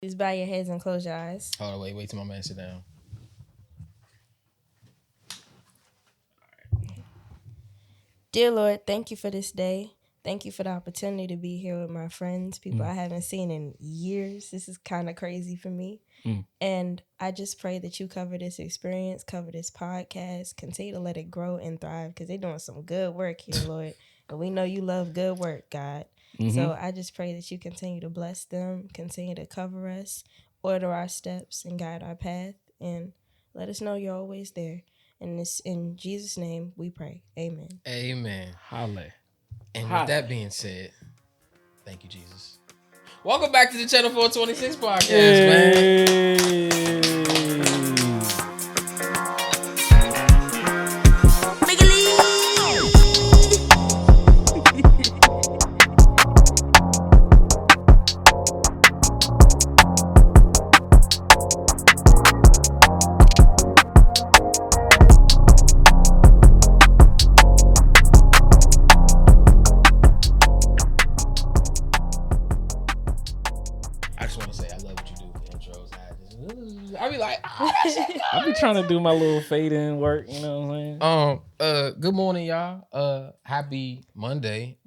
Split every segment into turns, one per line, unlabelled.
Just bow your heads and close your eyes.
Hold on, wait till my man sit down.
Dear Lord, thank you for this day. Thank you for the opportunity to be here with my friends, people I haven't seen in years. This is kind of crazy for me. And I just pray that you cover this experience, cover this podcast, continue to let it grow and thrive because they're doing some good work here, Lord. And we know you love good work, God. So I just pray that you continue to bless them, continue to cover us, order our steps, and guide our path. And let us know you're always there. And this in Jesus' name we pray. Amen.
Amen.
Holla.
And with that being said, thank you, Jesus. Welcome back to the Channel 426 podcast, man. I just want to say I love what you do with the intros. I be like,
I be trying to do my little fade in work, you know what I'm saying?
Good morning, y'all. Happy Monday.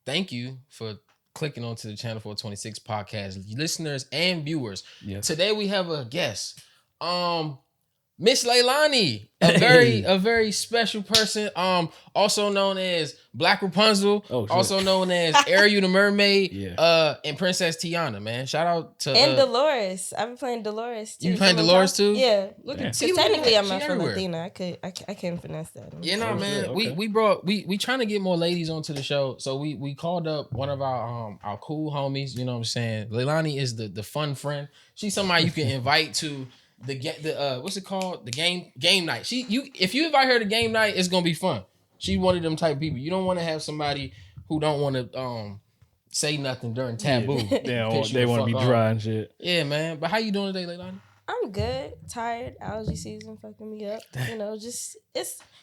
Thank you for clicking onto the Channel 426 podcast, listeners and viewers.
Yes.
Today we have a guest. Miss Leilani, a very special person. Also known as Black Rapunzel, also known as Ariel the Mermaid, and Princess Tiana. Man, shout out to
and Dolores. I've been playing Dolores too.
You playing Dolores too?
Yeah. Look,
at
technically I'm Afro-Latina. I can't finesse that.
Yeah, no, man. Okay. We trying to get more ladies onto the show, so we called up one of our cool homies. You know what I'm saying? Leilani is the fun friend. She's somebody you can invite to the what's it called? The game night. If you invite her to game night, it's gonna be fun. She's one of them type of people. You don't want to have somebody who don't want to say nothing during taboo.
They want to be dry and shit.
Yeah, man. But how you doing today, Leilani?
I'm good. Tired. Allergy season fucking me up.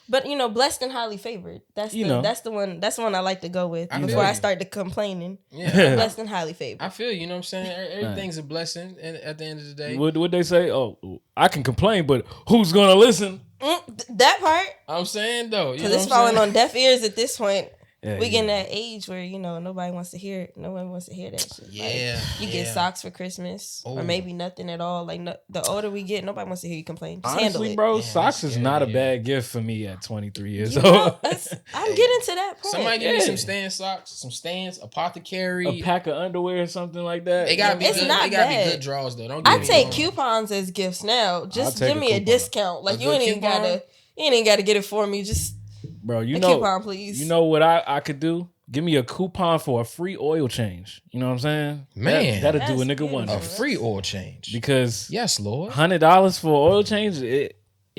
But blessed and highly favored. That's the one I like to go with before I start to complaining.
Yeah.
Blessed and highly favored.
I feel you know what I'm saying? Everything's a blessing and at the end of the day.
What they say? Oh, I can complain, but who's gonna listen?
That part.
I'm saying though.
Because it's falling on deaf ears at this point. We getting that age where nobody wants to hear it. No one wants to hear that shit.
Yeah,
you get socks for Christmas, or maybe nothing at all. Like the older we get, nobody wants to hear you complain. Just handle it,
bro. Socks is not a bad gift for me at 23 years old.
I'm getting to that point.
Somebody give me some Stan socks, some Stans, Apothecary,
a pack of underwear or something like that.
They gotta be good. They gotta be good draws though. I
take coupons as gifts now. Just give me a discount. Like you ain't even gotta get it for me. Just
bro,
coupon, please.
You know what I could do? Give me a coupon for a free oil change. You know what I'm saying?
Man,
that'll do a nigga wonder.
A free oil change.
Because
yes, Lord,
$100 for oil change, it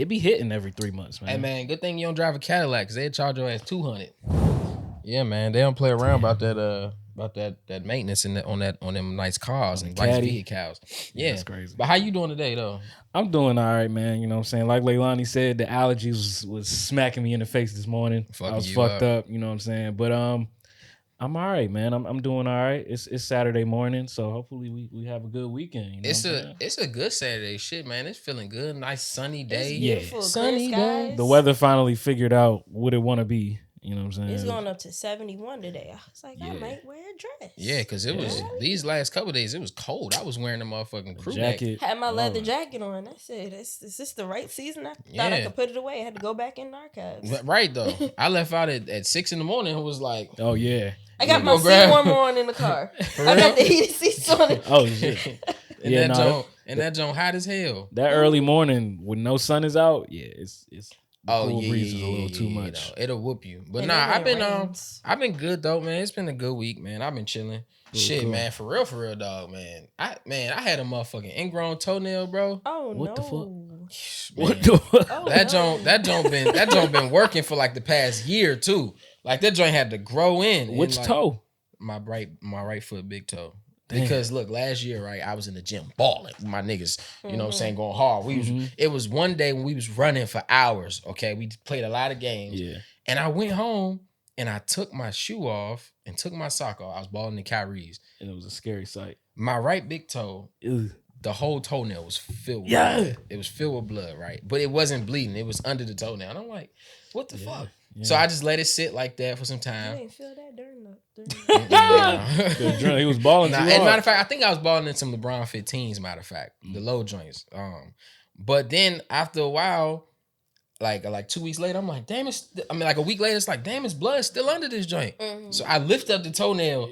be hitting every 3 months, man.
Hey man, good thing you don't drive a Cadillac because they charge your ass $200. Yeah, man, they don't play around about that maintenance on them nice cars and nice vehicles. Yeah, that's crazy. But how you doing today though?
I'm doing all right, man. You know what I'm saying? Like Leilani said, the allergies was smacking me in the face this morning. I was fucked up. You know what I'm saying? But I'm all right, man. I'm doing all right. It's Saturday morning, so hopefully we have a good weekend. You know
it's a good Saturday shit, man. It's feeling good. Nice sunny day.
Sunny day.
The weather finally figured out what it want to be. You know what I'm saying?
It's going up to 71 today. I was like, I might wear a dress.
Yeah, because it was these last couple of days, it was cold. I was wearing a motherfucking crew
jacket.
Had my leather jacket on. I said, is this the right season? I thought I could put it away. I had to go back in the archives.
Right, though. I left out at 6 in the morning and was like,
oh, yeah.
I got my seat warmer on in the car. I got the heated seats on it.
Oh, shit.
That joint hot as hell.
That early morning when no sun is out, it's cool breeze is a little too much.
It'll whoop you. But I've been good though, man. It's been a good week, man. I've been chilling. Cool. Man, for real, dog, man. I had a motherfucking ingrown toenail, bro.
Oh,
what the fuck?
Man, what the fuck? That joint been working for like the past year too. Like that joint had to grow in.
Which toe?
My right foot, big toe. Damn. Because look, last year, right, I was in the gym balling with my niggas, you know what I'm saying, going hard. It was one day when we was running for hours, okay? We played a lot of games. Yeah. And I went home and I took my shoe off and took my sock off. I was balling in Kyrie's.
And it was a scary sight.
My right big toe,
Ew.
the whole toenail was filled with blood. It was filled with blood, right? But it wasn't bleeding. It was under the toenail. And I'm like, what the fuck? Yeah. So I just let it sit like that for some time.
You didn't feel that during
He was balling too hard.
As a matter of fact, I think I was balling in some LeBron 15s, matter of fact. The low joints. But then after a while, like 2 weeks later, I'm like, damn, like a week later, it's like, damn, it's blood still under this joint. Mm-hmm. So I lift up the toenail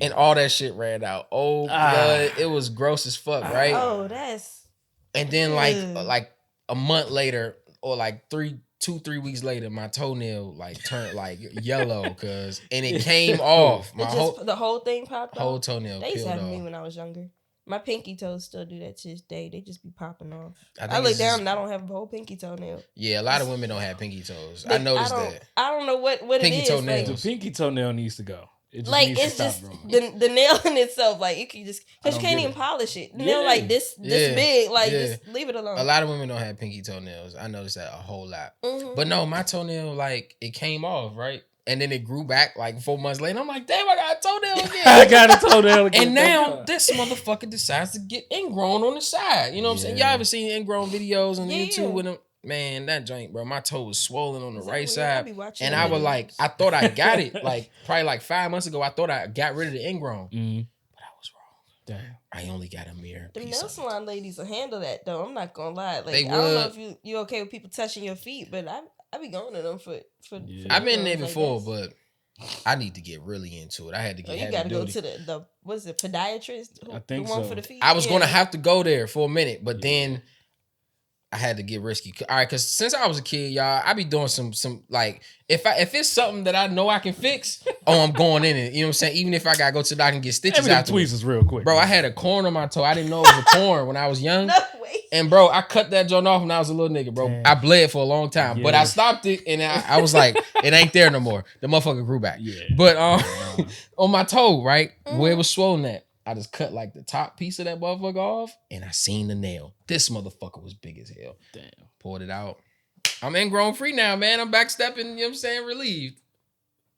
and all that shit ran out. Oh, blood. It was gross as fuck, right?
Oh, that's...
And then like a month later, or like 3 weeks later, my toenail like turned like yellow and it came off.
The whole thing popped off?
Whole toenail
They used to
peeled
have
off.
me when I was younger. My pinky toes still do that to this day. They just be popping off. I look down and I don't have a whole pinky toenail.
Yeah, a lot of women don't have pinky toes. I noticed that.
I don't know what
pinky
it is.
Toenails.
The pinky toenail needs to go. It just
like
needs
it's
to
just
stop
the nail in itself. Like you can just because you can't even polish it. The nail like this big. Like just leave it alone.
A lot of women don't have pinky toenails. I noticed that a whole lot. Mm-hmm. But no, my toenail like it came off right. And then it grew back like 4 months later. I'm like, damn, I got a toenail again.
I got a toenail again.
And now this motherfucker decides to get ingrown on the side. You know what I'm saying? Y'all ever seen ingrown videos on YouTube with them? Man, that joint, bro. My toe was swollen on the right side. And I was like, I thought I got it. Like probably like 5 months ago, I thought I got rid of the ingrown. Mm-hmm. But I was wrong. Damn. I only got a mere
The
piece
nail salon ladies will handle that though. I'm not gonna lie. Like
they
I don't know if you okay with people touching your feet, but I be going to them for
I've been there before, but I need to get really into it. I had to get.
You got to go to the what is it, podiatrist?
I think
the one
so.
For the feet?
I was gonna have to go there for a minute, but then I had to get risky. All right, because since I was a kid, y'all, I be doing some like if it's something that I know I can fix, I'm going in it. You know what I'm saying? Even if I gotta go to the doctor and get stitches after.
Tweezers real quick,
bro. I had a corn on my toe. I didn't know it was a corn when I was young.
No way.
And bro, I cut that joint off when I was a little nigga, bro. Damn. I bled for a long time, but I stopped it and I was like, it ain't there no more. The motherfucker grew back. Yeah. But on my toe, right, where it was swollen at, I just cut like the top piece of that motherfucker off and I seen the nail. This motherfucker was big as hell. Damn. Pulled it out. I'm ingrown free now, man. I'm back stepping, you know what I'm saying, relieved.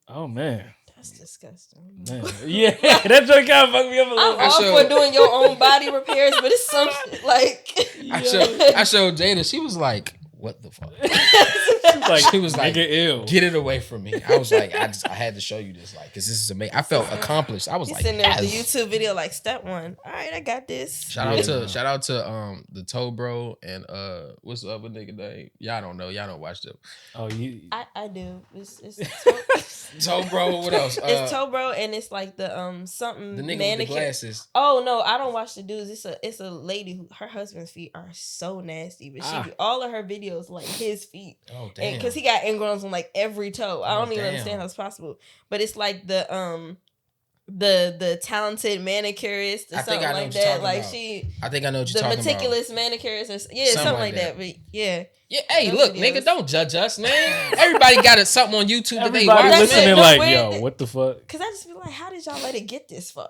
Oh, man.
That's disgusting.
Man. Yeah, that joke kind of fucked me up a little bit.
I'm all for doing your own body repairs, but it's something like...
I showed Jada. She was like, what the fuck? She was like,
ill.
Get it away from me. I was like, I had to show you this, like, because this is amazing. I felt accomplished. I was
He's
like,
sitting there with the YouTube video, like, step 1. All right, I got this.
Shout out to the Toe Bro and what's the other nigga name? Y'all don't know. Y'all don't watch them.
Oh, you?
I do. It's
Toe Bro. What else?
It's Toe Bro and it's like the something
the nigga
manicure.
with the glasses.
Oh no, I don't watch the dudes. It's a lady who her husband's feet are so nasty, but all of her videos like his feet.
Oh damn.
Because he got ingrowns on like every toe. I don't even understand how it's possible. But it's like the talented manicurist or something like that. Like
I think I know what you're talking about.
The meticulous manicurist or something like that. But yeah.
Yeah, hey, look, nigga, don't judge us, man. Everybody got something on YouTube that they watch.
Listening like, yo, what the fuck?
Because I just feel like, how did y'all let it get this far?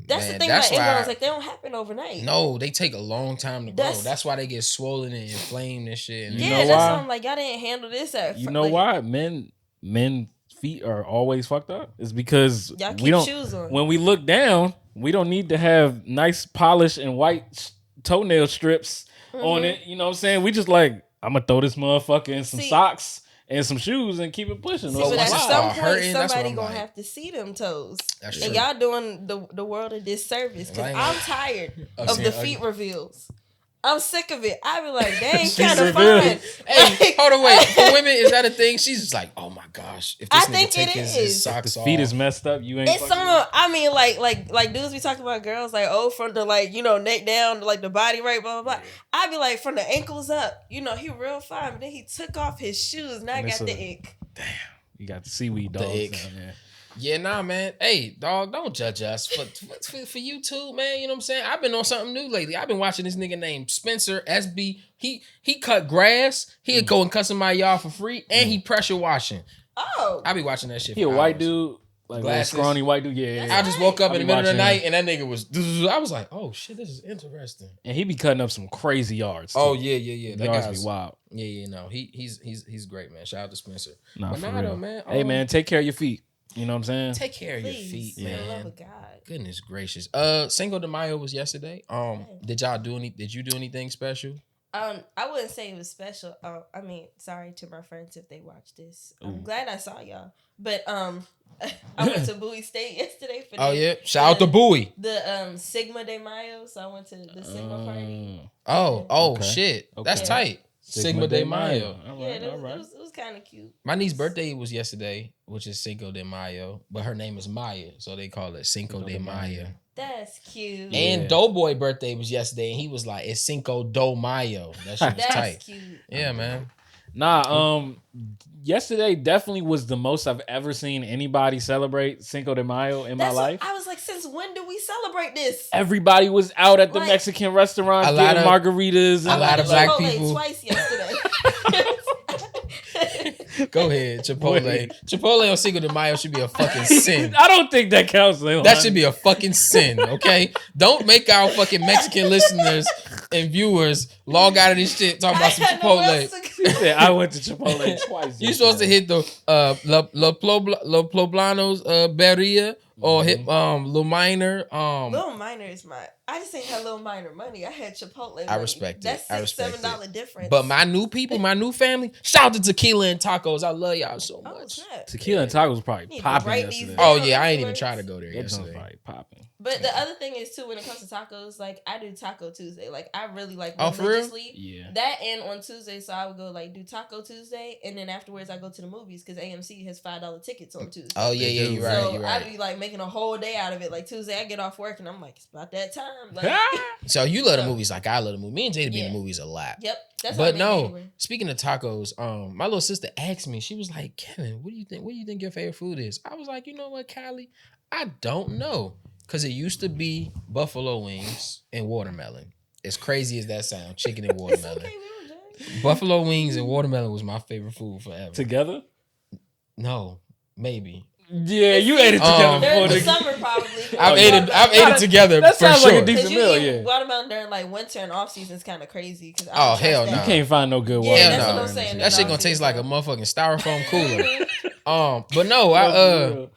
That's the thing about ingrowns. Like, they don't happen overnight.
No, they take a long time to grow. That's why they get swollen and inflamed and shit. And
that's why I'm like, y'all didn't handle this at
You know why? Men feet are always fucked up? It's because
y'all keep shoes on.
When we look down, we don't need to have nice polished and white toenail strips on it. You know what I'm saying? We just like, I'm gonna throw this motherfucker in some socks and some shoes and keep it pushing.
But at some point, somebody gonna have to see them toes.
That's
and
true.
Y'all doing the world a disservice because I'm tired of the feet reveals. I'm sick of it. I be like, dang, kind of fun.
Hey, hold on, wait. For women, is that a thing? She's just like, oh my gosh. If this nigga take his socks off.
Feet is messed up. You ain't.
It's some of, I mean, like dudes be talking about girls like, from the neck down to like the body, right? Blah blah blah. I be like, from the ankles up, he real fine, but then he took off his shoes. Now I got the ick.
Damn, you got the seaweed dogs down there.
Yeah, nah, man. Hey, dog, don't judge us. For you too, man. You know what I'm saying? I've been on something new lately. I've been watching this nigga named Spencer SB. He cut grass. He'd go and cut somebody off for free, and he pressure washing.
Oh,
I be watching that shit.
He a white dude, like a scrawny white dude. Yeah.
I just woke up in the middle of the night, and that nigga was. I was like, oh shit, this is interesting.
And he be cutting up some crazy yards. Too.
Oh yeah. That
yards be wild.
Yeah. No, he's great, man. Shout out to Spencer.
Nah,
but
for
nah,
real.
though, man.
Hey, man, take care of your feet. You know what I'm saying?
Take care of your feet, man.
For the love of God.
Goodness gracious. Cinco de Mayo was yesterday. Did you do anything special?
I wouldn't say it was special. I mean, sorry to my friends if they watch this. I'm glad I saw y'all. But I went to Bowie State yesterday for
shout out to Bowie.
The Cinco De Mayo, so I went to the Cinco party.
Okay. Shit. Okay. That's tight. Cinco de Mayo.
It was kind of cute.
My niece's birthday was yesterday, which is Cinco de Mayo, but her name is Maya, so they call it Cinco de Mayo.
That's cute.
And Doughboy birthday was yesterday, and he was like, "It's Cinco de Mayo." That shit was
That's
tight.
Cute.
Yeah, man.
Nah, yesterday definitely was the most I've ever seen anybody celebrate Cinco de Mayo in my life.
I was like, since when do we celebrate this?
Everybody was out at the Mexican restaurants getting margaritas.
A lot of black people.
Twice yesterday.
Go ahead, Chipotle. Wait. Chipotle on Cinco de Mayo should be a fucking sin.
I don't think that counts. Leilani.
That should be a fucking sin, okay? Don't make our fucking Mexican listeners and viewers log out of this shit talking about some Chipotle.
He said, I went to Chipotle twice.
You're supposed to hit the La Poblanos Berria or hit Lil Minor.
Lil Minor is I just ain't had Lil Minor money. I had Chipotle money.
I respect it.
That's $6-7 difference.
But my new people, my new family, shout out to Tequila and Tacos. I love y'all so much.
Tequila and Tacos probably popping yesterday.
Oh yeah, I ain't even try to go there yesterday.
Probably popping.
But the other thing is too, when it comes to tacos, like I do Taco Tuesday. Like I really like
religiously.
Yeah.
That and on Tuesday, so I would go like do Taco Tuesday, and then afterwards I go to the movies because AMC has $5 tickets on Tuesday.
Oh yeah, you're right.
So
you're right.
I'd be like making a whole day out of it. Like Tuesday, I get off work and I'm like, it's about that time. Like,
so you love the movies like I love the movie. Me and Jada be in the movies a lot.
Yep. That's
but no, speaking of tacos, my little sister asked me. She was like, "Kevin, what do you think? What do you think your favorite food is?" I was like, "You know what, Kylie? I don't know." Because it used to be buffalo wings and watermelon. As crazy as that sounds, chicken and watermelon. Buffalo wings and watermelon was my favorite food forever.
Together?
No, maybe.
Yeah, you ate it together
before the summer probably.
I've ate it together
that
for
sounds
sure.
Like a decent meal, yeah.
Watermelon during like winter and off season is kind of crazy.
Oh hell no!
You can't find no good watermelon.
Yeah, that's what I'm saying.
That shit gonna taste like a motherfucking styrofoam cooler. But no,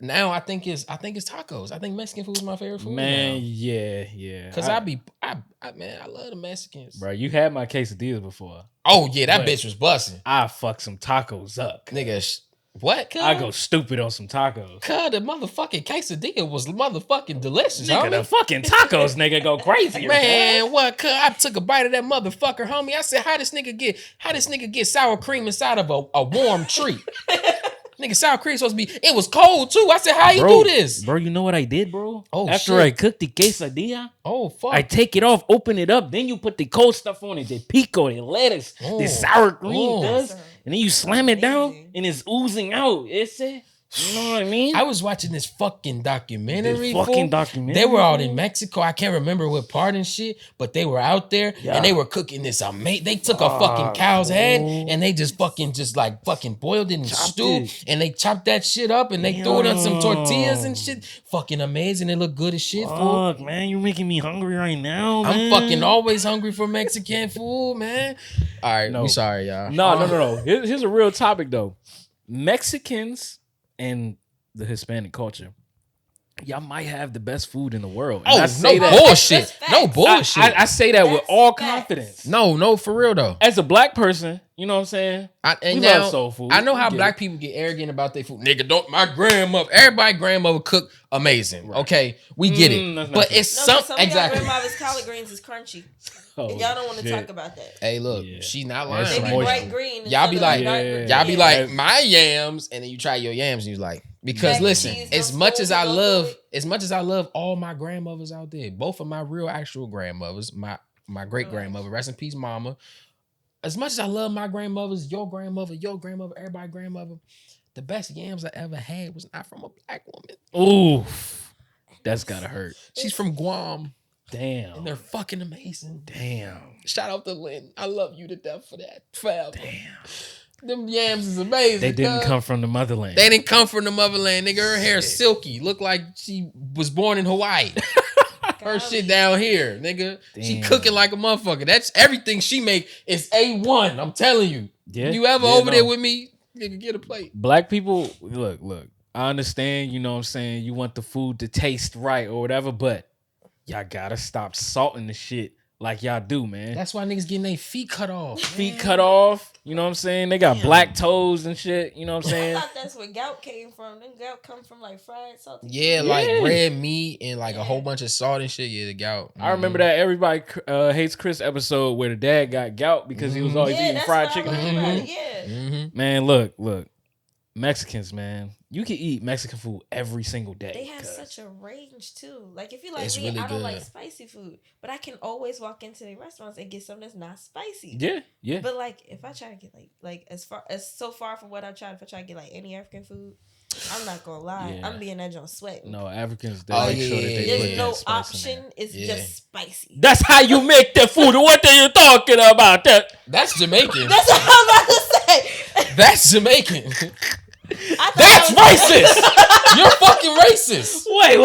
now I think it's tacos. I think Mexican food is my favorite food.
Man,
now.
yeah.
Cause I love the Mexicans.
Bro, you had my quesadillas before.
Oh yeah, that bitch was busting.
I fuck some tacos up,
nigga. What?
I go stupid on some tacos.
Cause the motherfucking quesadilla was motherfucking delicious,
nigga.
Homie.
The fucking tacos, nigga, go crazy.
Man, what? Cause I took a bite of that motherfucker, homie. I said, how this nigga get sour cream inside of a warm treat? Nigga, sour cream supposed to be. It was cold too. I said, how you do this,
bro? You know what I did, bro?
Oh,
after
shit.
I cooked the quesadilla,
oh fuck,
I take it off, open it up, then you put the cold stuff on it, the pico, the lettuce, the sour cream, and then you slam it down, and it's oozing out. It's it. You know what I mean?
I was watching this fucking documentary.
Documentary.
They were out in Mexico. I can't remember what part and shit, but they were out there and they were cooking this amazing. They took a fucking cow's head and they just fucking boiled it in stew and they chopped that shit up and they threw it on some tortillas and shit. Fucking amazing. It looked good as shit.
Fuck, man, you're making me hungry right now. Man.
I'm fucking always hungry for Mexican food, man. All right, we sorry, y'all.
No. Here's a real topic though. Mexicans and the Hispanic culture, y'all might have the best food in the world. And
bullshit. No bullshit.
I say that with all confidence.
No, for real though.
As a black person, you know what I'm saying?
We love soul food. I know how black people get arrogant about their food. Nigga, everybody's grandmother cook amazing. Right. Okay, we get it. But it's something. Exactly.
Some of y'all grandmother's collard greens is crunchy. And y'all don't want to talk about that.
Hey, look, she's not lying.
They be bright green.
Y'all be like, my yams, and then you try your yams, and you're like, because listen, as much as I love all my grandmothers out there, both of my real actual grandmothers, my great grandmother, rest in peace, mama. As much as I love my grandmothers, your grandmother, everybody's grandmother, the best yams I ever had was not from a black woman.
Ooh, that's gotta hurt.
She's from Guam.
Damn.
And they're fucking amazing.
Damn.
Shout out to Lynn. I love you to death for that. Forever. Damn. Them yams is amazing.
They didn't come from the motherland.
They didn't come from the motherland, nigga. Her hair is silky. Looked like she was born in Hawaii. Her shit down here, nigga. Damn. She cooking like a motherfucker. That's everything she make is A1. I'm telling you. Yeah, you ever over there with me? Nigga, get a plate.
Black people, look. I understand, you know what I'm saying? You want the food to taste right or whatever, but y'all gotta stop salting the shit like y'all do, man.
That's why niggas getting their feet cut off.
Feet cut off, you know what I'm saying? They got black toes and shit, you know what I'm saying?
I thought that's where gout came from. Then gout come from like fried salty.
Yeah, like red meat and like a whole bunch of salt and shit. Yeah, the gout.
I remember that Everybody Hates Chris episode where the dad got gout because he was always eating fried chicken. Man, look. Mexicans, man. You can eat Mexican food every single day.
They have such a range too. Like if you like me,
really
I don't
good.
like spicy food, but I can always walk into the restaurants and get something that's not spicy.
Yeah.
But like if I try to get like as so far from what I tried, if I try to get like any African food, I'm not gonna lie, I'm being that joint sweating.
No, Africans they make sure that they
there's
put
no
that spice
option. It's just spicy.
That's how you make the food. What are you talking about?
That's Jamaican.
That's what I'm about to say.
That's Jamaican.
That's
racist. You're fucking racist.
Wait.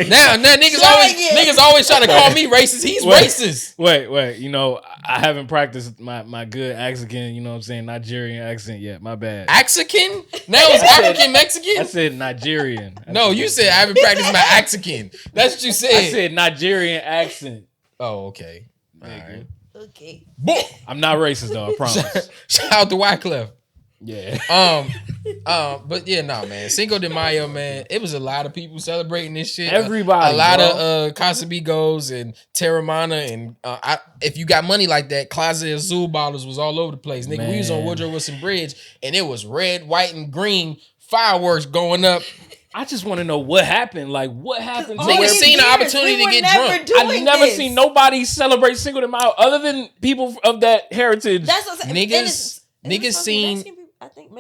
Now niggas always trying to call me racist. He's racist.
Wait. You know, I haven't practiced my good Mexican, you know what I'm saying, Nigerian accent yet. My bad.
Mexican? Now it's African Mexican?
I said Nigerian.
No, you said I haven't practiced my Mexican. That's what you said.
I said Nigerian accent.
Oh, okay. All right.
Okay.
I'm not racist though, I promise.
Shout out to Wyclef.
Yeah.
But yeah, nah, man. Cinco de Mayo, man. It was a lot of people celebrating this shit.
Everybody.
A lot of Casabigos and Terramana and if you got money like that, Closet Azul bottles was all over the place. Nigga, we was on Woodrow Wilson Bridge and it was red, white, and green fireworks going up.
I just want to know what happened. Like, what happened?
Niggas seen an opportunity to get drunk.
I never seen nobody celebrate Cinco de Mayo other than people of that heritage.
That's what I'm saying.
Niggas seen.
I think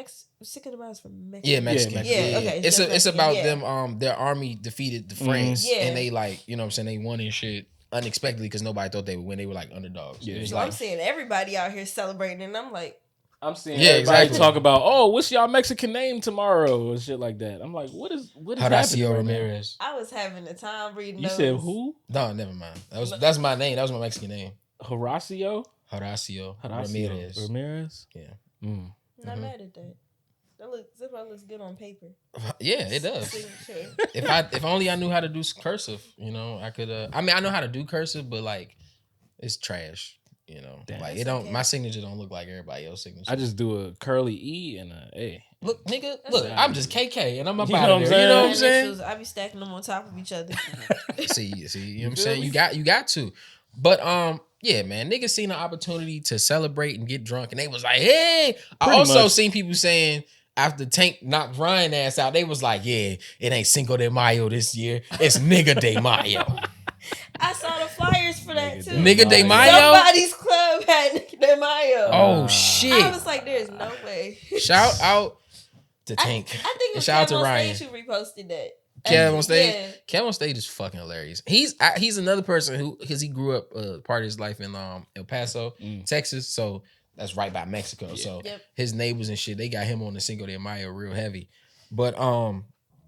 Cinco de Mayo is from Mexico.
Yeah, Mexican.
Yeah, okay.
It's about them. Their army defeated the French, and they like, you know what I'm saying, they won and shit unexpectedly because nobody thought they would win. They were like underdogs.
Yeah.
So I'm seeing everybody out here celebrating, and I'm like,
everybody talk about, oh, what's y'all Mexican name tomorrow or shit like that. I'm like, what is
Horacio Ramirez.
I was having a time reading.
You said who?
No, never mind. That's my name. That was my Mexican name.
Horacio
Ramirez. Yeah.
Not mad at that. That looks good on paper.
Yeah, it does. If only I knew how to do cursive, you know, I could. I mean, I know how to do cursive, but like, it's trash. You know, like it don't. Okay. My signature don't look like everybody else's signature.
I just do a curly E and a A.
Look, nigga, I'm just KK and I'm up
out
of there. You know what I'm saying?
I be stacking them on top of each other.
see, you know what I'm saying? You got to. But yeah, man, niggas seen an opportunity to celebrate and get drunk, and they was like, hey. I also seen people saying after Tank knocked Ryan ass out, they was like, yeah, it ain't Cinco de Mayo this year. It's Nigga de Mayo.
I saw the flyers for that too.
Nigga de Mayo?
Somebody's club had Nigga de Mayo.
Oh, shit.
I was like, there's no way.
Shout out to Tank.
I think it was
shout out to Ryan
who reposted that.
Kev on stage. Yeah. Kev on stage is fucking hilarious. He's another person who, because he grew up part of his life in El Paso, Texas. So that's right by Mexico. Yeah. So his neighbors and shit, they got him on the Cinco de Mayo real heavy. But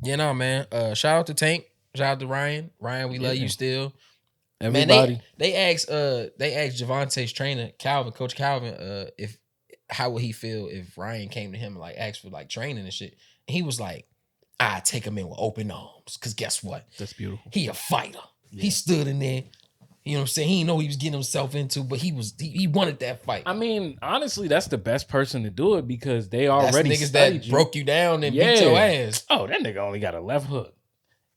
you know, man, shout out to Tank. Shout out to Ryan. Ryan, we love you still.
Everybody.
Man, they asked Javante's trainer, Coach Calvin, how would he feel if Ryan came to him and like asked for like training and shit. And he was like, I take him in with open arms. Cause guess what?
That's beautiful.
He a fighter. Yeah. He stood in there. You know what I'm saying? He didn't know he was getting himself into, but he wanted that fight.
I mean, honestly, that's the best person to do it because they already
niggas that broke you down and beat your ass.
Oh, that nigga only got a left hook.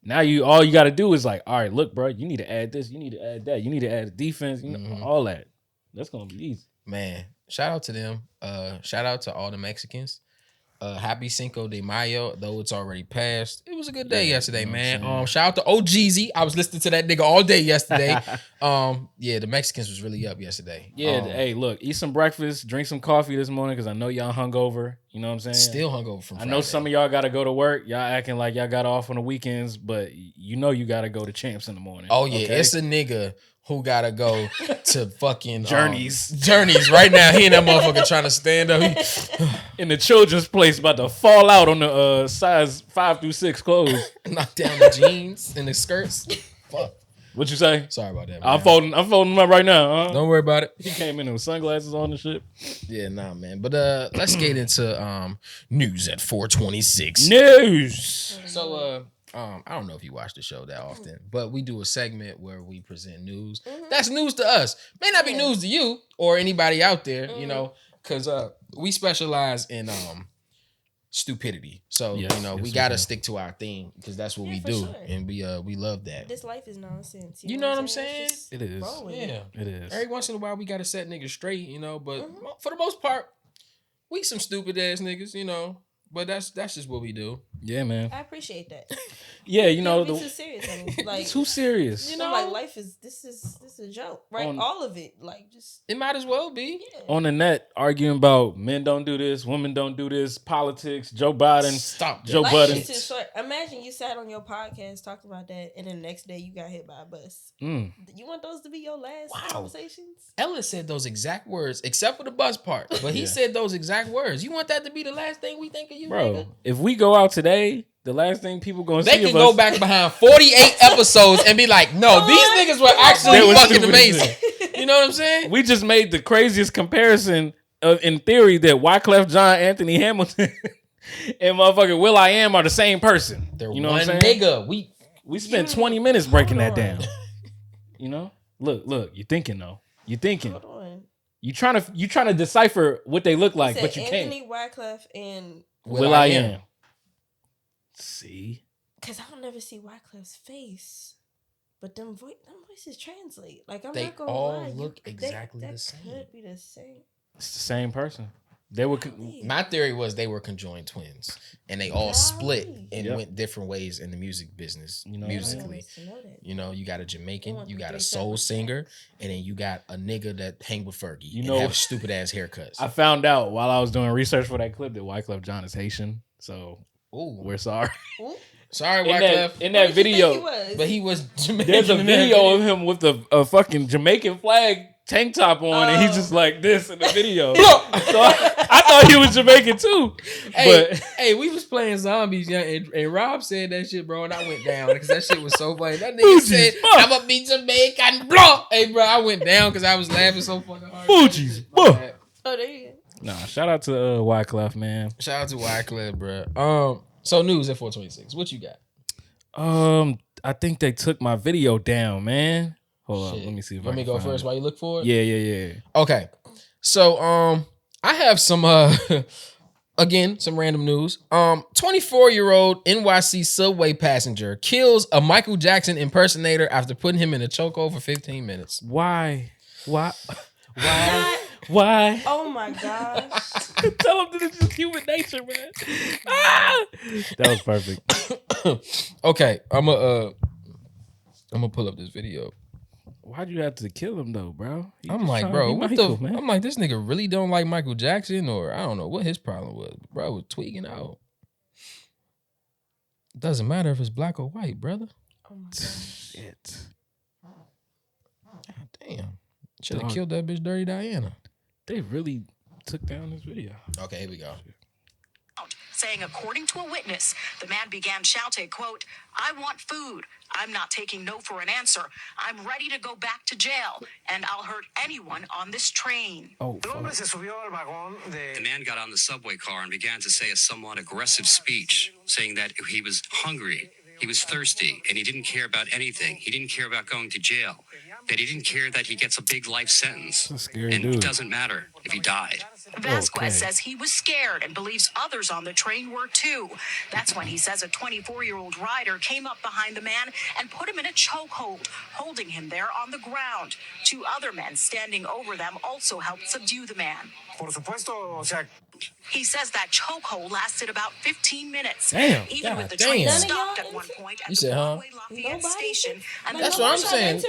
Now all you got to do is like, all right, look, bro, you need to add this, you need to add that, you need to add defense, you know, all that. That's gonna be easy.
Man, shout out to them. Shout out to all the Mexicans. Happy Cinco de Mayo, though it's already passed. It was a good day yesterday, you know man. Shout out to OGZ. I was listening to that nigga all day yesterday. Yeah, the Mexicans was really up yesterday.
Yeah, hey, look, eat some breakfast, drink some coffee this morning because I know y'all hungover. You know what I'm saying?
Still hungover from Friday.
I know some of y'all got to go to work. Y'all acting like y'all got off on the weekends, but you know you got to go to Champs in the morning.
Oh, yeah. Okay? It's a nigga who got to go to fucking
Journeys
right now. He and that motherfucker trying to stand up.
In the children's place about to fall out on the size 5 through 6 clothes.
Knock down the jeans and the skirts. Fuck.
What you say?
Sorry about that, man.
I'm folding them up right now. Huh?
Don't worry about it.
He came in with sunglasses on and shit.
Yeah, nah, man. But let's get into news at 426.
News.
So I don't know if you watch the show that often, but we do a segment where we present news. That's news to us. May not be news to you or anybody out there, you know, because we specialize in stupidity. So we gotta stick to our theme because that's what we do, sure. And we love that.
This life is nonsense.
You know what I'm saying?
It is.
Yeah,
it is.
Every once in a while we gotta set niggas straight, you know. But for the most part, we some stupid ass niggas, you know. But that's just what we do.
Yeah, man.
I appreciate that.
Yeah, you know,
too serious. I mean, like
too serious.
You know, like life is this is a joke, right? All of it, like just
it might as well be.
Yeah.
On the net, arguing about men don't do this, women don't do this, politics, Joe Biden.
Stop.
Joe Biden.
Imagine you sat on your podcast talking about that, and then the next day you got hit by a bus. You want those to be your last conversations?
Ellis said those exact words, except for the bus part. But he said those exact words. You want that to be the last thing we think of you,
bro?
Nigga?
If we go out today, the last thing people gonna see
they can go back behind 48 episodes and be like, no, these niggas were actually fucking amazing. You know what I'm saying?
We just made the craziest comparison in theory that Wyclef Jean, Anthony Hamilton, and motherfucking Will I Am are the same person.
They're
you know
one
what I'm saying?
nigga.
We spent 20 minutes breaking that down. You know? Look, you're thinking though. You're thinking.
Hold on.
You trying to decipher what they look like, but you
Anthony
can't.
Wyclef and
Will I Am. See?
Because I don't never see Wyclef's face. But them voices translate. Like, I'm
they
not going to
all
lie.
look exactly the
same. That could be the same.
It's the same person. They were.
My theory was they were conjoined twins. And they all split and went different ways in the music business, you know, musically. You know, you got a Jamaican, you got a soul singer, and then you got a nigga that hang with Fergie. You know, have stupid ass haircuts.
I found out while I was doing research for that clip that Wyclef Jean is Haitian. So we're sorry.
Sorry, Wyclef.
In that video,
but he was Jamaican.
There's a video of him with a fucking Jamaican flag tank top on, and he's just like this in the video. So I thought he was Jamaican too.
Hey, we was playing zombies, and Rob said that shit, bro, and I went down because that shit was so funny. That nigga said, "I'ma be Jamaican, bro." Hey, bro, I went down because I was laughing so fucking hard.
Fuji's,
oh, there you go.
Nah, shout out to Wyclef, man.
Shout out to Wyclef, bro. So news at 426. What you got?
I think they took my video down, man. Hold on, let me see if
let me go first while you look for it.
Yeah.
Okay. So I have some again, some random news. 24-year-old NYC subway passenger kills a Michael Jackson impersonator after putting him in a chokehold for 15 minutes.
Why? Why?
Oh my gosh.
Tell him that it's just human nature, man. That was perfect.
Okay, I'm gonna pull up this video.
Why'd you have to kill him though, bro?
I'm like, bro, man? I'm like, this nigga really don't like Michael Jackson, or I don't know what his problem was. Bro was tweaking out. Doesn't matter if it's black or white, brother.
Oh my gosh.
Shit.
God damn. Should have killed that bitch Dirty Diana.
They really took down this video.
Okay, here we go.
Saying, according to a witness, the man began shouting, quote, "I want food. I'm not taking no for an answer. I'm ready to go back to jail, and I'll hurt anyone on this train."
Oh,
The man got on the subway car and began to say a somewhat aggressive speech, saying that he was hungry, he was thirsty, and he didn't care about anything. He didn't care about going to jail. That he didn't care that he gets a big life sentence. And it doesn't matter if he died.
Vasquez says he was scared and believes others on the train were too. That's when he says a 24-year-old rider came up behind the man and put him in a chokehold, holding him there on the ground. Two other men standing over them also helped subdue the man. He says that chokehold lasted about 15 minutes.
Damn.
Even with the train stopped at one point at the Broadway Lafayette station. And
that's what I'm saying.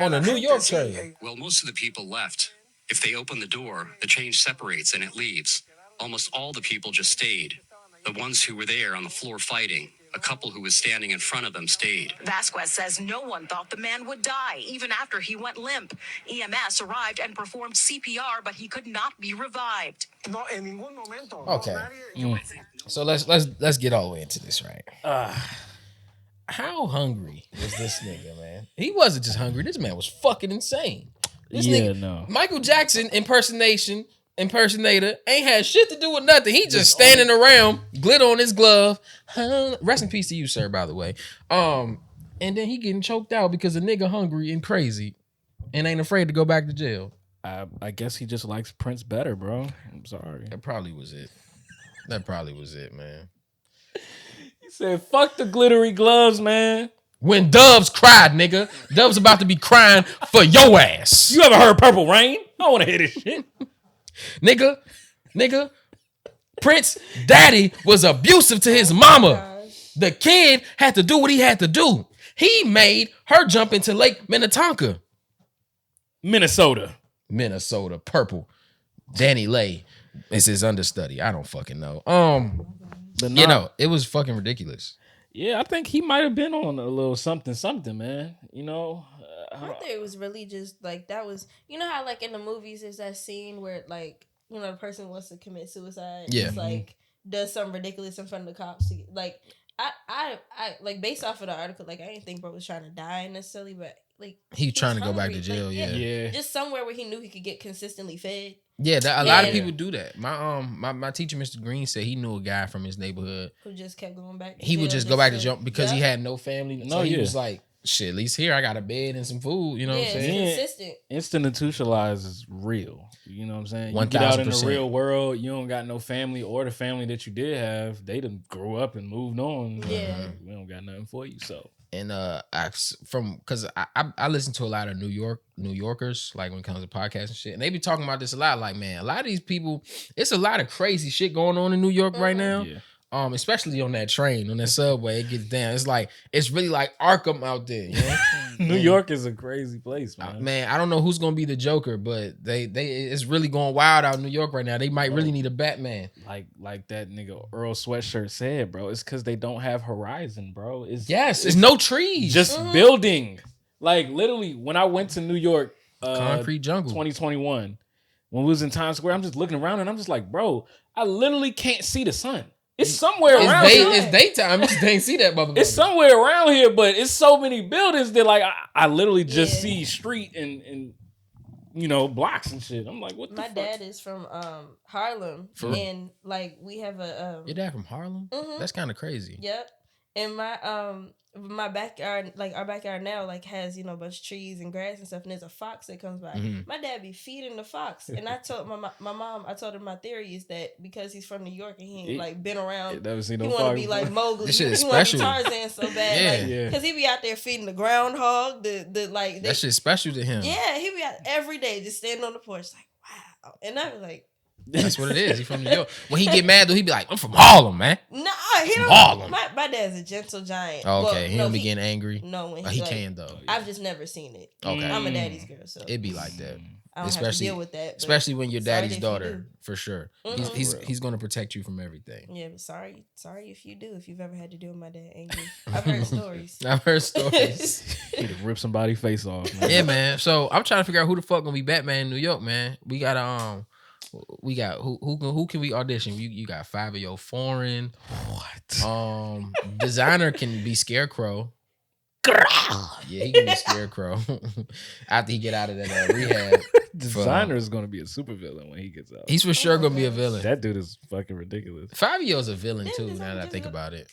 On the New York train.
Well, most of the people left. If they open the door, the train separates and it leaves. Almost all the people just stayed. The ones who were there on the floor fighting, a couple who was standing in front of them stayed.
Vasquez says no one thought the man would die, even after he went limp. EMS arrived and performed CPR, but he could not be revived.
Okay. So let's get all the way into this, right? How hungry was this nigga, man? He wasn't just hungry. This man was fucking insane. This Michael Jackson impersonator ain't had shit to do with nothing. He just standing around, glitter on his glove. Rest in peace to you, sir, by the way. And then he getting choked out because a nigga hungry and crazy and ain't afraid to go back to jail.
I guess he just likes Prince better, bro. I'm sorry.
That probably was it, man.
He said, fuck the glittery gloves, man.
When Dubs cried, nigga. Dubs about to be crying for your ass.
You ever heard Purple Rain? I don't want to hear this shit.
Nigga. Prince daddy was abusive to his mama. The kid had to do what he had to do. He made her jump into Lake Minnetonka. Minnesota. Purple. Danny Lay is his understudy. I don't fucking know. It was fucking ridiculous.
Yeah, I think he might have been on a little something, man. You know,
I think it was really just like that was. You know how like in the movies there's that scene where like the person wants to commit suicide.
Yeah.
It's like does something ridiculous in front of the cops. Like I like based off of the article, like I didn't think bro was trying to die necessarily, but like
he trying to go back to jail.
Like,
yeah,
just somewhere where he knew he could get consistently fed.
Yeah, a lot of people do that. My teacher, Mr. Green, said he knew a guy from his neighborhood
who just kept going back.
He would just go back to jail because he had no family. So he was like, shit, at least here I got a bed and some food. You know what I'm saying?
Consistent.
Institutionalized is real. You know what I'm saying?
1,000%.
You get out in the real world, you don't got no family, or the family that you did have, they done grew up and moved on.
Yeah.
We don't got nothing for you, so.
And because I listen to a lot of New Yorkers, like when it comes to podcasts and shit, and they be talking about this a lot. Like, man, a lot of these people, it's a lot of crazy shit going on in New York right now.
Yeah.
Especially on that train, on that subway, it gets down. It's like it's really like Arkham out there. You know?
New York is a crazy place, man.
Man, I don't know who's gonna be the Joker, but they it's really going wild out in New York right now. They might really need a Batman.
Like that nigga Earl Sweatshirt said, bro. It's because they don't have horizon, bro.
It's no trees,
just building. Like literally, when I went to New York,
concrete jungle,
2021, when we was in Times Square, I'm just looking around and I'm just like, bro, I literally can't see the sun. It's somewhere around here.
It's daytime. You just ain't see that motherfucker.
It's somewhere around here, but it's so many buildings that like I literally just see street and blocks and shit. I'm like, what the fuck?
My dad is from Harlem, and like we have a
Your dad from Harlem?
Mm-hmm.
That's kind of crazy.
Yep. And my backyard, like our backyard now, like has a bunch of trees and grass and stuff, and there's a fox that comes by. Mm-hmm. My dad be feeding the fox, and I told my mom, I told her my theory is that because he's from New York and he ain't like been around,
never seen no
he want to be like Mowgli.
This shit is
he want to
special.
be Tarzan so bad, because he be out there feeding the groundhog, that shit's
special to him.
Yeah, he be out every day just standing on the porch like wow, and I was like.
That's what it is. He's from New York. When he get mad though, he be like, "I'm from Harlem, man."
Nah, he don't.
Harlem.
My dad's a gentle giant.
Oh, okay, he don't be getting angry.
No, when
he can though.
I've just never seen it.
Okay,
I'm a daddy's girl, so
it'd be like that.
I don't have to deal with that.
Especially when you're daddy's daughter, for sure.
Mm-hmm.
He's gonna protect you from everything.
Yeah, but sorry if you do. If you've ever had to deal with my dad angry, I've heard stories.
He'd rip somebody's face off. Man.
Yeah, man. So I'm trying to figure out who the fuck gonna be Batman in New York, man. We got who can we audition? You got 5 of your foreign.
What?
Designer can be Scarecrow. Yeah, he can be Scarecrow after he get out of that rehab.
Designer is going to be a supervillain when he gets out.
He's for sure going to be a villain.
That dude is fucking ridiculous.
5 is a villain too. Now that I think about it.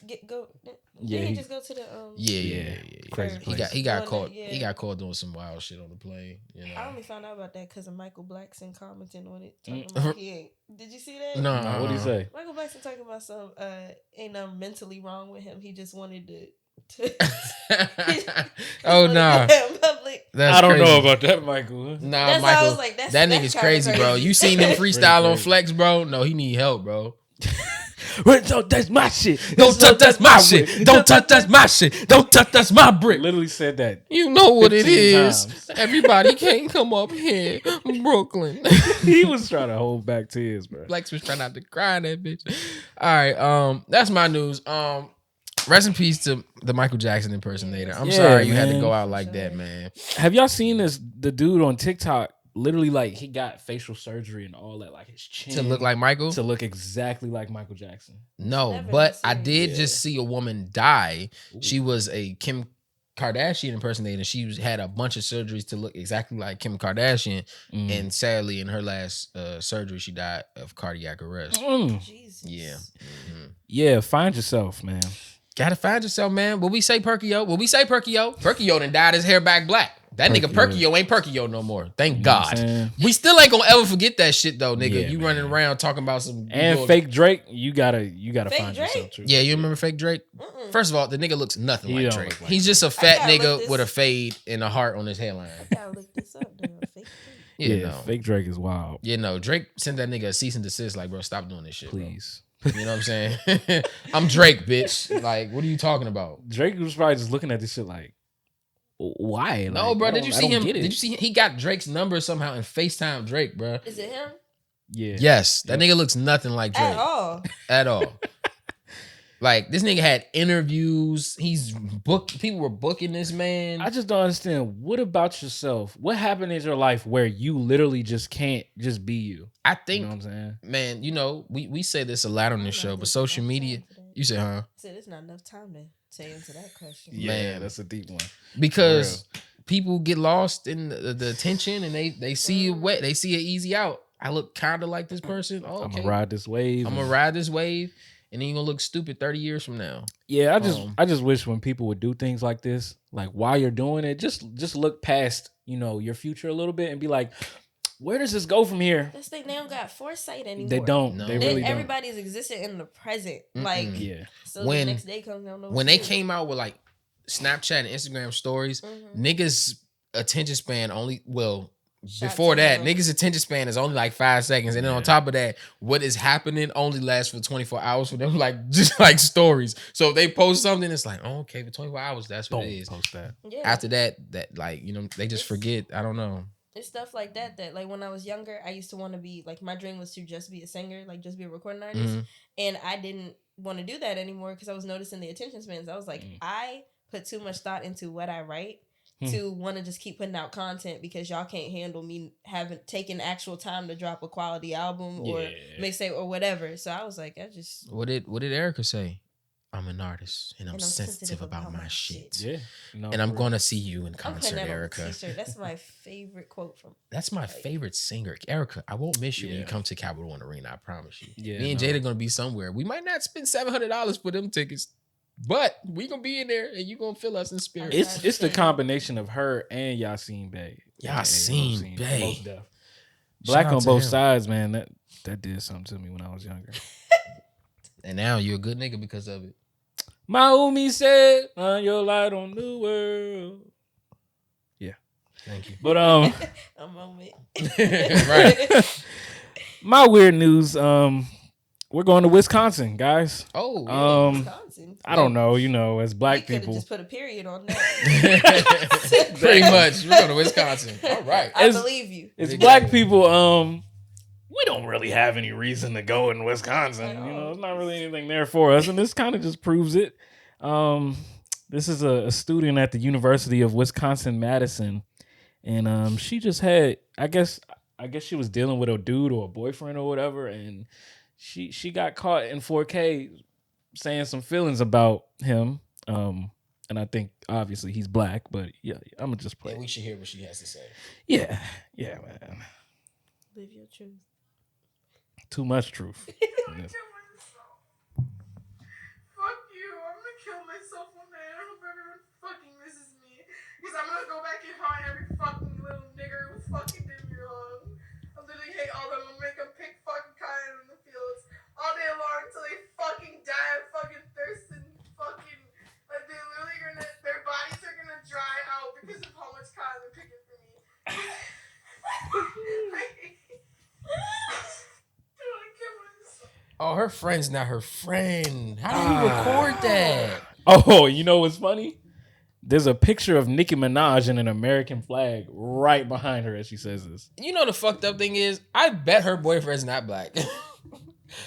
He just go to the
Yeah.
Crazy.
He got caught. Yeah. He got caught doing some wild shit on the plane.
I only found out about that because of Michael Blackson commenting on it. Talking about he ain't. Did you see that?
No.
What did he say?
Michael Blackson talking about some ain't nothing mentally wrong with him. He just wanted to.
Oh no!
I don't know about that, Michael.
Nah, Michael. That nigga's crazy, bro. You seen him freestyle on Flex, bro? No, he need help, bro.
Don't touch my shit.
Don't touch my shit. Don't touch my shit. Don't touch my brick.
Literally said that.
You know what it is. Times. Everybody can't come up here, Brooklyn.
He was trying to hold back tears, bro.
Flex was trying not to cry, that bitch. All right, that's my news. Rest in peace to the Michael Jackson impersonator. I'm sorry you had to go out like that, man.
Have y'all seen the dude on TikTok? literally like he got facial surgery and all that, like his chin
to look like Michael,
to look exactly like Michael Jackson.
No, but I did just see a woman die. Ooh. She was a Kim Kardashian impersonator. She had a bunch of surgeries to look exactly like Kim Kardashian, and sadly, in her last surgery, she died of cardiac arrest.
Jesus.
Yeah,
yeah. Find yourself, man.
Gotta find yourself, man. Will we say Perkio? Perkio done dyed his hair back black. That nigga Perkio ain't Perkio no more. Thank God. We still ain't gonna ever forget that shit though, nigga. Yeah, you running around talking about some
fake Drake. You gotta find
Drake?
yourself too.
Yeah, you remember fake Drake? First of all, the nigga looks nothing like Drake. He's just a fat nigga with a fade and a heart on his hairline.
I gotta look this up, though. Fake Drake.
Yeah, fake Drake is wild.
You know, Drake sent that nigga a cease and desist. Like, bro, stop doing this shit,
please.
Bro. You know what I'm saying? I'm Drake, bitch. Like, what are you talking about?
Drake was probably just looking at this shit like, why?
No,
like,
bro. Did you see him? Did you see he got Drake's number somehow and FaceTime Drake, bro?
Is it him?
Yeah.
Yes. That nigga looks nothing like Drake. At all. Like, this nigga had interviews. He's booked. People were booking this man.
I just don't understand. What about yourself? What happened in your life where you literally just can't just be you?
I think,
you know what I'm saying?
Man, you know, we say this a lot on this show, but social media, you say, huh?
I said there's not enough time to answer that question.
Yeah, man, that's a deep one.
Because people get lost in the attention and they see it wet. They see it easy out. I look kind of like this person. Oh, okay.
I'm gonna ride this wave.
I'm gonna ride this wave. And then you're gonna look stupid 30 years from now.
Yeah, I just wish when people would do things like this, like while you're doing it, just look past, you know, your future a little bit and be like, where does this go from here?
This thing, they don't got foresight anymore.
They don't. No. They really don't.
Everybody's existing in the present. Like, so
when
the next day comes down.
When they came out with like Snapchat and Instagram stories, niggas' attention span before that, niggas' attention span is only like 5 seconds. And then on top of that, what is happening only lasts for 24 hours for them, like just like stories. So if they post something, it's like, oh, okay, for 24 hours, that's what it is.
Post that.
Yeah.
After that, like, you know, they just forget. I don't know.
It's stuff like that like when I was younger, I used to want to be, like, my dream was to just be a singer, like just be a recording artist. And I didn't want to do that anymore because I was noticing the attention spans. I was like, I put too much thought into what I write to want to just keep putting out content because y'all can't handle me having taken actual time to drop a quality album or mixtape or whatever. So I was like, I just...
What did Erica say? I'm an artist and I'm sensitive about my shit.
Yeah. No,
and I'm going to see you in concert, Erica.
That's my favorite quote from...
That's my favorite singer. Erica, I won't miss you when you come to Capital One Arena. I promise you.
Yeah,
Me and Jada going to be somewhere. We might not spend $700 for them tickets, but we going to be in there and you going to feel us in spirit.
It's the combination of her and Yasin Bey.
Yasin Bey.
Black on both sides, man. That did something to me when I was younger.
And now you're a good nigga because of it.
My Umi said, "Shine your light on the world." Yeah,
thank you.
But
a moment.
Right.
My weird news. We're going to Wisconsin, guys.
Oh,
Wisconsin.
I don't know. You know, as black people,
just put a period on that.
Pretty much, we're going to Wisconsin. All right,
I believe you.
It's black people. We don't really have any reason to go in Wisconsin. You know, there's not really anything there for us. And this kind of just proves it. This is a student at the University of Wisconsin-Madison. And she just had, I guess she was dealing with a dude or a boyfriend or whatever. And she got caught in 4K saying some feelings about him. And I think, obviously, he's black. But, yeah, I'm going to just play.
Yeah, we should hear what she has to say.
Yeah, man.
Live your truth.
Too much truth.
Fuck you. I'm gonna kill myself one day. I hope everyone fucking misses me. Because I'm gonna go back and haunt every fucking little nigger who fucking did me wrong. I literally hate all of them. I'm gonna make them pick fucking cotton in the fields all day long until they fucking die of fucking thirst and fucking, like, they're literally gonna, their bodies are gonna dry out because of how much cotton they're picking for me.
Oh, her friend's not her friend. How do you record that?
Oh, you know what's funny? There's a picture of Nicki Minaj and an American flag right behind her as she says this.
You know the fucked up thing is, I bet her boyfriend's not black.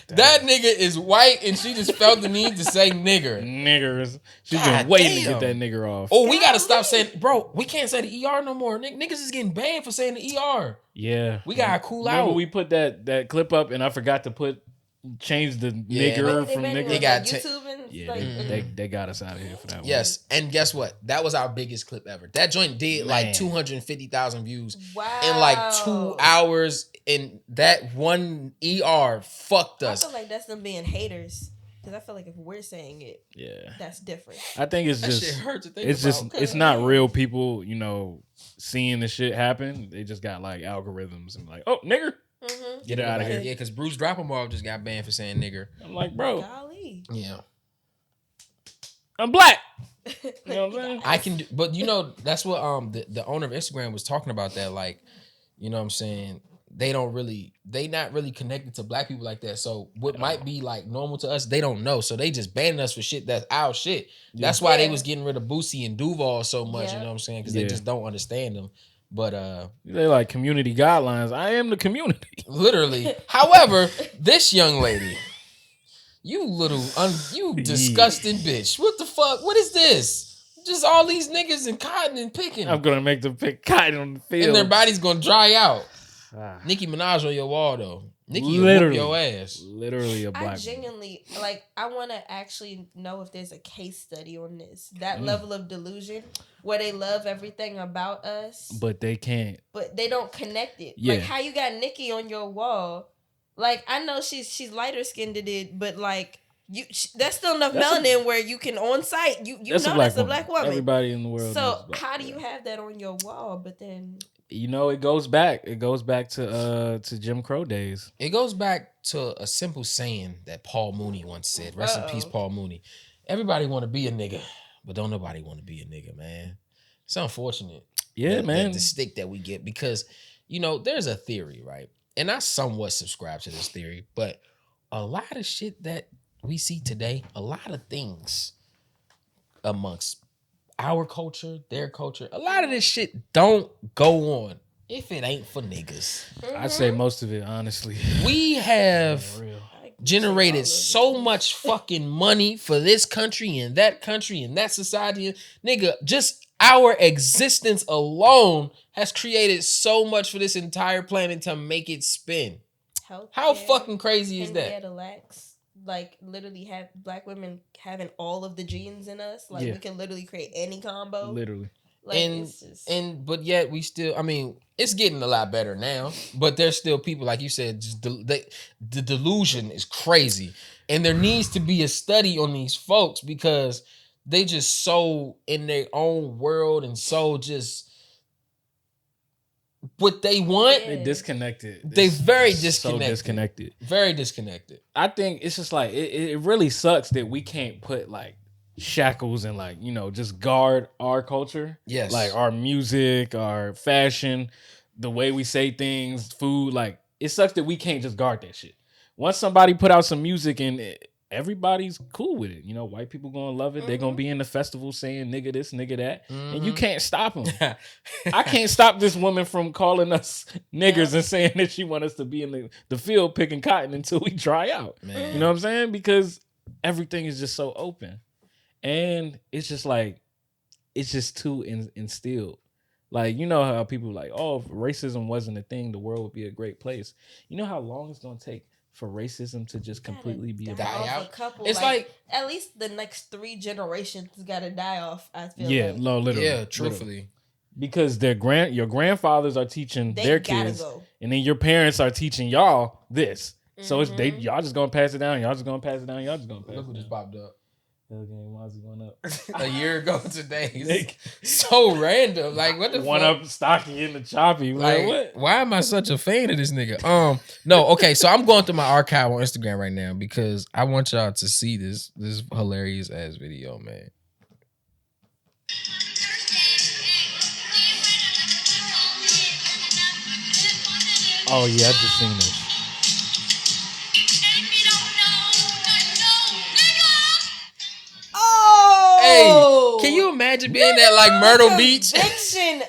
That nigga is white, and she just felt the need to say nigger.
Niggers. She's been waiting to get that nigger off.
Oh, we gotta stop saying, bro. We can't say the ER no more. Niggas is getting banned for saying the ER.
Yeah,
we gotta cool out.
Remember we put that clip up, and I forgot to change the nigger from nigger.
They got YouTube and
they got us out of here for that one.
Yes, and guess what? That was our biggest clip ever. That joint did like 250,000 views in like 2 hours, and that one ER fucked us.
I feel like that's them being haters. Because I feel like if we're saying it, that's different.
I think it's just,
shit hurt to think
it's
about.
just, it's not real people, seeing the shit happen. They just got like algorithms and like, oh, nigger. Mm-hmm. Get it out of here.
Yeah, because Bruce Droppenball just got banned for saying nigger.
I'm like, bro.
Golly.
Yeah.
I'm black. You know what I'm saying?
I can do, but that's what the owner of Instagram was talking about that. Like, you know what I'm saying? They not really connected to black people like that. So what might be like normal to us, they don't know. So they just banning us for shit that's our shit. Yeah. That's why they was getting rid of Boosie and Duval so much, you know what I'm saying? Because they just don't understand them. But
they like community guidelines. I am the community.
Literally. However, this young lady, you disgusting bitch. What the fuck? What is this? Just all these niggas and cotton and picking.
I'm gonna make them pick cotton on the field.
And their body's gonna dry out. Nicki Minaj on your wall though. Nicki will whoop your ass.
Literally a black.
I genuinely I want to actually know if there's a case study on this. That level of delusion where they love everything about us,
but they can't.
But they don't connect it.
Yeah.
Like how you got Nicki on your wall. Like I know she's lighter skinned but like that's still enough melanin where you can on site you know that's a black woman.
Everybody in the world.
So how do you have that on your wall? But then.
It goes back. It goes back to Jim Crow days.
It goes back to a simple saying that Paul Mooney once said. Rest in peace, Paul Mooney. Everybody want to be a nigga, but don't nobody want to be a nigga, man. It's unfortunate.
Yeah, man.
The stick that we get because, there's a theory, right? And I somewhat subscribe to this theory, but a lot of shit that we see today, a lot of things amongst our culture, their culture, a lot of this shit don't go on if it ain't for niggas.
I'd say most of it, honestly.
We have generated so much fucking money for this country and that society. Nigga, just our existence alone has created so much for this entire planet to make it spin. How fucking crazy is that?
Like literally have black women having all of the genes in us. Like we can literally create any combo.
Literally.
Like,
but yet we still, it's getting a lot better now, but there's still people, like you said, just the delusion is crazy. And there needs to be a study on these folks because they just so in their own world and so just what they want.
They're disconnected.
They very disconnected.
So disconnected.
Very disconnected.
I think it's just like it really sucks that we can't put like shackles and like, just guard our culture.
Yes.
Like our music, our fashion, the way we say things, food. Like it sucks that we can't just guard that shit. Once somebody put out some music and everybody's cool with it. White people gonna love it. They're gonna be in the festival saying nigga this, nigga that. And you can't stop them. I can't stop this woman from calling us niggers and saying that she want us to be in the field picking cotton until we dry out. Man. You know what I'm saying? Because everything is just so open. And it's just like, it's just too instilled. Like, how people like, oh, if racism wasn't a thing, the world would be a great place. You know how long it's gonna take for racism to just completely be
die out?
It's like at least the next 3 generations gotta die off. I feel like.
Literally.
Yeah, truthfully.
Because your grandfathers are teaching their kids, and then your parents are teaching y'all this. So it's y'all just gonna pass it down. Y'all just gonna pass it down. Y'all just gonna pass it down.
Look who just popped up.
Why is it going up?
A year ago today. So random. Like, what the
one
fuck?
Up stocky in the choppy. Like, what?
Why am I such a fan of this nigga? No, okay, so I'm going through my archive on Instagram right now because I want y'all to see this hilarious ass video, man.
Oh yeah, I just seen this.
Hey, can you imagine being at like Myrtle Beach?
Conviction.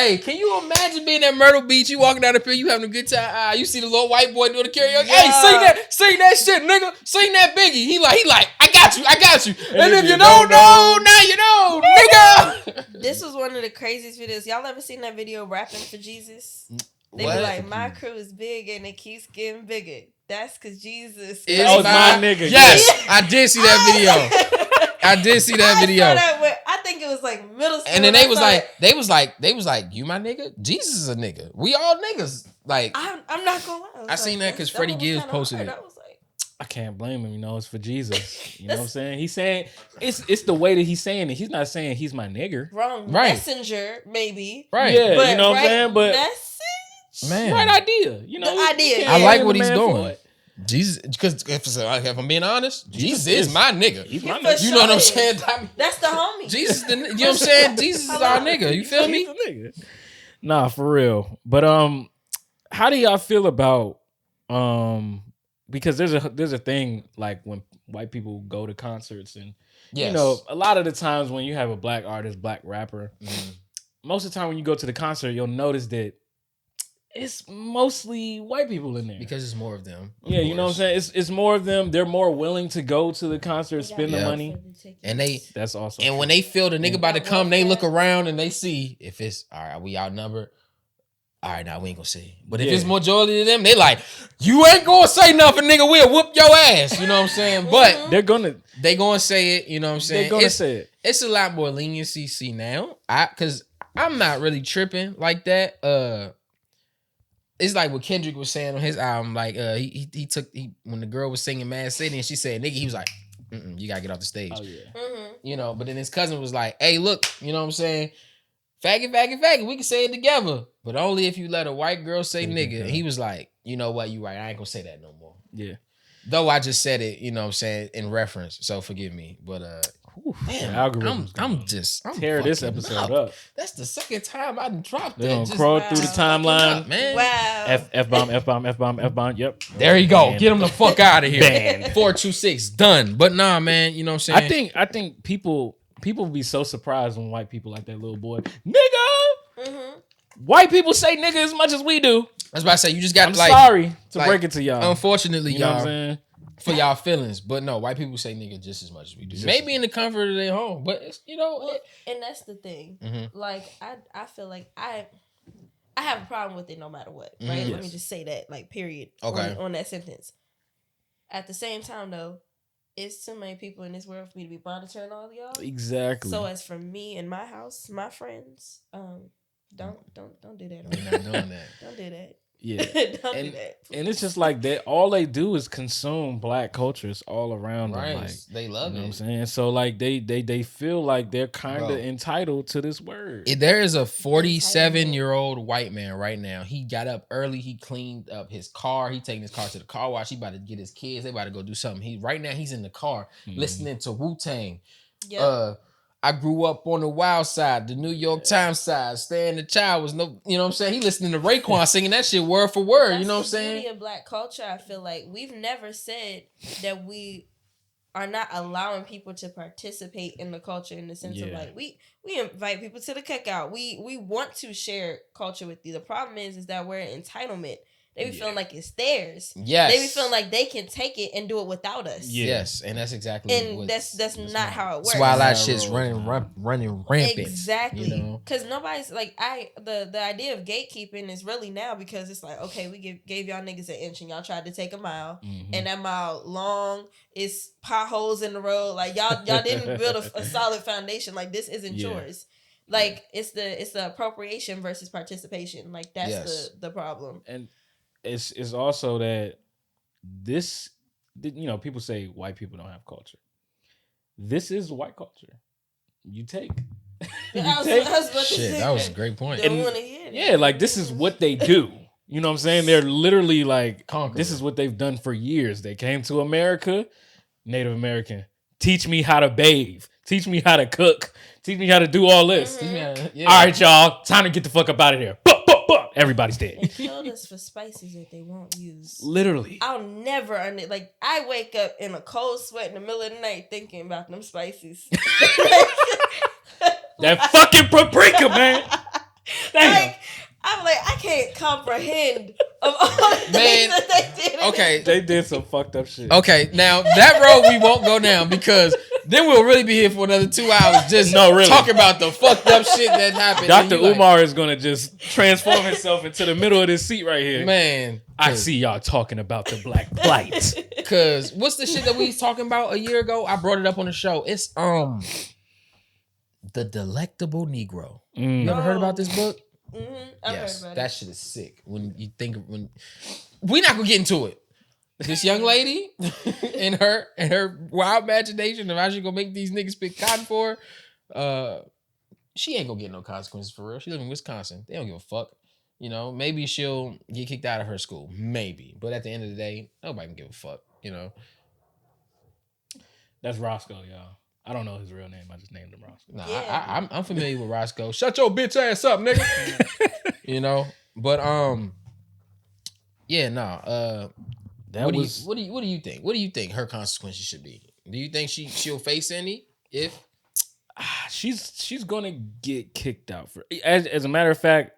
Hey, can you imagine being at Myrtle Beach? You walking down the field, you having a good time. You see the little white boy doing the karaoke. Yeah. Hey, sing that shit, nigga. Sing that Biggie. He like, I got you. And if you don't know, now you know, nigga.
This was one of the craziest videos. Y'all ever seen that video rapping for Jesus? They be like, my crew is big and it keeps getting bigger. That's because Jesus
is my nigga.
Yes, I did see that video. I did see that video.
I think it was like middle school.
And then they was like, you my nigga? Jesus is a nigga. We all niggas. Like,
I'm not gonna lie.
I seen that because Freddie Gibbs posted it.
I can't blame him. It's for Jesus. You know what I'm saying? He's saying it's the way that he's saying it. He's not saying he's my nigger.
Wrong messenger, maybe.
Right. Yeah, but you know what I'm saying? But
message?
Man.
Right idea.
The idea.
I like what he's doing. Jesus, because if I'm being honest, Jesus is my nigga.
He's my nigga.
You know what I'm saying?
That's the homie.
Jesus, you know what I'm saying? Jesus is our nigga. You feel me?
Nigga. Nah, for real. But how do y'all feel about because there's a thing like when white people go to concerts and a lot of the times when you have a black artist, black rapper, most of the time when you go to the concert, you'll notice that it's mostly white people in there.
Because it's more of them.
Yeah, you know what I'm saying? It's more of them. They're more willing to go to the concert, spend the money.
And
that's awesome.
And when they feel the nigga about to come, they look around and they see if it's, all right, we outnumbered. All right, now we ain't gonna say. But if it's majority of them, they like, you ain't gonna say nothing, nigga. We'll whoop your ass. You know what I'm saying? But they gonna say it. You know what I'm saying?
They're gonna say it.
It's a lot more leniency now. Because I'm not really tripping like that. It's like what Kendrick was saying on his album. Like he took when the girl was singing Mad City and she said nigga, he was like, you gotta get off the stage.
Oh yeah.
You know, but then his cousin was like, hey, look, you know what I'm saying? Faggot, we can say it together. But only if you let a white girl say nigga. And he was like, you know what, you right. I ain't gonna say that no more.
Yeah.
Though I just said it, you know what I'm saying, in reference. So forgive me. But damn, I'm
tear this episode up.
That's the second time I dropped
that.
They're
gonna crawl through the timeline.
Man.
Wow. F-bomb. Yep.
There you go. Get him the fuck out of here. Banned. 426. Done. But nah, man, you know what I'm saying?
I think people be so surprised when white people like that little boy. Nigga! Mm-hmm. White people say nigga as much as we do.
I was about to say, you just got
I'm sorry to break it to y'all.
Unfortunately,
you know
y'all.
What I'm saying?
For y'all feelings, but no, white people say nigga just as much as we do. Maybe in the comfort of their home, but it's,
and that's the thing. Mm-hmm. Like I feel like I have a problem with it no matter what, right? Mm-hmm. Let me just say that, like, period.
Okay.
On that sentence. At the same time, though, it's too many people in this world for me to be monitoring all of y'all.
Exactly.
So as for me and my house, my friends, don't do that.
We're not doing that.
Don't do that.
Yeah.
Don't do that.
And it's just like that. All they do is consume black cultures all around them.
Right.
Like,
they love it.
You know what I'm saying? So like they feel like they're kind of entitled to this word.
There is a 47-year-old white man right now. He got up early. He cleaned up his car. He taking his car to the car wash. He about to get his kids. They about to go do something. Right now he's in the car listening to Wu-Tang. Yep. I grew up on the wild side, the New York Times side. Staying the child was no, you know what I'm saying? He listening to Raekwon singing that shit word for word. You know what I'm saying?
That's the beauty of black culture. I feel like we've never said that we are not allowing people to participate in the culture in the sense of like we invite people to the cookout. We want to share culture with you. The problem is that we're in entitlement. They be feeling like it's theirs.
Yes.
They be feeling like they can take it and do it without us.
Yes, and that's exactly
that's not how it works.
That's why a lot of shit's running rampant.
Exactly. Because nobody's like the idea of gatekeeping is really now because it's like, okay, we gave y'all niggas an inch and y'all tried to take a mile, and that mile long, it's potholes in the road. Like y'all didn't build a solid foundation. Like this isn't yours. Like it's the appropriation versus participation. Like that's the problem.
And it's also that this, you know, people say white people don't have culture. This is white culture. You take.
That was a great point.
Like this is what they do. You know what I'm saying? They're literally like, this is what they've done for years. They came to America, Native American. Teach me how to bathe. Teach me how to cook. Teach me how to do all this. All right, y'all. Time to get the fuck up out of here. Everybody's dead.
They killed us for spices that they won't use.
Literally.
I'll never I wake up in a cold sweat in the middle of the night thinking about them spices.
That fucking paprika, man.
Like, I'm like, I can't comprehend of all the things that they did.
Okay.
They did some fucked up shit.
Okay, now that road we won't go down because then we'll really be here for another 2 hours just talking about the fucked up shit that happened.
Dr. Umar is going to just transform himself into the middle of this seat right here.
Man.
I see y'all talking about the black plight.
Because what's the shit that we was talking about a year ago? I brought it up on the show. It's The Delectable Negro. You ever heard about this book?
Mm-hmm.
Yes, that shit is sick. When you think we're not gonna get into it. This young lady and her wild imagination of how she gonna make these niggas pick cotton for her, she ain't gonna get no consequences for real. She live in Wisconsin. They don't give a fuck. You know, maybe she'll get kicked out of her school. Maybe. But at the end of the day, nobody can give a fuck, you know.
That's Roscoe, y'all. I don't know his real name. I just named him Roscoe.
Nah, yeah. I'm familiar with Roscoe. Shut your bitch ass up, nigga. You know, but yeah, nah. What do you think? What do you think her consequences should be? Do you think she'll face any? If
she's gonna get kicked out for as a matter of fact,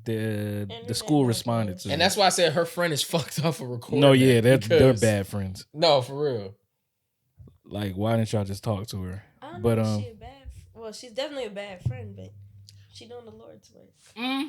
the school responded to,
and that's why I said her friend is fucked up for recording.
No, yeah, they're bad friends.
No, for real.
Like, why didn't y'all just talk to her?
I don't know if she a bad. Well, she's definitely a bad friend, but she doing the Lord's work.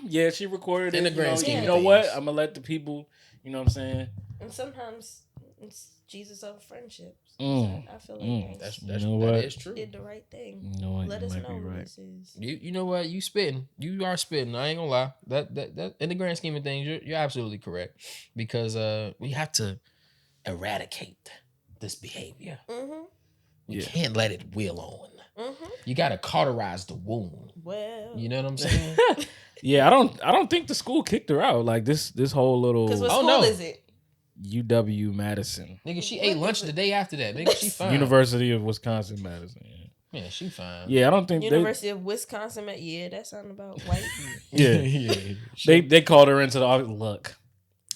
Yeah, she recorded
in
it.
the grand scheme.
You know what? I'm gonna let the people. You know what I'm saying?
And sometimes it's Jesus over friendships. So I feel like
that is true.
Did the right thing.
You know what?
Let us know who this is.
You know what? You spitting. You are spitting. I ain't gonna lie. That in the grand scheme of things, you're absolutely correct. Because we have to eradicate this behavior. Mm-hmm. You can't let it wheel on. Mm-hmm. You gotta cauterize the wound. Well, you know what I'm saying?
Yeah, I don't think the school kicked her out. Like this whole little.
Because what school is it?
UW Madison.
Nigga, she ate lunch the day after that. Nigga, she fine.
University of Wisconsin Madison.
Yeah, she fine.
Yeah, I don't think
University of Wisconsin. Yeah, that sound about white.
Yeah. They called her into the office. Look,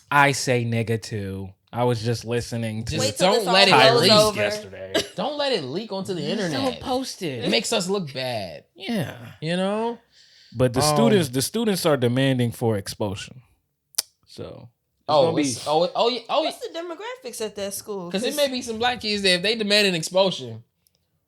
I say nigga too. I was just listening to.
Just don't let it leak yesterday. Don't let it leak onto the internet.
Don't post it.
It makes us look bad.
Yeah,
you know.
But the students are demanding for expulsion. So.
What's the demographics at that school?
Because it may be some black kids there. If they demand an expulsion,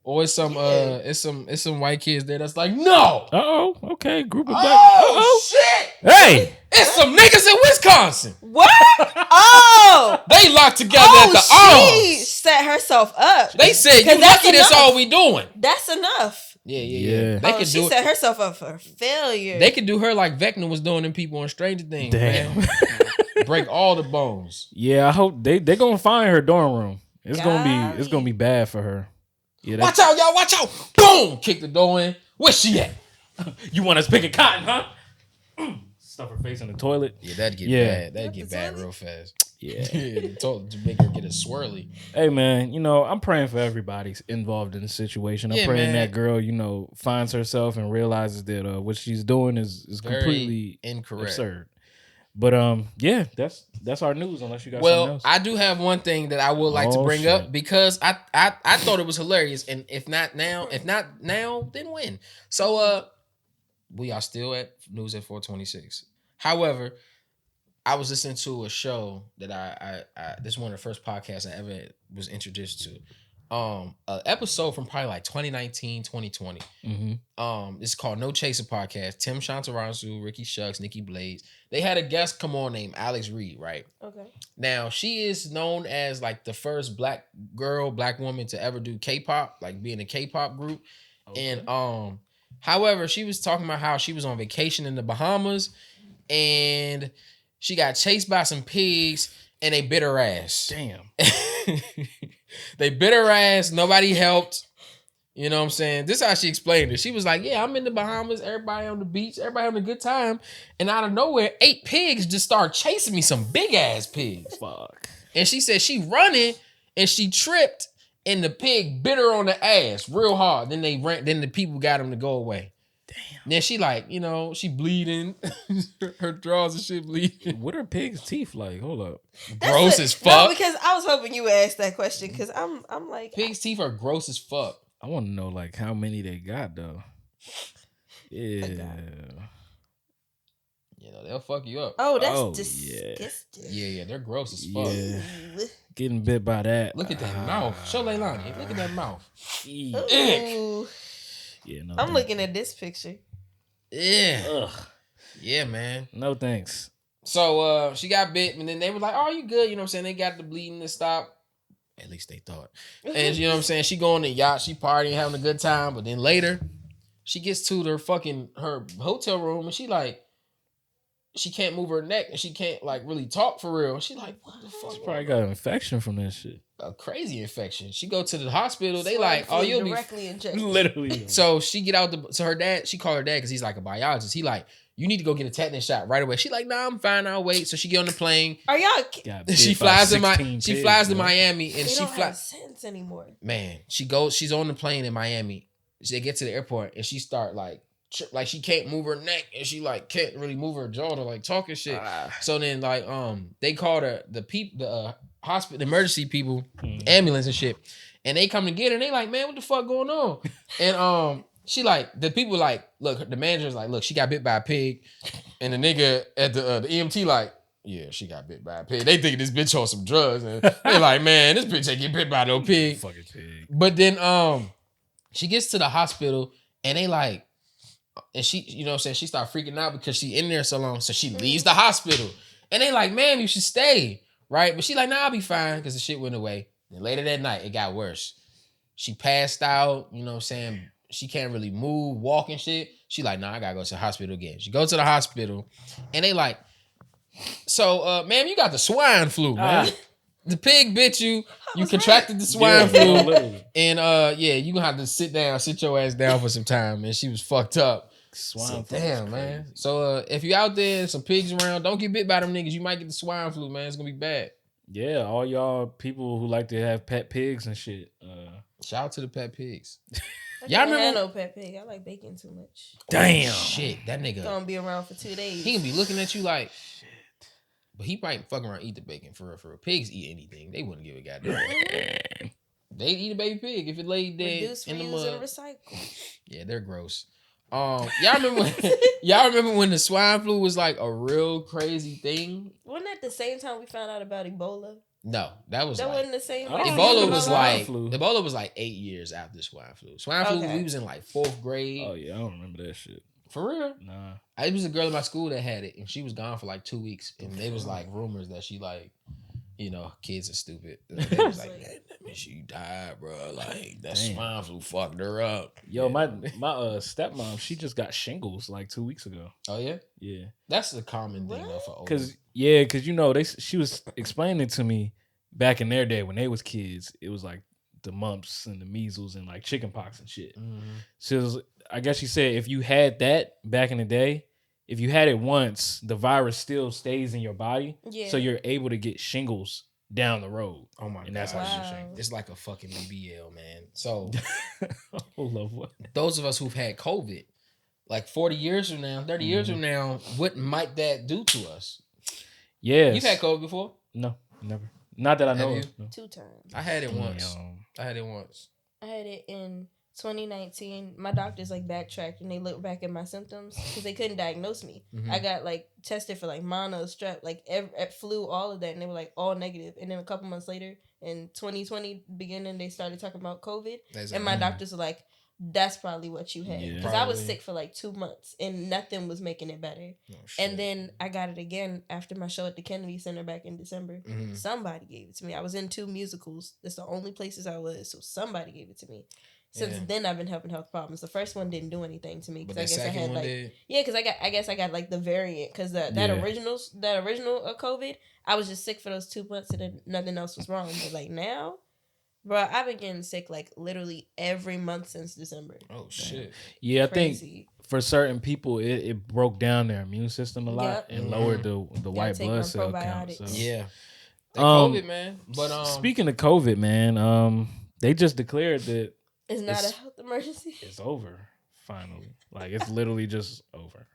or it's some it's some white kids there that's like, no.
Okay, group of black.
Oh shit!
Hey,
it's some niggas in Wisconsin.
What? Oh,
they locked together at the
she set herself up.
They said, "You lucky that's all we doing."
That's enough.
Yeah.
They she set herself up for failure.
They could do her like Vecna was doing them people on Stranger Things. Damn. Break all the bones.
Yeah, I hope they're gonna find her dorm room. It's gonna be bad for her. Yeah,
watch out, y'all! Watch out! Boom! Kick the door in. Where's she at?
You want us picking cotton, huh? Stuff her face in the toilet.
Yeah, that'd get bad. That'd get bad real fast. Yeah, to make her get a swirly.
Hey man, I'm praying for everybody involved in the situation. I'm praying that girl, finds herself and realizes that what she's doing is completely
incorrect,
absurd. But that's our news. Unless you got something else.
I do have one thing that I would like to bring up because I thought it was hilarious, and if not now, then when? So we are still at news at 426. However, I was listening to a show that I this is one of the first podcasts I ever was introduced to. An episode from probably like 2019, 2020. Mm-hmm. It's called No Chaser Podcast. Tim Chantarangsu, Ricky Shucks, Nikki Blades. They had a guest come on named Alex Reed, right? Okay. Now she is known as like the first black woman to ever do K-pop, like be in a K-pop group. Okay. And however, she was talking about how she was on vacation in the Bahamas and she got chased by some pigs and they bit her ass. Damn. They bit her ass. Nobody helped. You know what I'm saying? This is how she explained it. She was like, yeah, I'm in the Bahamas. Everybody on the beach. Everybody having a good time. And out of nowhere, 8 pigs just started chasing me. Some big ass pigs. Fuck. And she said she running and she tripped and the pig bit her on the ass real hard. Then Then the people got him to go away. Damn. Then she like, she bleeding. Her drawers and shit bleeding.
What are pigs' teeth like? Hold up.
Gross as fuck.
No, because I was hoping you would ask that question because I'm like.
Pigs' teeth are gross as fuck.
I want to know like how many they got though. Yeah.
they'll fuck you up.
Oh, that's disgusting.
Yeah, they're gross as fuck.
Yeah. Getting bit by that.
Look at that mouth. Show Leilani. Look at that mouth.
Ooh.
Yeah, no.
I'm looking at this picture.
Yeah.
Ugh.
Yeah, man.
No thanks.
So she got bit, and then they were like, "Oh, you good?" You know what I'm saying? They got the bleeding to stop. At least they thought. And you know what I'm saying? She go on the yacht, she partying, having a good time, but then later, she gets to her hotel room, and she can't move her neck, and she can't like really talk for real. She like, what the fuck?
She probably got an infection from that shit.
A crazy infection. She go to the hospital. They like, oh, you'll be
injected.
Literally.
So she get out so her dad. She called her dad because he's like a biologist. He like, you need to go get a tetanus shot right away. She like, nah, I'm fine. I'll wait. So she get on the plane.
Are y'all?
She flies to Miami, and
she don't have sense anymore.
Man, she's on the plane in Miami. They get to the airport, and she start like she can't move her neck, and she like can't really move her jaw to like talk and shit. So then like they called her the hospital, the emergency people, ambulance and shit, and they come to get her, and they like, man, what the fuck going on? And she like, the people like, look, the manager's like, look, she got bit by a pig, and the nigga at the EMT like, yeah, she got bit by a pig. They think this bitch on some drugs, and they like, man, this bitch ain't get bit by no pig.
Fucking pig.
But then she gets to the hospital, and they like, and she, you know what I'm saying, she start freaking out because she in there so long, so she leaves the hospital, and they like, man, you should stay, right? But she like, nah, I'll be fine, because the shit went away. And later that night, it got worse. She passed out, you know what I'm saying? She can't really move, walk and shit. She like, nah, I gotta go to the hospital again. She goes to the hospital, and they like, so, ma'am, you got the swine flu, man. The pig bit you. You contracted the swine flu. And, you gonna have to sit your ass down for some time. And she was fucked up.
Swine flu.
Damn, man. So, if you out there and some pigs around, don't get bit by them niggas. You might get the swine flu, man. It's gonna be bad.
Yeah, all y'all people who like to have pet pigs and shit.
Shout out to the pet pigs.
Y'all remember? No pet pig. I like bacon too much.
Damn.
Shit, that nigga
gonna be around for 2 days.
He gonna be looking at you like, shit. But he probably fucking around eat the bacon for real. Pigs eat anything. They wouldn't give a goddamn. They'd eat a baby pig if it laid dead
Reduce,
in the
reuse,
mud.
and recycle.
Yeah, they're gross. Y'all remember when the swine flu was like a real crazy thing?
Wasn't that the same time we found out about Ebola?
No, that
wasn't the same.
Ebola was like 8 years after swine flu. Swine flu, we was in like 4th grade.
Oh yeah, I don't remember that shit.
For real?
Nah.
It was a girl in my school that had it, and she was gone for like 2 weeks, and they was like rumors that she like, you know, kids are stupid. They was like, man, that means she died, bro. Like that swine flu fucked her up.
Yo, my stepmom, she just got shingles like 2 weeks ago.
Oh yeah?
Yeah.
That's the common thing though for old.
Cause you know, she was explaining to me back in their day when they was kids, it was like the mumps and the measles and like chicken pox and shit. Mm-hmm. So I guess she said if you had that back in the day, if you had it once, the virus still stays in your body. Yeah. So you're able to get shingles down the road.
Oh my God.
That's how you shingles.
It's like a fucking BBL, man. So
what?
Those of us who've had COVID, like 40 years from now, 30 years from now, what might that do to us?
Yeah.
You've had COVID before?
No, never. Not that I know of. No.
2 times.
I had it once. I had it in 2019. My doctors like backtracked and they looked back at my symptoms because they couldn't diagnose me. Mm-hmm. I got like tested for like mono, strep, like flu, all of that, and they were like all negative. And then a couple months later, in 2020 beginning, they started talking about COVID, and my doctors were like, "That's probably what you had," because I was sick for like 2 months and nothing was making it better. Oh, and then I got it again after my show at the Kennedy Center back in December. Mm-hmm. Somebody gave it to me. I was in 2 musicals. That's the only places I was, so somebody gave it to me. Since then, I've been having health problems. The first one didn't do anything to me because I guess I had like because I got like the variant because that original COVID. I was just sick for those 2 months and then nothing else was wrong. But like now, bro, I've been getting sick like literally every month since December. Oh shit!
Yeah, crazy. I think for certain people, it broke down their immune system a lot and lowered the white blood cell count. So.
Yeah, COVID, man. But
speaking of COVID, man, they just declared that.
It's not a health emergency.
It's over, finally. Like, it's literally just over.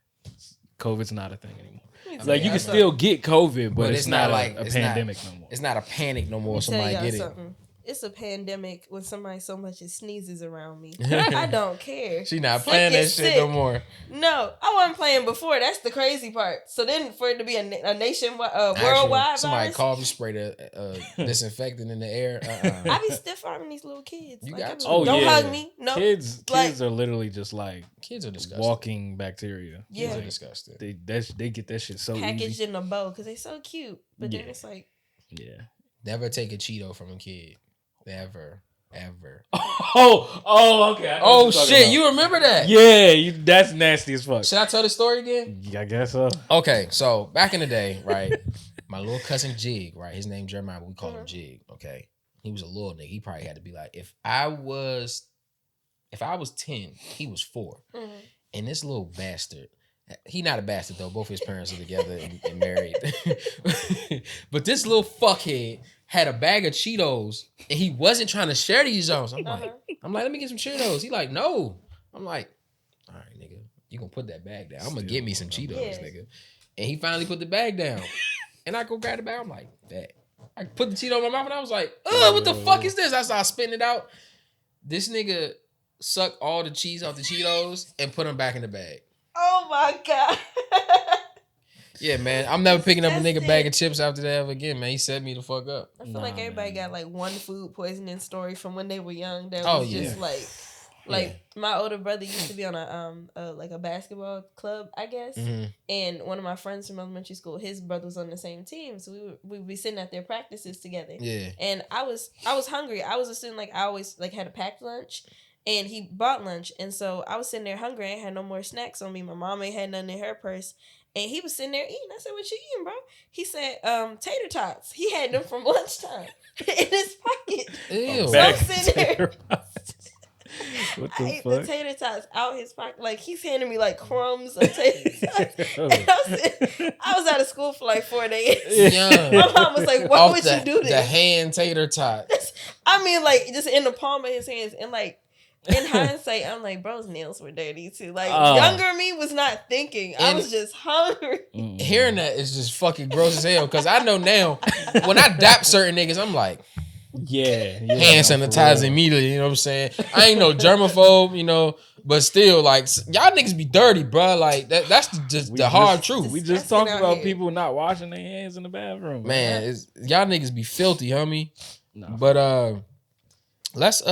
COVID's not a thing anymore. Like, you can still get COVID, but it's not like a pandemic no more.
It's not a panic no more. Somebody get it.
it's a pandemic when somebody so much as sneezes around me. I don't care.
She not playing that shit no more.
No, I wasn't playing before. That's the crazy part. So then for it to be a nationwide, worldwide
somebody
virus,
called me, sprayed a disinfectant in the air.
I be stiff arming these little kids.
You
like,
got to.
Don't hug me. No,
kids are literally just like
kids are disgusting.
Walking bacteria.
Kids are disgusting.
They get that shit so
packaged
easy.
in a bow because they so cute. But then it's like,
never take a Cheeto from a kid. Never, ever.
Okay.
Oh shit! You remember that?
Yeah, that's nasty as fuck.
Should I tell the story again?
Yeah, I guess so.
Okay, so back in the day, right? My little cousin Jig, right? His name Jeremiah, but we call him Jig. Okay, he was a little nigga. He probably had to be like, if I was 10, he was 4, and this little bastard. He not a bastard though. Both his parents are together and married. But this little fuckhead had a bag of Cheetos and he wasn't trying to share these Jones. I'm like, let me get some Cheetos. He like, no. I'm like, all right, nigga, you gonna put that bag down. I'm gonna get me some Cheetos, nigga. And he finally put the bag down. And I go grab the bag. I'm like, that. I put the Cheeto in my mouth and I was like, what the fuck is this? I started spitting it out. This nigga sucked all the cheese off the Cheetos and put them back in the bag.
oh my God.
Yeah, man. I'm never picking up a nigga bag of chips after that ever again, man. He set me the fuck up.
I feel like everybody got like one food poisoning story from when they were young that was just like my older brother used to be on a basketball club, I guess. And one of my friends from elementary school, his brother was on the same team. So we would be sitting at their practices together. Yeah. And I was hungry. I was assuming like I always like had a packed lunch. And he bought lunch. And so I was sitting there hungry. I ain't had no more snacks on me. My mom ain't had nothing in her purse. And he was sitting there eating. I said, what you eating, bro? He said, tater tots. He had them from lunchtime in his pocket.
Ew.
So I'm sitting there.
What
I
the
ate
fuck?
the tater tots out his pocket. Like, he's handing me, like, crumbs of tater tots. And I was out of school for, like, 4 days.
Yeah.
My mom was like, why would you do this?
The hand tater tot.
I mean, like, just in the palm of his hands. And, like, in hindsight, I'm like, bro's nails were dirty, too. Like, younger me was not thinking. I was just hungry.
Hearing that is just fucking gross as hell. Because I know now, when I dap certain niggas, I'm like, hand sanitizer immediately, you know what I'm saying? I ain't no germaphobe, you know, but still, like, y'all niggas be dirty, bro. Like, that's just the hard truth.
We just talked about people not washing their hands in the bathroom.
Man, y'all niggas be filthy, homie. No. But let's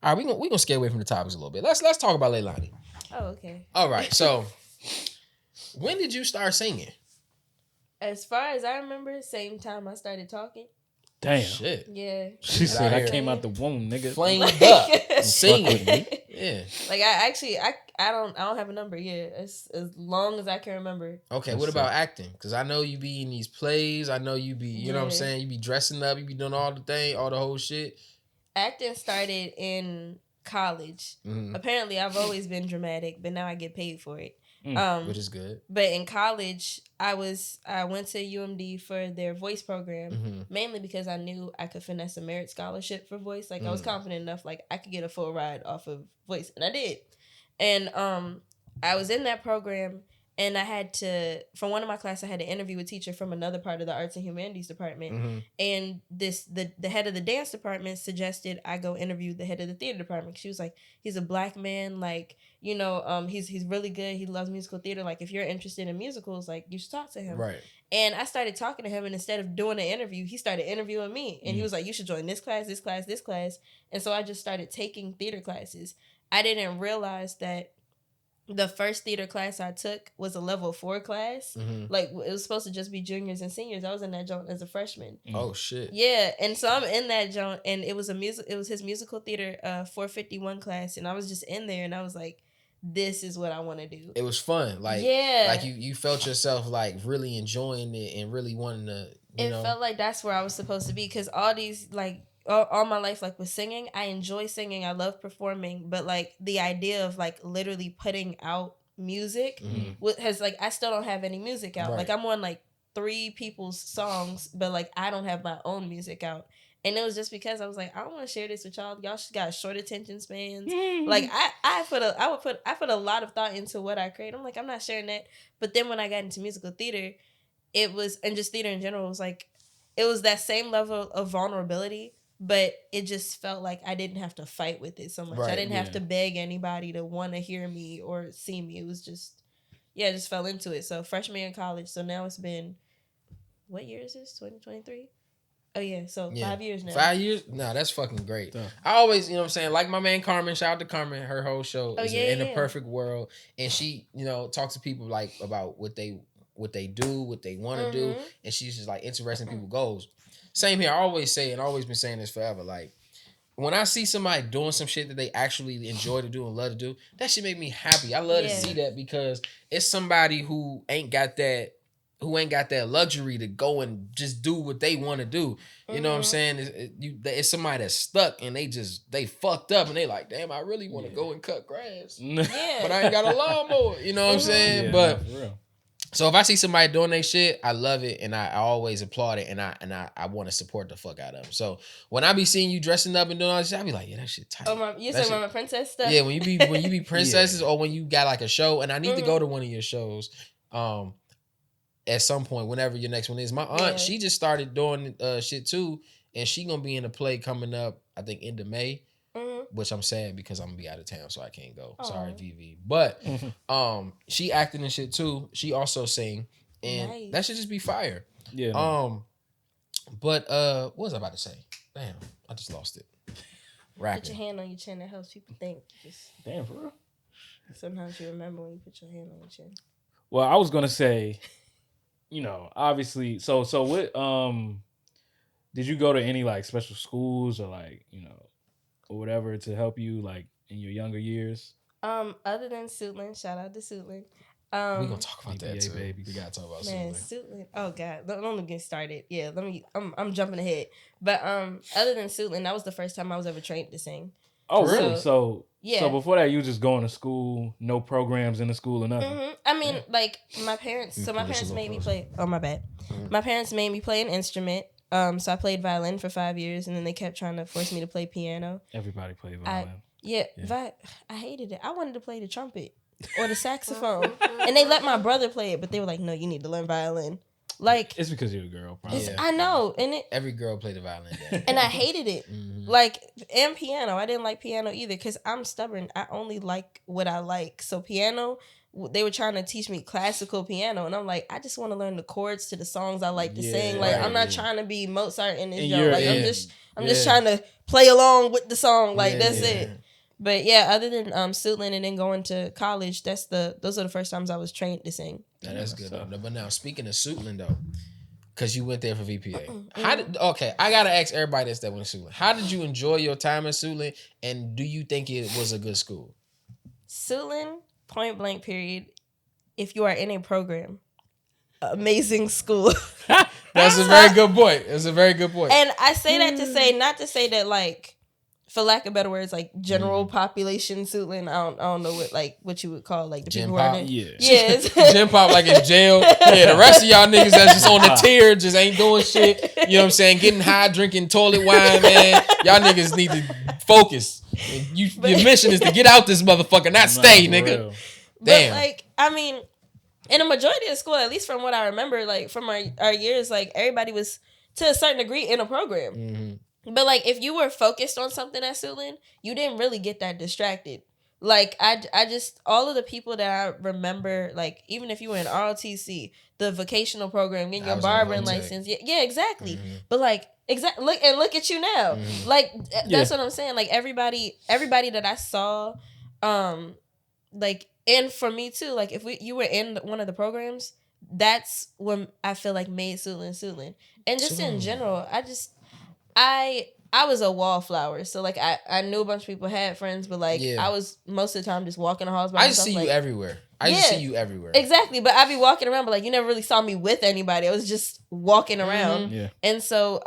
all right, we gonna stay away from the topics a little bit. Let's talk about Leilani.
Oh, okay.
All right, so when did you start singing?
As far as I remember, same time I started talking.
Damn.
Shit.
Yeah.
She said I came out the womb, nigga.
Flamed up. Singing. Yeah.
Like I don't have a number. Yeah. As long as I can remember.
Okay, what about acting? Because I know you be in these plays. I know you be, you know what I'm saying? You be dressing up. You be doing all the whole shit.
Acting started in college. Apparently, I've always been dramatic, but now I get paid for it.
Which is good.
But in college, I went to UMD for their voice program, mainly because I knew I could finesse a merit scholarship for voice. Like I was confident enough, like I could get a full ride off of voice, and I did. And I was in that program, and I had to, for one of my classes, I had to interview a teacher from another part of the arts and humanities department. And the head of the dance department suggested I go interview the head of the theater department. She was like, he's a black man, like, you know, he's really good. He loves musical theater. Like, if you're interested in musicals, like, you should talk to him. Right. And I started talking to him, and instead of doing an interview, he started interviewing me. And he was like, you should join this class, this class, this class. And so I just started taking theater classes. I didn't realize that the first theater class I took was a level 4 class. Like, it was supposed to just be juniors and seniors. I was in that joint as a freshman.
Oh shit.
Yeah, and so I'm in that joint, and it was his musical theater 451 class, and I was just in there, and I was like, this is what I want to do.
It was fun. Like, like you felt yourself like really enjoying it and really wanting to, you know. It
felt like that's where I was supposed to be, because all these, like, all my life, like, with singing, I enjoy singing, I love performing, but like the idea of like literally putting out music has, like, I still don't have any music out. Like, I'm on like 3 people's songs, but like I don't have my own music out. And it was just because I was like, I don't want to share this with y'all. Y'all got short attention spans. Like I put a lot of thought into what I create. I'm like, I'm not sharing that. But then when I got into musical theater, it was, and just theater in general, it was like, it was that same level of vulnerability but it just felt like I didn't have to fight with it so much.
Right,
I didn't have to beg anybody to want to hear me or see me. It was just, I just fell into it. So freshman year in college. So now it's been, what year is this? 2023? Oh, yeah. So 5 years now.
5 years? No, that's fucking great. I always, you know what I'm saying, like my man Carmen, shout out to Carmen, her whole show is In a Perfect World. And she, you know, talks to people like about what they do, what they want to do. And she's just like interested in people's goals. Same here. I always say, and always been saying this forever, like, when I see somebody doing some shit that they actually enjoy to do and love to do, that shit make me happy. I love to see that because it's somebody who ain't got that luxury to go and just do what they want to do. You know what I'm saying? It's somebody that's stuck and they fucked up and they like, damn, I really want to go and cut grass. But I ain't got a lawnmower. You know what I'm saying?
Yeah,
but
for real.
so if I see somebody doing their shit, I love it and I always applaud it and I want to support the fuck out of them. So when I be seeing you dressing up and doing all this shit, I be like, yeah, that shit tight.
You said my princess stuff?
Yeah, when you be princesses or when you got like a show, and I need to go to one of your shows. At some point, whenever your next one is. My aunt, she just started doing shit too, and she gonna be in a play coming up, I think, end of May, which I'm sad because I'm gonna be out of town, so I can't go. Sorry, VV. But she acting and shit too. She also sing, and that should just be fire.
Yeah.
But what was I about to say? Damn, I just lost it. Rapping.
Put your hand on your chin. That helps people think.
Damn, for real.
Sometimes you remember when you put your hand on your chin.
Well, I was gonna say, you know, obviously, so what? Did you go to any like special schools or like, you know, or whatever to help you like in your younger years?
Other than Suitland, shout out to Suitland.
We're gonna talk about that too.
Babies.
We gotta talk about
Suitland. Oh God, don't get started. Yeah, I'm jumping ahead. But other than Suitland, that was the first time I was ever trained to sing.
Oh, really? So before that, you were just going to school, no programs in the school or nothing.
I mean, like my parents. So my parents made me play. Oh, my bad. My parents made me play an instrument. So I played violin for 5 years, and then they kept trying to force me to play piano.
Everybody played violin.
I hated it. I wanted to play the trumpet or the saxophone, and they let my brother play it, but they were like, "No, you need to learn violin." Like,
it's because you're a girl, probably.
I know, and
every girl played the violin,
and I hated it. Like, and piano, I didn't like piano either because I'm stubborn. I only like what I like. So piano, they were trying to teach me classical piano, and I'm like, I just want to learn the chords to the songs I like to sing. Like, I'm not trying to be Mozart in this show. Like, I'm just trying to play along with the song. Like, that's it. But yeah, other than Suitland and then going to college, those are the first times I was trained to sing.
Yeah, that's good. But now, speaking of Suitland though, because you went there for VPA, I gotta ask everybody that went to Suitland. How did you enjoy your time at Suitland, and do you think it was a good school?
Suitland, point blank, period. If you are in a program, amazing school.
That's a very good point. That's a very good point.
And I say that to say, not to say that like, for lack of better words, like general population Suitland, I don't know what you would call like the
Gym
people
pop?
who are in it.
Yeah. Gym pop like in jail. Yeah, the rest of y'all niggas that's just on the tier, just ain't doing shit. You know what I'm saying? Getting high, drinking toilet wine, man. Y'all niggas need to focus. Your mission is to get out this motherfucker, not stay, nigga. Real. Damn.
But like, I mean, in a majority of school, at least from what I remember, like from our years, like everybody was to a certain degree in a program. Mm-hmm. But, like, if you were focused on something at Suitland, you didn't really get that distracted. Like, I just, all of the people that I remember, like, even if you were in ROTC, the vocational program, getting your barbering license. Yeah, exactly. Mm-hmm. But, like, look at you now. Mm-hmm. Like, that's what I'm saying. Like, everybody that I saw, like, and for me, too, like, if you were in one of the programs, that's when I feel like made Suitland. And just in general, I was a wallflower, so like I knew a bunch of people had friends, but like I was most of the time just walking the halls by myself.
I see you everywhere. I just see you everywhere.
Exactly, but I'd be walking around, but like you never really saw me with anybody. I was just walking around. Mm-hmm. Yeah. And so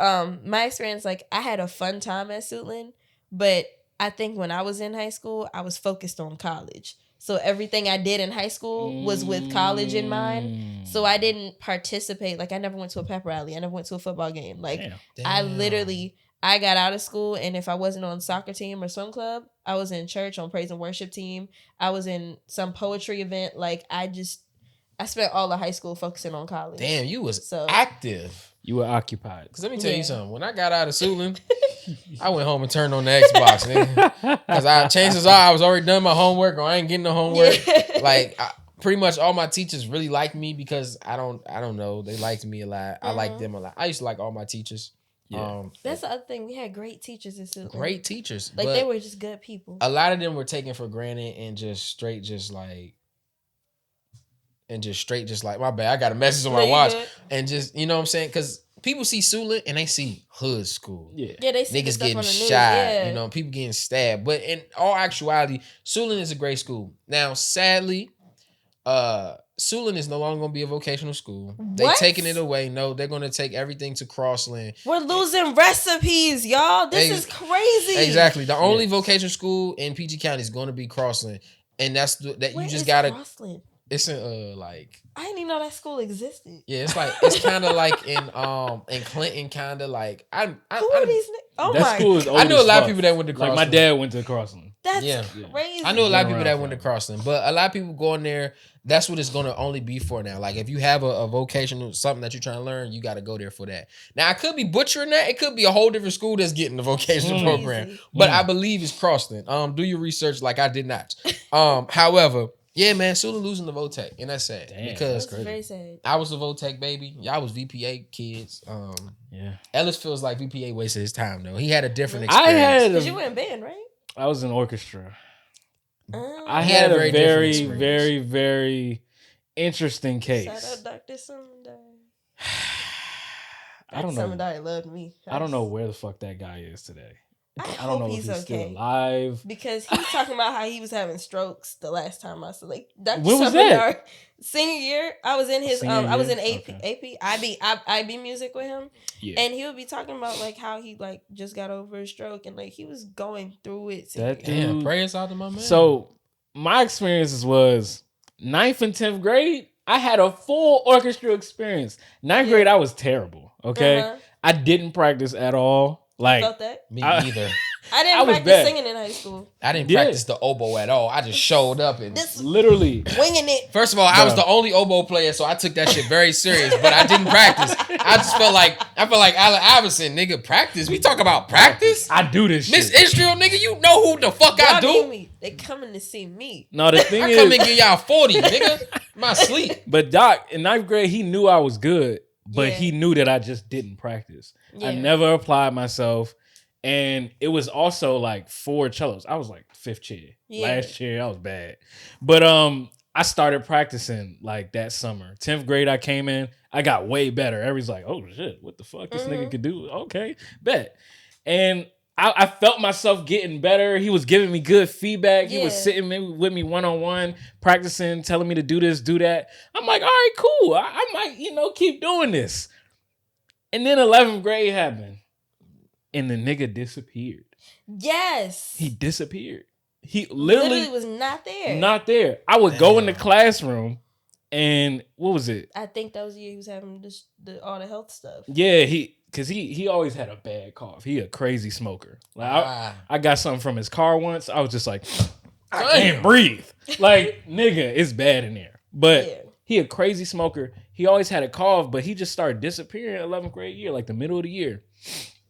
my experience, like I had a fun time at Suitland, but I think when I was in high school, I was focused on college. So everything I did in high school was with college in mind. So I didn't participate. Like I never went to a pep rally. I never went to a football game. Like I got out of school, and if I wasn't on soccer team or swim club, I was in church on praise and worship team. I was in some poetry event. Like I I spent all of high school focusing on college.
Damn, you was active.
You were occupied.
Because let me tell you something. When I got out of Suitland, I went home and turned on the Xbox, nigga. Because chances are I was already done my homework or I ain't getting no homework. Like, pretty much all my teachers really liked me because I don't know. They liked me a lot. I liked them a lot. I used to like all my teachers. Yeah.
That's the other thing. We had great teachers in Suitland.
Great teachers.
Like, they were just good people.
A lot of them were taken for granted and just like, my bad, I got a message on my watch. And just, you know what I'm saying? Because people see Suitland and they see hood school.
Yeah, they see
niggas getting shot, you know, people getting stabbed. But in all actuality, Suitland is a great school. Now, sadly, Suitland is no longer going to be a vocational school. They taking it away. No, they're going to take everything to Crossland.
We're losing recipes, y'all. This is crazy.
Exactly. The only vocational school in PG County is going to be Crossland. And that's that.
Where
you just got to...
Crossland?
It's in like...
I didn't even know that school existed.
Yeah, it's like... It's kind of like in Clinton, kind of like... Who
are these niggas? Oh,
that school is old.
I know a lot of people that went to Crossland.
Like my dad went to Crossland.
That's crazy.
I know a lot of people that went to Crossland, but a lot of people going there. That's what it's going to only be for now. Like if you have a vocational, something that you're trying to learn, you got to go there for that. Now I could be butchering that. It could be a whole different school that's getting the vocational program, but I believe it's Crossland. Do your research like I did not. However, yeah, man, Suitland losing the Votech, and that's sad.
Damn,
because
that's very sad.
I was a Votech baby. Y'all was VPA kids.
Yeah.
Ellis feels like VPA wasted his time though. He had a different experience.
Because you were in band, right?
I was in orchestra.
I
had a very, very, very interesting case.
Shout out Dr. Sumandar.
I don't know.
Sumandar loved me.
I don't know where the fuck that guy is today.
I
don't know
if he's
still alive.
Because he's talking about how he was having strokes the last time I saw. Like Dr.
When was
Sumandar,
that?
Senior year, I was in his I was in AP
okay.
IB music with him.
Yeah.
And he would be talking about like how he like just got over a stroke and like he was going through it.
Damn, prayers out to my man.
So my experiences was 9th and 10th grade, I had a full orchestra experience. 9th grade, I was terrible. Okay. I didn't practice at all. Like,
felt that?
Me either.
I didn't practice singing in high school.
I didn't practice the oboe at all. I just showed up and
literally
winging it.
First of all, I was the only oboe player, so I took that shit very serious. But I didn't practice. I just felt like Allen Iverson, nigga. Practice. We talk about practice.
I do this shit.
Miss Israel, nigga. You know who the fuck I do.
They coming to see me.
No, the thing is,
I come and get y'all 40, nigga. My sleep.
But Doc, in 9th grade, he knew I was good, but he knew that I just didn't practice.
Yeah.
I never applied myself. And it was also like 4 cellos. I was like 5th chair.
Yeah.
Last chair, I was bad. But I started practicing like that summer. 10th grade, I came in. I got way better. Everybody's like, oh shit, what the fuck this nigga could do? Okay, bet. And I felt myself getting better. He was giving me good feedback. He was sitting with me one-on-one, practicing, telling me to do this, do that. I'm like, all right, cool. I might, keep doing this. And then 11th grade happened. And the nigga disappeared.
Yes.
He disappeared. He literally
was not there.
Not there. I would go in the classroom and what was it?
I think that was the year he was having all the health stuff.
Yeah, because he always had a bad cough. He a crazy smoker. Like I got something from his car once. I was just like, I can't breathe. Like, nigga, it's bad in there. But he a crazy smoker. He always had a cough, but he just started disappearing in 11th grade year, like the middle of the year.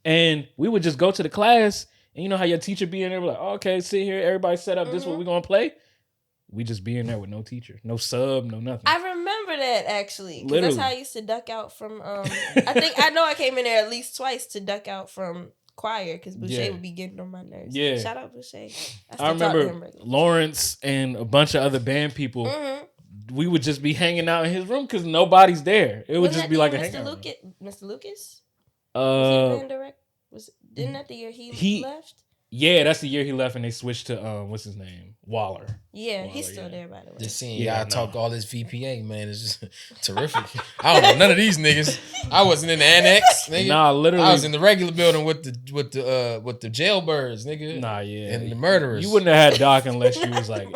And we would just go to the class, and you know how your teacher be in there, like, oh, okay, sit here, everybody set up, this is what we're going to play? We just be in there with no teacher, no sub, no nothing.
I remember that, actually. Because that's how I used to duck out from, I know I came in there at least twice to duck out from choir, because Boucher would be getting on my nerves.
Yeah.
Shout out Boucher.
I remember Lawrence and a bunch of other band people, we would just be hanging out in his room because nobody's there. It would just be like a hangout.
Mr. Lucas? Didn't that the year he left?
Yeah, that's the year he left, and they switched to what's his name, Waller.
Yeah, he's still there, by the way.
Just seeing y'all talk all this VPA, man, is just terrific. I don't know none of these niggas. I wasn't in the annex, nigga.
Nah, literally,
I was in the regular building with the jailbirds, nigga.
Nah, yeah,
and the murderers.
You wouldn't have had Doc unless you was like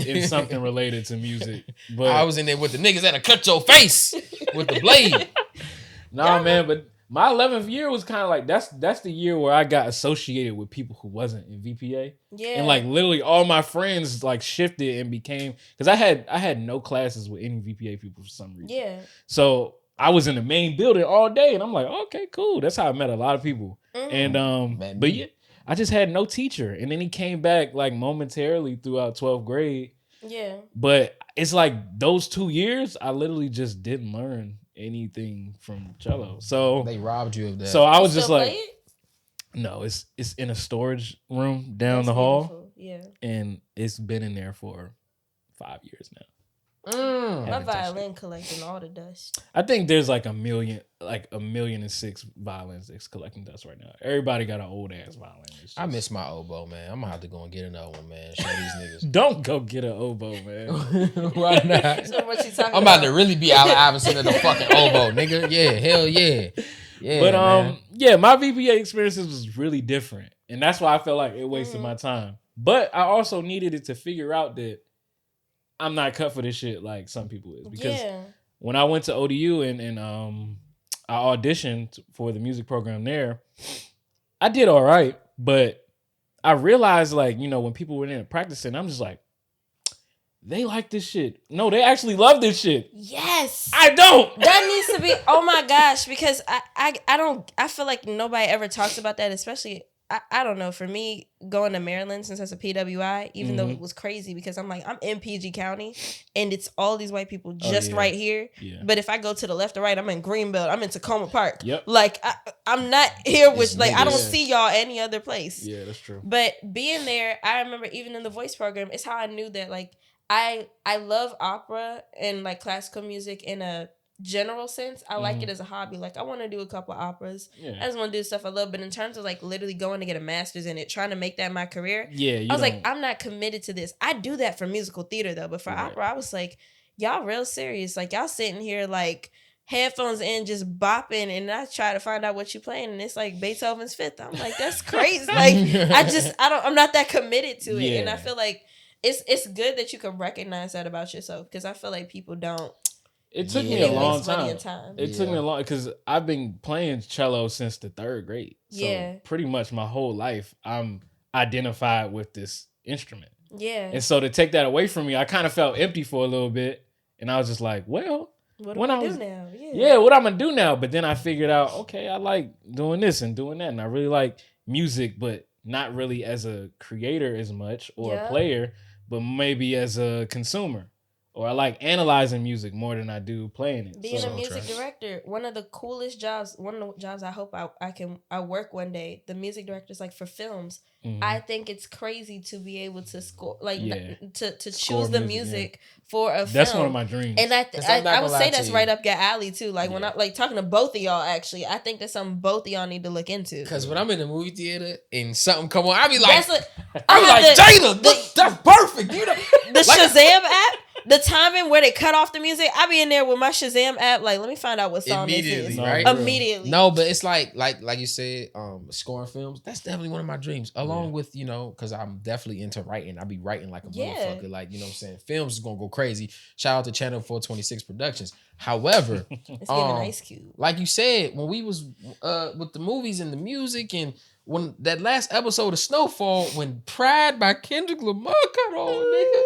in something related to music. But
I was in there with the niggas that'll cut your face with the blade.
Nah, man, but my 11th year was kind of like that's the year where I got associated with people who wasn't in VPA.
Yeah.
And like literally all my friends like shifted and became, because I had no classes with any VPA people for some reason.
Yeah.
So I was in the main building all day, and I'm like, okay, cool. That's how I met a lot of people. And but yeah, I just had no teacher, and then he came back like momentarily throughout 12th grade.
Yeah.
But it's like those 2 years, I literally just didn't learn anything from cello. So
they robbed you of that.
So I was just like,
play it?
no, it's in a storage room down
That's
the hall.
Beautiful. Yeah.
And it's been in there for 5 years now.
My violin collecting all the dust.
I think there's like a million and 6 violins that's collecting dust right now. Everybody got an old ass violin.
I miss my oboe, man. I'm gonna have to go and get another one, man. Show these niggas.
Don't go get an oboe, man.
Why not?
So what you talking
I'm about to really be Allen Iverson of the fucking oboe, nigga. Yeah, hell yeah. Yeah.
But
man.
yeah, my VPA experiences was really different. And that's why I felt like it wasted my time. But I also needed it to figure out that I'm not cut for this shit like some people is. Because when I went to ODU and I auditioned for the music program there, I did all right. But I realized, like, you know, when people were in there practicing, I'm just like, they like this shit. No, they actually love this shit.
Yes.
I don't.
That needs to be, oh my gosh, because I feel like nobody ever talks about that, especially, I don't know, for me, going to Maryland, since that's a PWI, even though it was crazy, because I'm like, I'm in PG County, and it's all these white people just right here. Yeah. But if I go to the left or right, I'm in Greenbelt, I'm in Tacoma Park.
Yep.
Like, I'm not here with, like, I don't see y'all any other place.
Yeah, that's true.
But being there, I remember even in the voice program, it's how I knew that, like, I love opera and, like, classical music in a general sense. I like it as a hobby. Like, I want to do a couple operas. Yeah. I just want to do stuff I love. But in terms of, like, literally going to get a master's in it, trying to make that my career, I was like, I'm not committed to this. I do that for musical theater, though. But for opera, I was like, y'all real serious. Like, y'all sitting here, like, headphones in, just bopping, and I try to find out what you're playing, and it's like Beethoven's Fifth. I'm like, that's crazy. Like, I'm not that committed to it. And I feel like it's good that you can recognize that about yourself, because I feel like people don't.
It took me a long time. It took me a long, because I've been playing cello since the 3rd grade. So pretty much my whole life, I'm identified with this instrument. Yeah. And so to take that away from me, I kind of felt empty for a little bit. And I was just like, well, what am I do now? Yeah, what I'm going to do now? But then I figured out, okay, I like doing this and doing that. And I really like music, but not really as a creator as much, or a player, but maybe as a consumer. Or I like analyzing music more than I do playing it.
Being a music director, one of the coolest jobs, one of the jobs I hope I work one day, the music directors, like, for films. I think it's crazy to be able to score, like, to choose the music for a film.
That's one of my dreams.
And I would say that's right up your alley too. Like, when I, like, talking to both of y'all, actually, I think that's something both of y'all need to look into.
Because when I'm in the movie theater and something come on, I be like,
Jada,
that's perfect. You know,
the Shazam app. The timing where they cut off the music, I be in there with my Shazam app, like, let me find out what song this is.
Right?
Immediately.
No, but it's like you said, scoring films. That's definitely one of my dreams. Along with, you know, because I'm definitely into writing. I be writing like a motherfucker. Like, you know what I'm saying? Films is gonna go crazy. Shout out to Channel 426 Productions. However,
it's giving Ice Cube.
Like you said, when we was with the movies and the music, and when that last episode of Snowfall, when Pride by Kendrick Lamar cut on, nigga.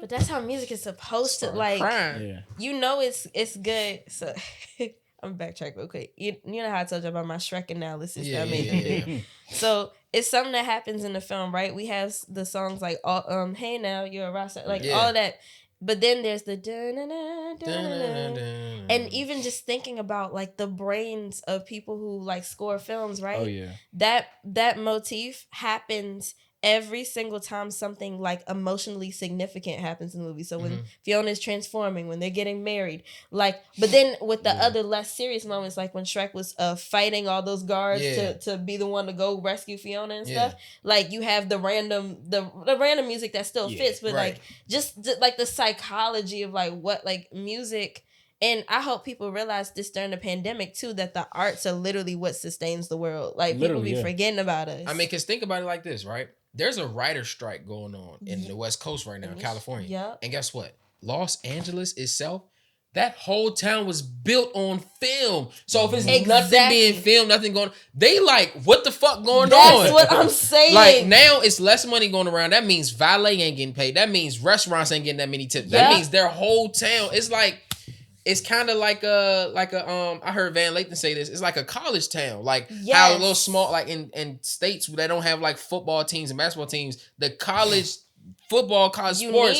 But that's how music is supposed to, like, you know, it's good. So I'm gonna backtrack real quick. You know how I told you about my Shrek analysis that I made you do. So it's something that happens in the film, right? We have the songs like Hey Now, You're a Rockstar, like all of that. But then there's the and even just thinking about, like, the brains of people who, like, score films, right?
Oh yeah.
That motif happens every single time something, like, emotionally significant happens in the movie. So when Fiona's transforming, when they're getting married, like, but then with the other less serious moments, like when Shrek was fighting all those guards to be the one to go rescue Fiona and stuff, like, you have the random music that still fits, but like just like the psychology of, like, what, like, music. And I hope people realize this during the pandemic too, that the arts are literally what sustains the world. Like, literally, people be forgetting about us.
I mean, because think about it like this, right? There's a writer strike going on in the West Coast right now, in California.
Yeah.
And guess what? Los Angeles itself, that whole town was built on film. So if it's nothing being filmed, nothing going, they like, what the fuck going on?
That's what I'm saying.
Like now it's less money going around. That means valet ain't getting paid. That means restaurants ain't getting that many tips. That means their whole town. It's like, it's kind of like a I heard Van Lathan say this. It's like a college town. Like how a little small, like in states where they don't have like football teams and basketball teams, the college football, college sports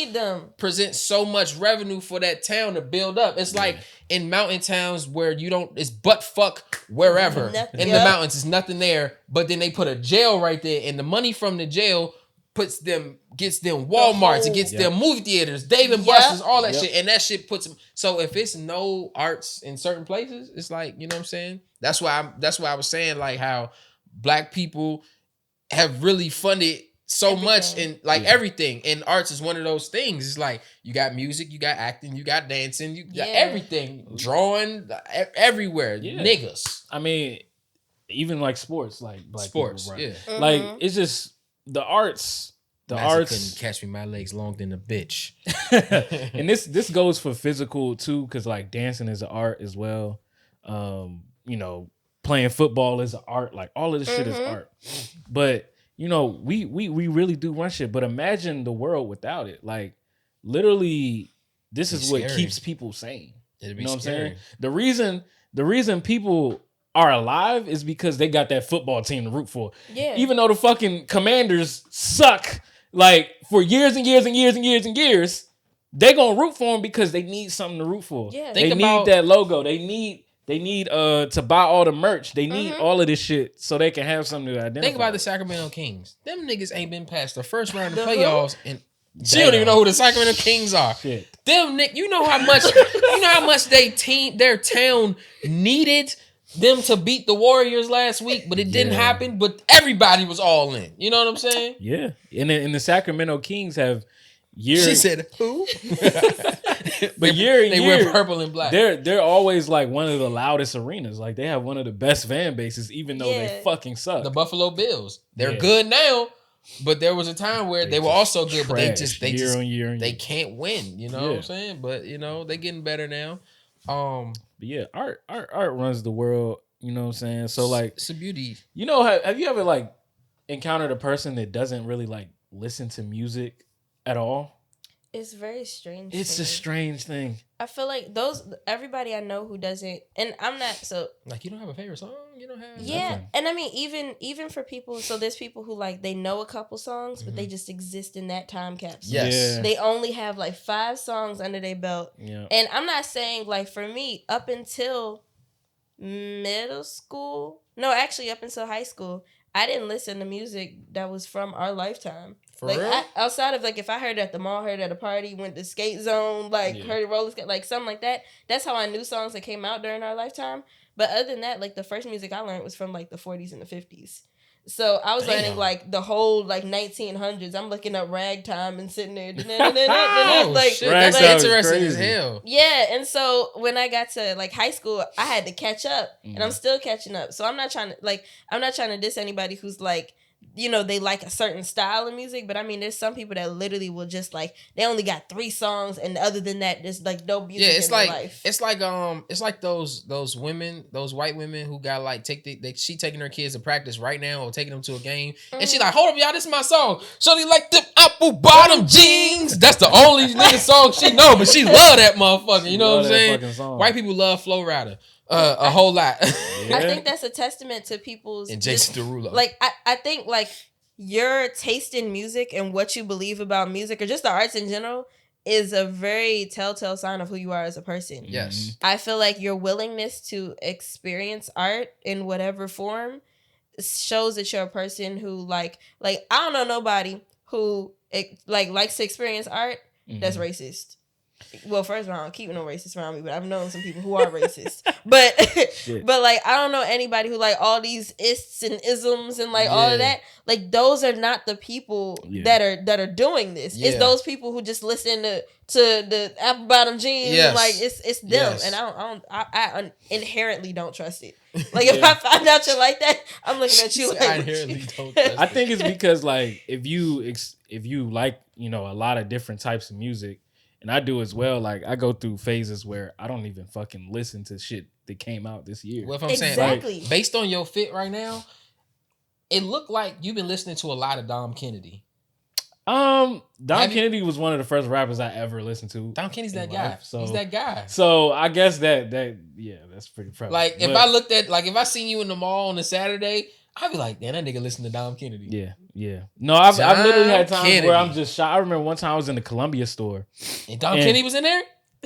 present so much revenue for that town to build up. It's like in mountain towns where you don't, it's butt fuck wherever in the mountains, it's nothing there. But then they put a jail right there, and the money from the jail gets them Walmarts, it gets them movie theaters, Dave and Buster's, all that shit, and that shit puts them. So if it's no arts in certain places, it's like, you know what I'm saying? That's why I was saying like how black people have really funded so much in like everything, and arts is one of those things. It's like you got music, you got acting, you got dancing, you got everything, drawing everywhere. Niggas.
I mean, even like sports, like black
sports,
people, right? Like it's just the arts. The arts
couldn't catch me. My legs long than a bitch.
And this goes for physical too, because like dancing is an art as well. You know, playing football is an art. Like all of this shit is art. But you know, we really do run shit. But imagine the world without it. Like literally, this is what keeps people sane.
It'd be
you know
scary.
what I'm saying? The reason people are alive is because they got that football team to root for. Yeah. Even though the fucking Commanders suck, like for years and years and years and years and years, they gonna root for them because they need something to root for. Yeah. They need that logo. They need to buy all the merch. They need all of this shit so they can have something to identify.
Think about the Sacramento Kings. Them niggas ain't been past the first round of the playoffs, and she don't even know who the Sacramento Kings are. Shit. Them Nick, you know how much their town needed them to beat the Warriors last week, but it didn't happen. But everybody was all in. You know what I'm saying?
Yeah. And the Sacramento Kings have years.
She said who?
But they wear purple and black. They're always like one of the loudest arenas. Like they have one of the best fan bases, even though they fucking suck.
The Buffalo Bills. They're good now, but there was a time where they were also good, but they can't win. You know what I'm saying? But you know they getting better now. But
yeah, art runs the world. You know what I'm saying? So like,
it's a beauty.
You know, have you ever like encountered a person that doesn't really like listen to music at all?
It's very strange.
It's a strange thing.
I feel like everybody I know who doesn't, and I'm not so
like, you don't have a favorite song, you don't have
nothing. And I mean even for people, so there's people who like they know a couple songs, but they just exist in that time capsule. Yes, they only have like 5 songs under their belt. Yeah, and I'm not saying like for me up until middle school, no, actually up until high school, I didn't listen to music that was from our lifetime. For real? Outside of like if I heard it at the mall, heard it at a party, went to skate zone, like heard it roller skate, like something like that. That's how I knew songs that came out during our lifetime. But other than that, like the first music I learned was from like the 40s and the 50s. So I was learning like the whole like 1900s. I'm looking up ragtime and sitting there. Like
shit, that's interesting as hell.
Yeah, and so when I got to like high school, I had to catch up, and I'm still catching up. So I'm not trying to diss anybody who's like, you know, they like a certain style of music, but I mean, there's some people that literally will just like they only got 3 songs, and other than that, there's like no music.
Yeah, it's
in
like
their life.
It's like those women, those white women who got like she taking her kids to practice right now or taking them to a game, and she like, hold up, y'all, this is my song. Shorty like them apple bottom jeans. That's the only nigga song she know, but she love that motherfucker. You know what I'm saying? White people love Flo Rida. A whole lot.
I think that's a testament to people's
and Jason Derulo.
Like I think like your taste in music and what you believe about music or just the arts in general is a very telltale sign of who you are as a person.
Yes.
I feel like your willingness to experience art in whatever form shows that you're a person who like I don't know nobody who likes to experience art that's racist. Well, first of all, I don't keep no racists around me, but I've known some people who are racist. But like I don't know anybody who like all these ists and isms and like all of that. Like those are not the people that are doing this. Yeah. It's those people who just listen to the apple bottom jeans. And like it's them, and I inherently don't trust it. Like if I find out you're like that, I'm looking at you like
I inherently don't trust
I think it's because like if you like, you know, a lot of different types of music. and I do as well. Like I go through phases where I don't even fucking listen to shit that came out this year.
Well, if I'm saying, like, based on your fit right now, it looked like you've been listening to a lot of Dom Kennedy.
Dom Kennedy was one of the first rappers I ever listened to.
Dom Kennedy's that guy. So he's that guy.
So I guess that that's pretty prevalent.
Like if I looked at, like if I seen you in the mall on a Saturday, I'd be like, damn, that nigga listen to Dom Kennedy.
Yeah. No, I've literally had times where I'm just shocked. I remember one time I was in the Columbia store.
And Dom Kennedy was in there?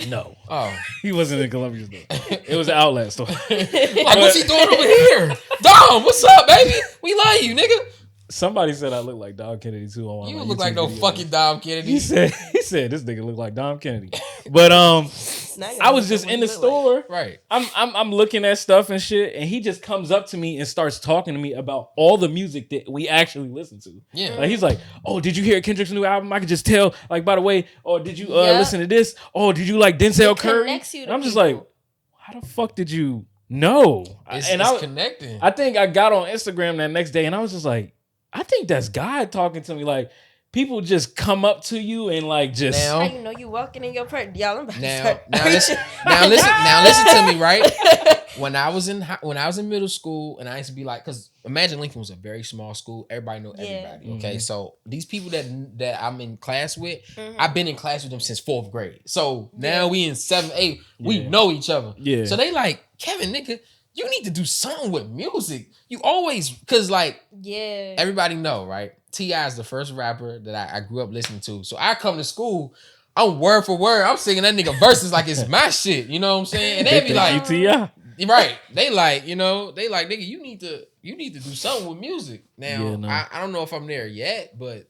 No.
Oh.
He wasn't in the Columbia store. It was an outlet store.
Like, what's he doing over here? Dom, what's up, baby? We love you, nigga.
Somebody said I look like Dom Kennedy too. On
you
my
look
YouTube
like no
video.
fucking Dom Kennedy.
He said this nigga look like Dom Kennedy. But I was just in the store.
Like. Right.
I'm looking at stuff and shit, and he just comes up to me and starts talking to me about all the music that we actually listen to.
Yeah.
Like he's like, "Oh, did you hear Kendrick's new album? I could just tell. Like, by the way, or did you listen to this? Oh, did you like Denzel Curry?" And I'm just like, "How the fuck did you know?"
It's connecting.
I think I got on Instagram that next day, and I was just like, I think that's God talking to me. Like, people just come up to you and like just.
Now, how you know you walking in your purse? Y'all, I'm about
now listen to me, right? When I was in middle school, and I used to be like, because imagine Lincoln was a very small school. Everybody know everybody. Okay,
Mm-hmm.
so these people that I'm in class with, I've been in class with them since 4th grade. So now we in 7th, 8th, we know each other. Yeah. So they like, Kevin, nigga, you need to do something with music. You always, cause like, everybody know, right? T.I. is the first rapper that I grew up listening to. So I come to school, I'm word for word, I'm singing that nigga verses like it's my shit. You know what I'm saying? And they be like,
T.I.
Right. They like, nigga, you need to do something with music. Now, I don't know if I'm there yet, but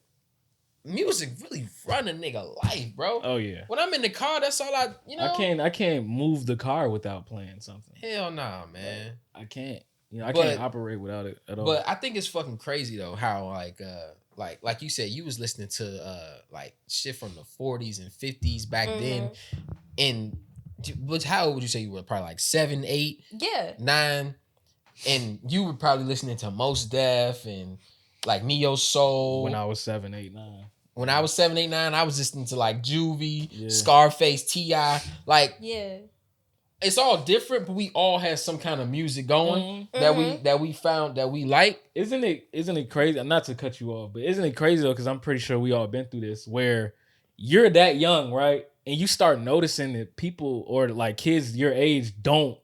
music really run a nigga life, bro.
Oh yeah.
When I'm in the car, that's all
I can't move the car without playing something.
Hell nah, man.
I can't. I can't operate without it at all.
But I think it's fucking crazy though how like you said, you was listening to like shit from the 40s and 50s back then. And how old would you say you were? Probably like 7, 8, 9. And you were probably listening to Mos Def and like Neo Soul.
When I was 7, 8, 9.
When I was 7, 8, 9, I was listening to like Juvie, Scarface, T.I. Like, it's all different, but we all had some kind of music going that we found that we like.
Isn't it crazy? Not to cut you off, but isn't it crazy though? Because I'm pretty sure we all been through this, where you're that young, right? And you start noticing that people or like kids your age don't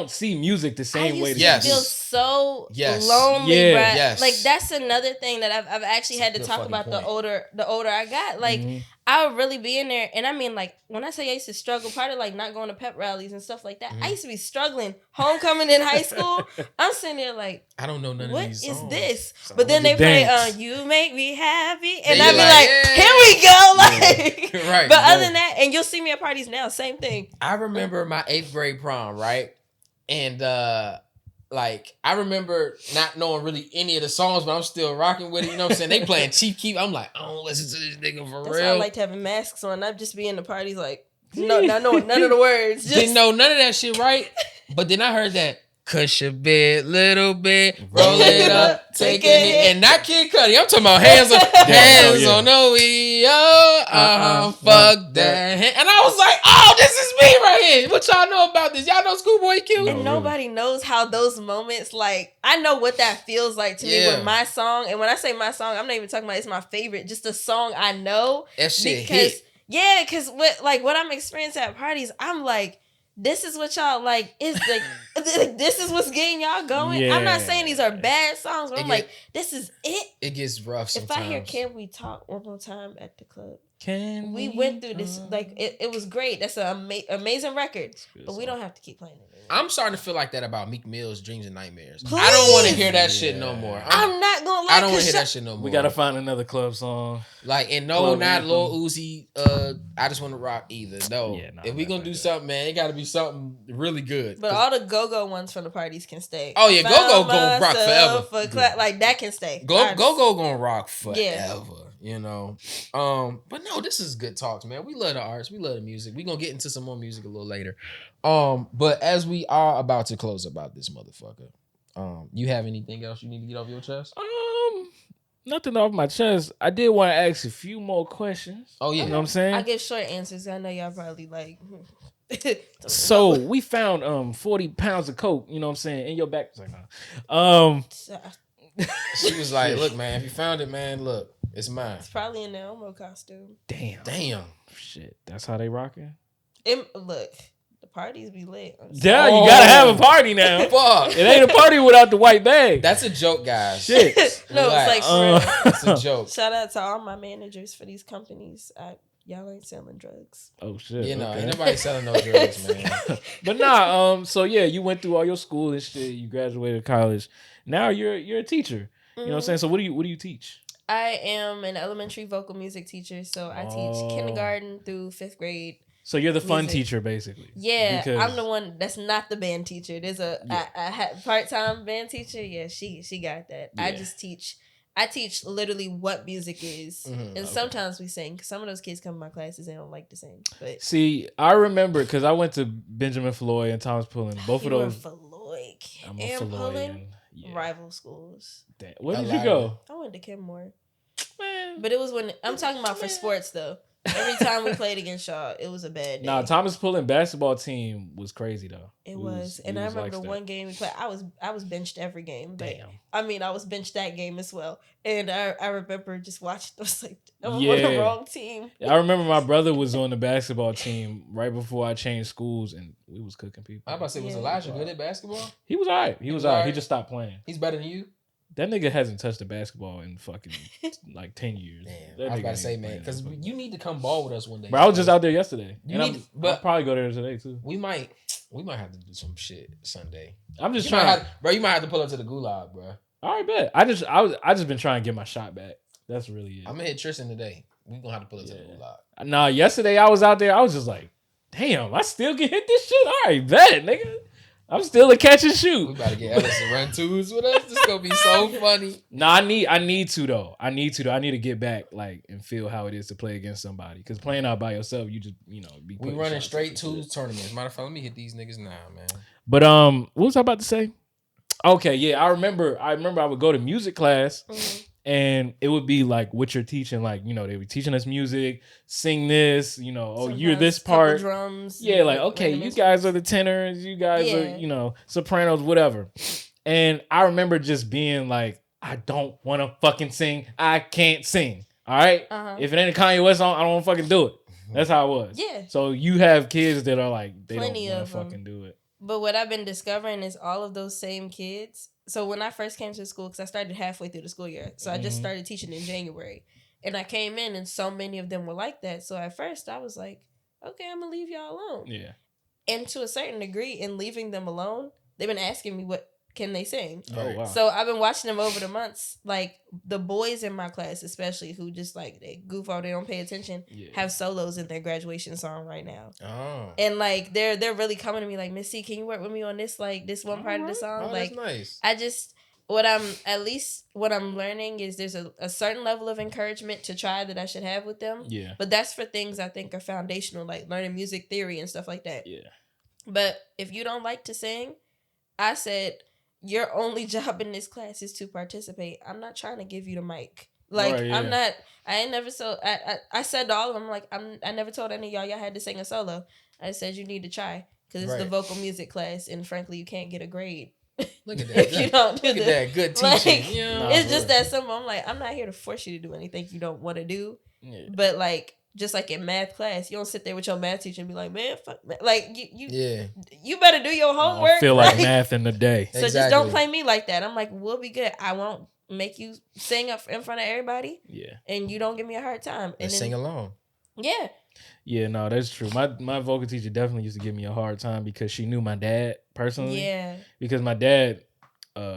see music the same way.
I feel so lonely, bro. Like that's another thing that I've actually had to talk about. The older I got, like I would really be in there, and I mean, like when I say I used to struggle, part of like not going to pep rallies and stuff like that. I used to be struggling. Homecoming in high school, I'm sitting there like,
I don't know none
of
these
songs. What is this?
So
but then they play, "You Make Me Happy," and I'd be like, here we go, like.
Right.
But other than that, and you'll see me at parties now, same thing.
I remember my 8th grade prom, right? And like I remember not knowing really any of the songs, but I'm still rocking with it. You know what I'm saying? They playing Chief Keef. I'm like, I don't listen to this nigga for
That's
real.
why I like having masks on. Not just be in the parties like, no, not knowing none of the words.
Didn't know none of that shit, right? But then I heard that cush a bit, little bit, roll it up, take a hit, and not Kid Cudi. I'm talking about hands on the wheel. Fuck that. And I was like, oh, this is me right here. What y'all know about this? Y'all know Schoolboy Q?
And nobody knows how those moments, like, I know what that feels like to me with my song. And when I say my song, I'm not even talking about it's my favorite, just a song I know.
That shit hit.
Yeah, because what I'm experiencing at parties, I'm like, this is what y'all like. Is like this is what's getting y'all going. Yeah. I'm not saying these are bad songs, but I'm like, this is it.
It gets rough sometimes.
If I hear "Can We Talk" one more time at the club, we went through this. Like it was great. That's an amazing record, but we don't have to keep playing it.
I'm starting to feel like that about Meek Mill's Dreams and Nightmares. Please. I don't want to hear that shit no more.
I'm not gonna lie.
I don't want to hear that shit no more.
We gotta find another club song.
Like, and no, not Lil Uzi. I Just Want to Rock either. No, if we gonna do something, man, it gotta be something really good.
But all the go-go ones from the parties can stay.
Oh yeah, go-go gonna rock forever.
Like that can stay.
Go-go gonna rock forever. Yeah. You know, but no, this is good talks, man. We love the arts, we love the music. We gonna get into some more music a little later. But as we are about to close about this motherfucker, you have anything else you need to get off your chest?
nothing off my chest. I did want to ask a few more questions.
Oh yeah,
you know what I'm saying?
I give short answers. I know y'all probably like.
So we found 40 pounds of coke. You know what I'm saying, in your back. Like, no.
She was like, "Look, man, if you found it, man, look, it's mine."
It's probably in the Elmo costume.
Damn.
Shit, that's how they rocking.
Look, the parties be lit.
Yeah, you gotta have a party now.
Fuck,
it ain't a party without the white bag.
That's a joke, guys.
Shit.
No, it's like for
it's a joke.
Shout out to all my managers for these companies. Y'all ain't selling drugs.
Oh shit.
You know, ain't nobody selling no drugs, man.
But nah, so yeah, you went through all your school and shit, you graduated college. Now you're a teacher. You know what I'm saying? So what do you teach?
I am an elementary vocal music teacher, so I teach kindergarten through 5th grade.
So you're the fun teacher, basically.
Yeah, I'm the one that's not the band teacher. There's a part-time band teacher. Yeah, she got that. Yeah. I teach literally what music is, and sometimes we sing. Some of those kids come to my classes and don't like to sing. But
see, I remember because I went to Benjamin Floyd and Thomas Pullen. Both of those.
Floyd
I'm
and
Pullen.
Rival schools.
Damn. Where did you go?
I went to Kenmore. Man. But it was when I'm talking about for sports though. Every time we played against y'all, it was a bad day.
Nah, Thomas Pullen basketball team was crazy though.
It was. And I remember the one game we played, I was benched every game. But
damn.
I mean, I was benched that game as well. And I remember just watching. I was like, I'm on the wrong team.
I remember my brother was on the basketball team right before I changed schools, and we was cooking people.
I was about to say, was Elijah good at basketball?
He was all right. He was all right. He just stopped playing.
He's better than you?
That nigga hasn't touched a basketball in fucking like 10 years.
Damn, I was about to say, man, because you need to come ball with us one day.
But I was just out there yesterday.
I'll
probably go there today too.
We might have to do some shit Sunday.
I'm just trying.
You might have to pull up to the gulag, bro.
All right, bet. I just been trying to get my shot back. That's really it.
I'm gonna hit Tristan today. We gonna have to pull up to the gulag.
Nah, yesterday I was out there. I was just like, damn, I still can hit this shit. All right, bet, nigga. I'm still a catch and shoot.
We about to get Ellis to run twos with us. This is gonna be so funny.
No, I need to though. I need to get back like and feel how it is to play against somebody. Because playing out by yourself, you just be.
We running straight twos tournaments. Matter of fact, let me hit these niggas now, man.
But what was I about to say? Okay, yeah, I remember I would go to music class. And it would be like what you're teaching, like, they were teaching us music, sing this, sometimes you're this part.
Drums.
Yeah, like, okay, you guys are the tenors, you guys are, sopranos, whatever. And I remember just being like, I don't want to fucking sing. I can't sing. All right? If it ain't a Kanye West song, I don't want to fucking do it. That's how it was.
Yeah.
So you have kids that are like, they
Plenty
don't want to fucking do it.
But what I've been discovering is all of those same kids. So when I first came to school, because I started halfway through the school year, so I just started teaching in January. And I came in and so many of them were like that. So at first I was like, okay, I'm going to leave y'all alone.
Yeah.
And to a certain degree, in leaving them alone, they've been asking me what can they sing.
Oh, wow.
So I've been watching them over the months. Like the boys in my class, especially who just like they goof out, they don't pay attention, have solos in their graduation song right now. Oh. And like they're really coming to me like, Miss C, can you work with me on this one part of the song?
Oh,
like
that's nice.
I just what I'm learning is there's a certain level of encouragement to try that I should have with them.
Yeah.
But that's for things I think are foundational, like learning music theory and stuff like that.
Yeah.
But if you don't like to sing, I said, your only job in this class is to participate. I'm not trying to give you the mic. Like, right, yeah. I'm not, I ain't never, I said to all of them, like, I never told any of y'all had to sing a solo. I said, you need to try, because it's the vocal music class, and frankly, you can't get a grade.
Look at that.
If you don't do
that. Good teaching.
Like, it's just that simple. I'm like, I'm not here to force you to do anything you don't want to do. Yeah. But, like, just like in math class, you don't sit there with your math teacher and be like, man, fuck, man. Like, you better do your homework.
I feel like math in the day.
So just don't play me like that. I'm like, we'll be good. I won't make you sing up in front of everybody.
Yeah.
And you don't give me a hard time.
And sing along.
Yeah.
Yeah, no, that's true. My vocal teacher definitely used to give me a hard time because she knew my dad personally.
Yeah.
Because my dad,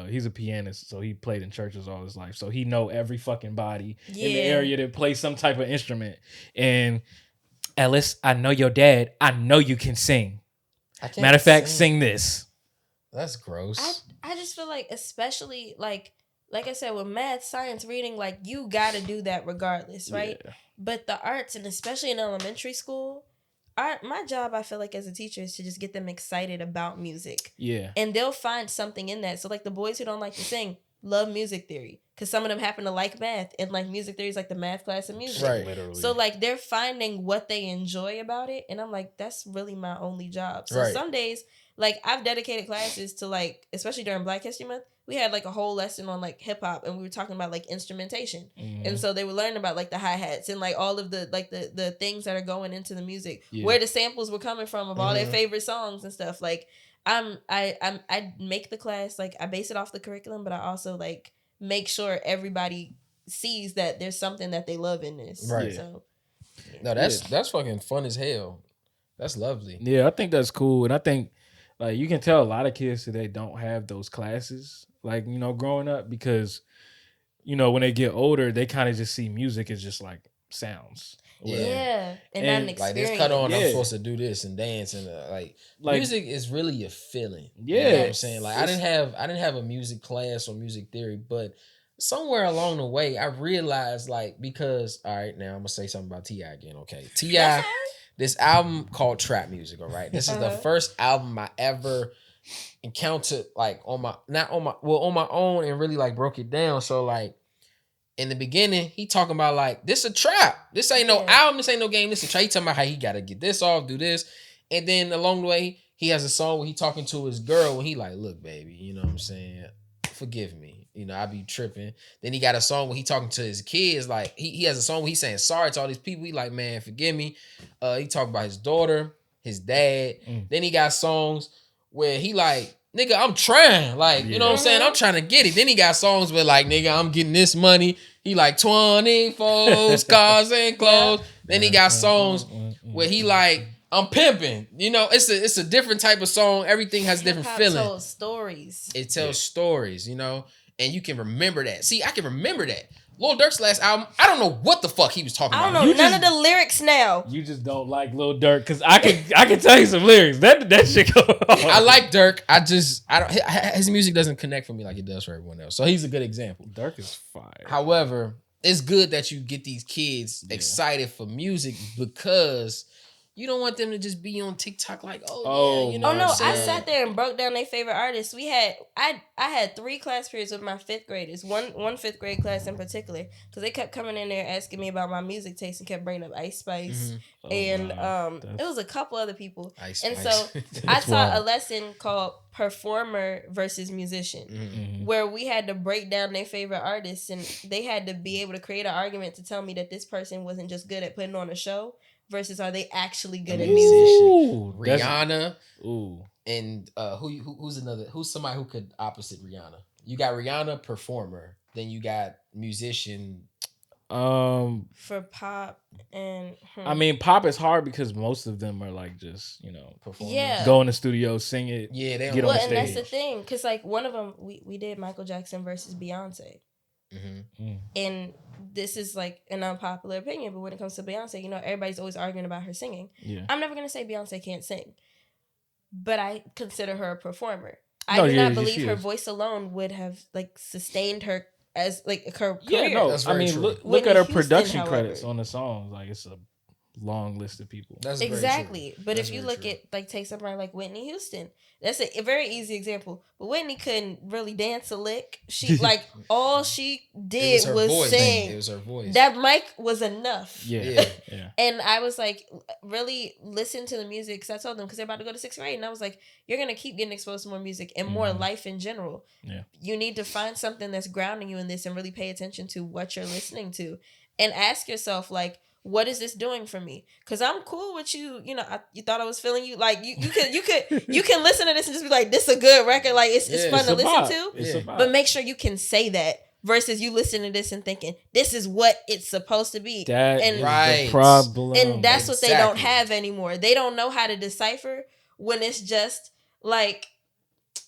he's a pianist, so he played in churches all his life. So he know every fucking body in the area that plays some type of instrument. And Ellis, I know your dad. I know you can sing. Matter of fact, sing this.
That's gross.
I just feel like, especially like I said, with math, science, reading, like you got to do that regardless, right? Yeah. But the arts, and especially in elementary school, my job, I feel like as a teacher, is to just get them excited about music.
Yeah.
And they'll find something in that. So like the boys who don't like to sing, love music theory because some of them happen to like math, and like music theory is like the math class of music.
Right.
Literally.
So like they're finding what they enjoy about it, and I'm like, that's really my only job. So
Right.
some days, like I've dedicated classes to like, especially during Black History Month, we had like a whole lesson on like hip hop, and we were talking about like instrumentation, and so they were learning about like the hi-hats and like all of the like the things that are going into the music, where the samples were coming from of all their favorite songs and stuff. Like I make the class, like I base it off the curriculum, but I also like make sure everybody sees that there's something that they love in this.
Right.
So
no, that's fucking fun as hell. That's lovely.
Yeah, I think that's cool. And I think like you can tell a lot of kids today don't have those classes, like, you know, growing up, because, you know, when they get older, they kind of just see music as just like sounds.
Yeah. And not an experience.
Like this cut on, I'm supposed to do this and dance and like music is really a feeling.
Yeah.
You know what I'm saying? Like I didn't have a music class or music theory, but somewhere along the way I realized, like, because all right, now I'm gonna say something about T.I. again, okay? T.I., this album called Trap Music, all right? This is the first album I ever encountered like on my own and really like broke it down. So like in the beginning, he talking about like, this a trap. This ain't no album. This ain't no game. This a trap. He talking about how he got to get this off, do this. And then along the way, he has a song where he talking to his girl and he like, look, baby, you know what I'm saying? Forgive me. You know, I be tripping. Then he got a song where he talking to his kids. Like he has a song where he's saying sorry to all these people. He like, man, forgive me. He talking about his daughter, his dad. Then he got songs where he like, nigga, I'm trying. Like, you know what I'm saying? I'm trying to get it. Then he got songs where like, nigga, I'm getting this money. He like 24 cars and clothes. Then he got songs where he like, I'm pimping. You know, it's a different type of song. Everything has a different feeling. It
tells stories.
It tells stories, you know, and you can remember that. See, I can remember that. Lil Durk's last album, I don't know what the fuck he was talking about.
I don't know none of the lyrics now.
You just don't like Lil Durk, because I can tell you some lyrics. That shit go on.
I like Durk. I don't. His music doesn't connect for me like it does for everyone else. So he's a good example.
Durk is fire.
However, it's good that you get these kids excited for music, because you don't want them to just be on TikTok like, yeah, you know.
Oh no, I sat there and broke down their favorite artists. I had 3 class periods with my 5th graders. One 5th grade class in particular, because they kept coming in there asking me about my music taste and kept bringing up Ice Spice and it was a couple other people. And so I taught a lesson called Performer versus Musician, where we had to break down their favorite artists, and they had to be able to create an argument to tell me that this person wasn't just good at putting on a show, versus are they actually good at music?
Rihanna. And who's somebody who could opposite Rihanna? You got Rihanna, performer. Then you got musician.
For pop and
I mean, pop is hard because most of them are like just, you know, performers.
Yeah.
Go in the studio, sing it.
Yeah, they
get on stage.
And that's the thing, because like one of them, we did Michael Jackson versus Beyonce. And this is like an unpopular opinion, but when it comes to Beyonce, you know, everybody's always arguing about her singing. Yeah. I'm never going to say Beyonce can't sing, but I consider her a performer. I do not believe her voice alone would have like sustained her as like her career.
Yeah, no, I mean, look at her production credits on the songs. Like, it's a long list of people.
That's
exactly. But if you look at like, take somebody like Whitney Houston, that's a very easy example. But Whitney couldn't really dance a lick. She like all she did was sing.
It was her voice.
That mic was enough.
Yeah.
And I was like, really listen to the music, because I told them, because they're about to go to 6th grade, and I was like, you're gonna keep getting exposed to more music and more life in general.
Yeah.
You need to find something that's grounding you in this and really pay attention to what you're listening to, and ask yourself like, what is this doing for me? Because I'm cool with you. You know, you thought I was feeling you. Like you can listen to this and just be like, this is a good record. Like it's fun to listen to. But make sure you can say that versus you listening to this and thinking this is what it's supposed to be.
That is the problem.
And that's what they don't have anymore. They don't know how to decipher when it's just like,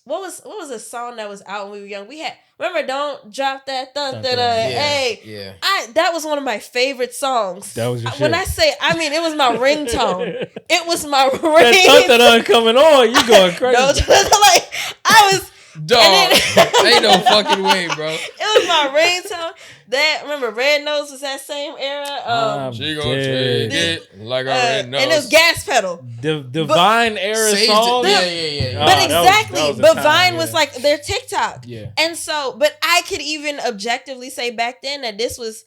what was a song that was out when we were young? We had, remember, Don't Drop That Thun. Hey, that was one of my favorite songs.
That was your shit.
When I say, I mean, it was my ringtone. It was my ringtone.
That thun coming on, you going crazy.
Like, I was
Dog, ain't no fucking way, bro.
It was my ringtone. That remember Red Nose was that same era.
She gonna take it like a red nose.
And it was Gas Pedal.
The Vine era song.
Yeah.
But exactly.
that was
But
time,
Vine was like their TikTok.
Yeah.
And so, but I could even objectively say back then that this was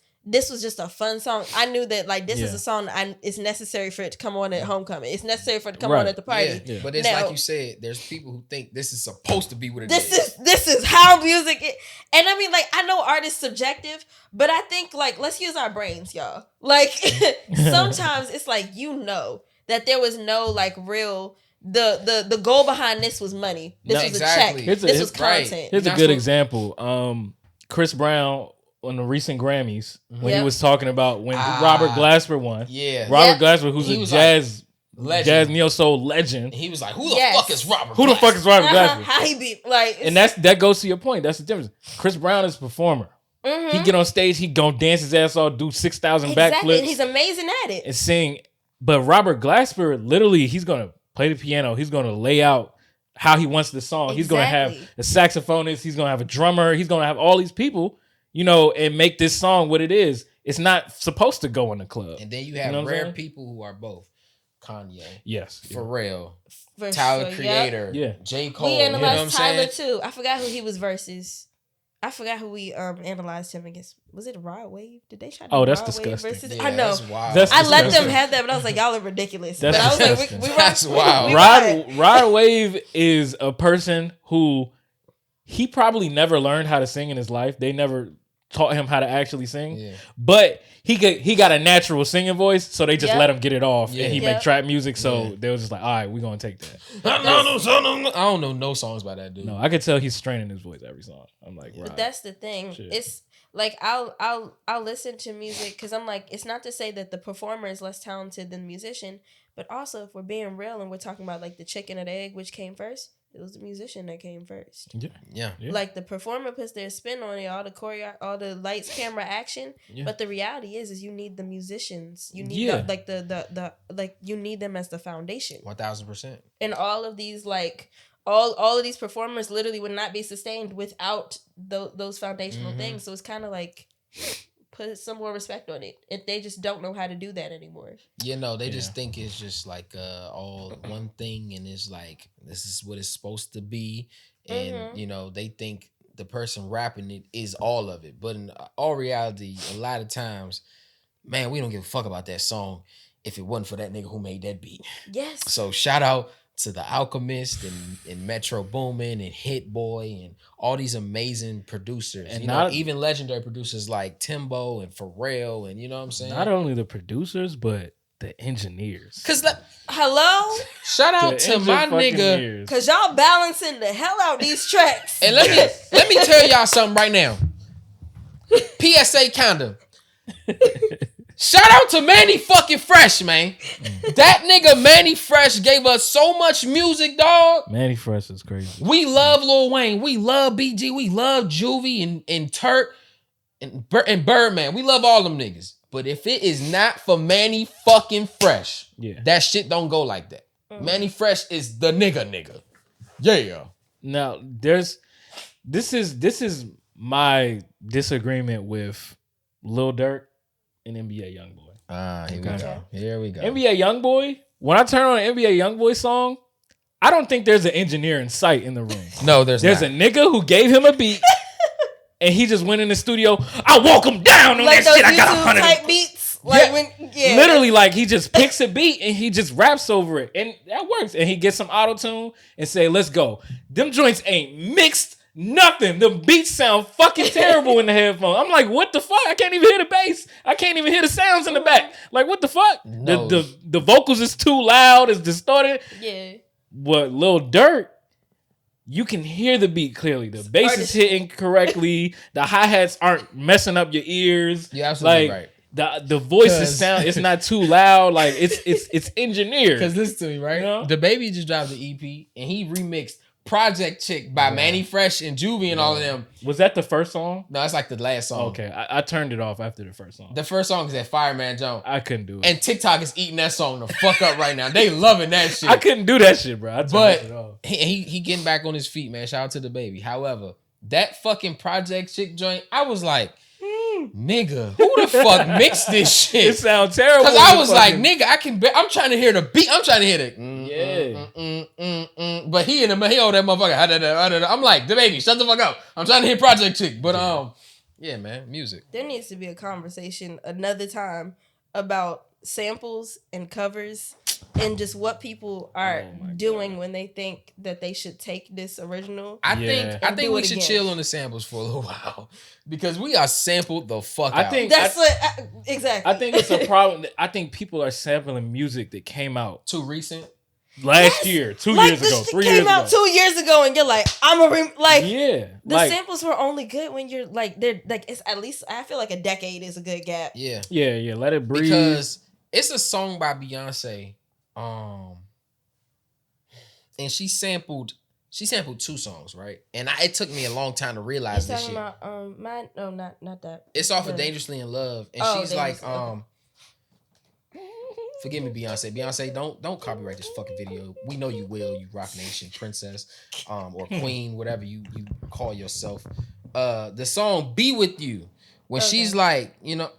just a fun song. I knew that like this is a song it's necessary for it to come on at homecoming. It's necessary for it to come on at the party.
Yeah. But it's like you said, there's people who think this is supposed to be what it
is. This is how music is. And I mean, like, I know art is subjective, but I think like let's use our brains, y'all. Like sometimes it's like that there was no like real the goal behind this was money. This was a check. This was content.
Right. Here's a good example. Chris Brown on the recent Grammys when he was talking about when Robert Glasper won. Yeah. Robert Glasper, who's a jazz neo soul legend.
He was like, who the fuck is Robert Glasper?
Who the fuck is Robert Glasper?
How he be like
and that goes to your point. That's the difference. Chris Brown is a performer. Mm-hmm. He get on stage, he gonna dance his ass off, do 6,000 backflips.
And he's amazing at it.
And sing. But Robert Glasper, literally, he's gonna play the piano, he's gonna lay out how he wants the song. He's gonna have a saxophonist, he's gonna have a drummer, he's gonna have all these people. And make this song what it is. It's not supposed to go in the club.
And then you have rare people who are both Kanye,
yes,
Pharrell, Tyler Creator, J. Cole.
We analyzed Tyler too. I forgot who he was versus. I forgot who we analyzed him against. Was it Rod Wave? Did they try to
that's disgusting.
Yeah, I know.
That's wild.
I let them have that, but I was like, y'all are ridiculous.
That's
but I was like,
that's wild.
Rod Wave is a person who he probably never learned how to sing in his life. They never taught him how to actually sing, but he got a natural singing voice, so they just let him get it off, and he make trap music. So they was just like, all right, we're gonna take that.
I don't know no songs by that dude.
No, I could tell he's straining his voice every song. I'm like,
but that's the thing. Shit. It's like I'll listen to music because I'm like, it's not to say that the performer is less talented than the musician, but also if we're being real and we're talking about like the chicken or the egg, which came first. It was the musician that came first.
Yeah.
Like the performer puts their spin on it, all the choreo, all the lights, camera, action. Yeah. But the reality is you need the musicians. You need you need them as the foundation.
1,000%.
And all of these all of these performers literally would not be sustained without those foundational things. So it's kind of like put some more respect on it. If they just don't know how to do that anymore.
They just think it's just like all one thing, and it's like this is what it's supposed to be, and they think the person rapping it is all of it. But in all reality, a lot of times, man, we don't give a fuck about that song if it wasn't for that nigga who made that beat.
Yes.
So shout out to The Alchemist and Metro Boomin and Hit Boy and all these amazing producers. And even legendary producers like Timbo and Pharrell, and you know what I'm saying?
Not only the producers, but the engineers.
Hello?
Shout out to my nigga.
Because y'all balancing the hell out these tracks.
And let me tell y'all something right now. PSA kinda. Shout out to Manny fucking Fresh, man. That nigga Manny Fresh gave us so much music, dog.
Manny Fresh is crazy.
We love Lil Wayne. We love BG. We love Juvie and Turk and Birdman. We love all them niggas. But if it is not for Manny fucking Fresh, that shit don't go like that. Manny Fresh is the nigga. Yeah.
Now, this is my disagreement with Lil Durk and NBA Youngboy.
Here we go.
NBA Youngboy, when I turn on an NBA Youngboy song, I don't think there's an engineer in sight in the room.
No, there's
a nigga who gave him a beat and he just went in the studio. I walk him down on
like
that shit. I got
100 type beats.
Literally, like he just picks a beat and he just raps over it, and that works. And he gets some auto tune and say, "Let's go." Them joints ain't mixed. Nothing. The beats sound fucking terrible in the headphones. I'm like, what the fuck? I can't even hear the bass. I can't even hear the sounds in the back. Like, what the fuck? No. The vocals is too loud. It's distorted.
Yeah.
But Lil Durk, you can hear the beat clearly. The bass is hitting correctly. The hi-hats aren't messing up your ears.
You're absolutely right.
The voice is it's not too loud. Like it's engineered.
Because listen to me, right? The Baby just dropped the EP and he remixed Project Chick by Manny Fresh and Juvie and all of them.
Was that the first song?
No, it's like the last song.
Okay, I turned it off after the first song.
The first song is that Fireman Jones.
I couldn't do it.
And TikTok is eating that song the fuck up right now. They loving that shit.
I couldn't do that shit, bro. I turned it off.
He getting back on his feet, man. Shout out to the baby. However, that fucking Project Chick joint, I was like, nigga, who the fuck mixed this shit?
It sounds terrible.
Because I was like, nigga, I'm trying to hear the beat. I'm trying to hear the but he in the middle, that motherfucker. I'm like, the baby, shut the fuck up. I'm trying to hear Project Chick. But yeah, man, music.
There needs to be a conversation another time about samples and covers and just what people are doing when they think that they should take this original.
I think we should chill on the samples for a little while because we are sampled the fuck out.
Exactly.
I think it's a problem. I think people are sampling music that came out
too recent.
Last year, 2 years ago, 3 years ago.
Came out 2 years ago, and you're like, the
like,
samples were only good when you're like, they're like, it's at least I feel like a decade is a good gap.
Yeah. Let it breathe.
Because it's a song by Beyonce, and she sampled 2 songs, right? And it took me a long time to realize this shit.
About mine? No, not that.
It's off of Dangerously in Love, and she's like, forgive me, Beyonce. Beyonce, don't copyright this fucking video. We know you will, you Rock Nation princess, or queen, whatever you call yourself. The song "Be With You," when she's like, you know,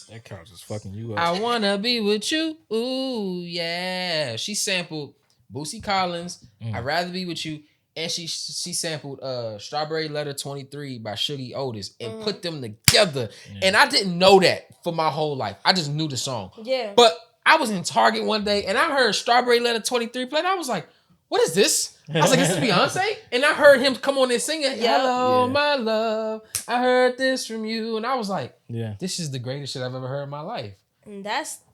that couch is fucking you up.
I wanna be with you. Ooh, yeah. She sampled Boosie Collins, I'd Rather Be With You, and she sampled Strawberry Letter 23 by Shuggie Otis and put them together. Yeah. And I didn't know that for my whole life. I just knew the song.
Yeah.
But I was in Target one day and I heard Strawberry Letter 23 play. And I was like, what is this? I was like, this is Beyonce? And I heard him come on and sing it. Hello, my love. I heard this from you. And I was like, this is the greatest shit I've ever heard in my life.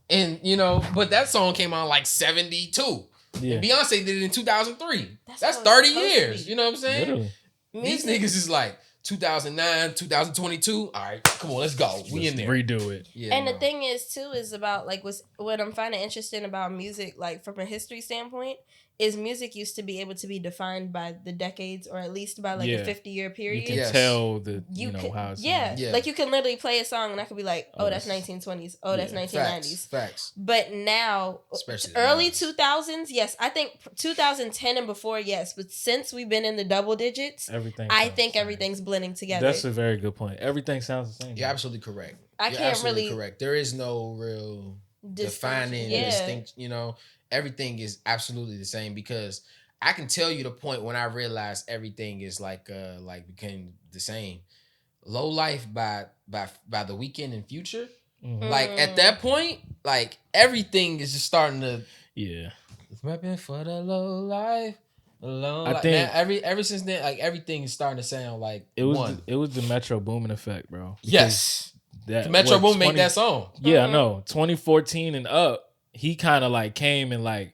And you know, but that song came out like 72. Yeah. And Beyonce did it in 2003. That's 30 years. You know what I'm saying?
Literally.
These niggas is like 2009, 2022. All right, come on, let's go. We in there.
Redo it.
Yeah. And the thing is too is about like what I'm finding interesting about music, like from a history standpoint, is music used to be able to be defined by the decades or at least by like a 50-year period.
You can tell how it's
like you can literally play a song and I could be like, oh, that's 1920s. Oh, that's 1990s.
Facts.
But now, especially early 2000s, yes. I think 2010 and before, yes. But since we've been in the double digits, everything's blending together.
That's a very good point. Everything sounds the same.
You're absolutely correct.
You're absolutely
correct. There is no real defining distinct, you know. Everything is absolutely the same because I can tell you the point when I realized everything is like became the same. Low Life by The Weeknd and Future. Mm-hmm. Like at that point, like everything is just starting to Repping for the low life. I think ever since then, like everything is starting to sound like
it was the Metro Boomin effect, bro.
Yes. The Metro Boomin made that song.
Yeah, I know. 2014 and up. He kind of like came and like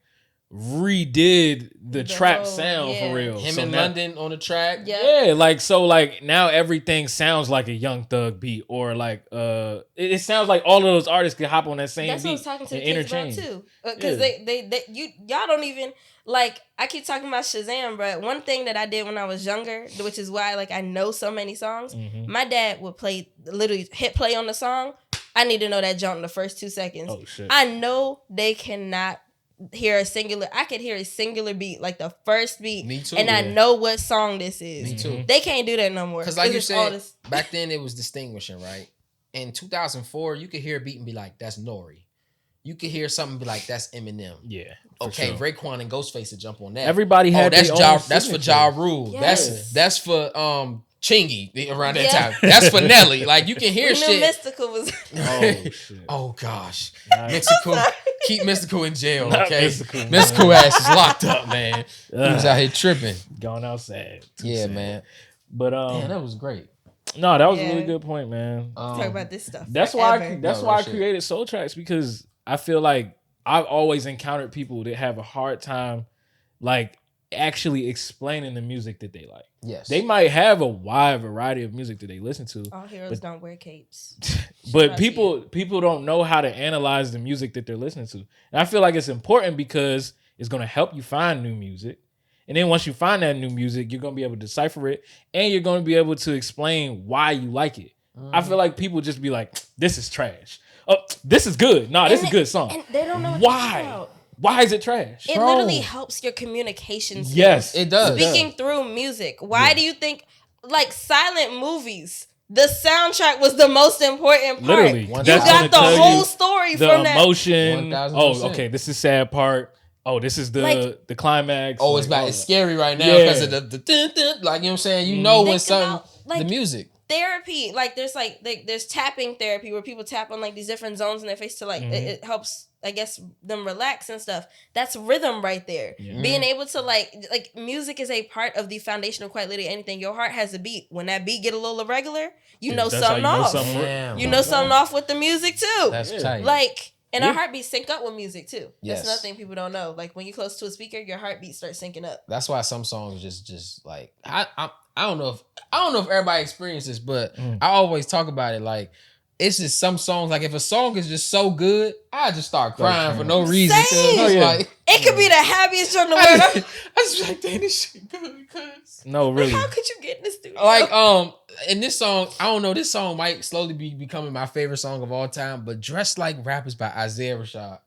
redid the trap sound for real.
Him in London on the track.
Yeah, like so like now everything sounds like a Young Thug beat or like it sounds like all of those artists could hop on that same beat.
That's what I was talking to the kids about too. Because y'all don't even like I keep talking about Shazam, but one thing that I did when I was younger, which is why like I know so many songs, my dad would literally hit play on the song. I need to know that jump in the first 2 seconds.
Oh, shit.
I know they cannot hear a singular. I could hear a singular beat, like the first beat.
Me too.
And I know what song this is.
Me too.
They can't do that no more.
Because like you said, back then it was distinguishing, right? In 2004, you could hear a beat and be like, that's Nori. You could hear something and be like, that's Eminem.
Yeah.
Okay, sure. Raekwon and Ghostface to jump on that.
Everybody had
that's for Ja Rule. Yes. That's for Chingy around that time. That's for Nelly. Like you can hear shit.
Mystical was.
Oh shit.
Oh gosh. Mystical. Keep Mystical in jail. Okay. Mystical ass is locked up, man. He was out here tripping.
Going outside.
Yeah, sad. Man.
But
man, that was great.
No, that was a really good point, man.
Talk about this stuff.
That's why I created Soul Tracks because I feel like I've always encountered people that have a hard time like actually explaining the music that they like.
Yes.
They might have a wide variety of music that they listen to.
All heroes don't wear capes.
But people don't know how to analyze the music that they're listening to. And I feel like it's important because it's going to help you find new music. And then once you find that new music, you're gonna be able to decipher it, and you're gonna be able to explain why you like it. I feel like people just be like, "This is trash." Oh, this is good. Nah, this is a good song.
And they don't know
why. Why is it trash?
It literally helps your communication skills.
Yes,
it does.
Speaking through music. Why do you think, like silent movies, the soundtrack was the most important part?
Literally,
you got the whole story from that.
The emotion. Oh, okay, this is sad part. Oh, this is the climax.
Oh, it's
like,
it's scary right now because of the dun, dun, like, you know what I'm saying? You know when something, the music.
Therapy, there's tapping therapy where people tap on like these different zones in their face to like it helps, I guess, them relax and stuff. That's rhythm right there. Yeah. Being able to like music is a part of the foundation of quite literally anything. Your heart has a beat. When that beat get a little irregular, you know something off. You know something off with the music too. That's tight. Like, and our heartbeats sync up with music too. That's another thing people don't know. Like when you're close to a speaker, your heartbeat starts syncing up.
That's why some songs just like I don't know if everybody experiences, but I always talk about it. Like, it's just some songs. Like, if a song is just so good, I just start crying for no reason. Like,
it could be the happiest joke in the world.
I just like, damn, this shit good. Cause
no, really.
How could you get in the studio?
Like, in this song, I don't know. This song might slowly be becoming my favorite song of all time. But "Dressed Like Rappers" by Isaiah Rashad.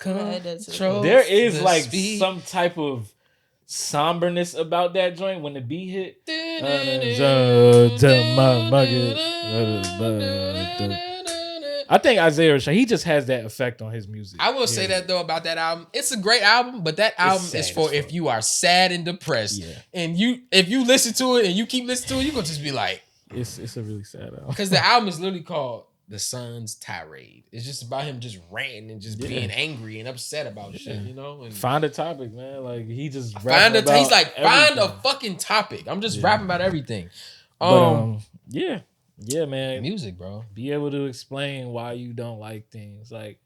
There is like some type of somberness about that joint when the beat hit. I think Isaiah Rashad, he just has that effect on his music.
I will say that though about that album. It's a great album, but that album is for if you are sad and depressed. Yeah. And if you listen to it and you keep listening to it, you're gonna just be like,
it's a really sad album.
Because the album is literally called The Sun's Tirade. It's just about him just ranting and just being angry and upset about shit, you know? And
find a topic, man. Like, he just
he's like, find a fucking topic. I'm just rapping about everything.
Yeah, man.
Music, bro.
Be able to explain why you don't like things. Like,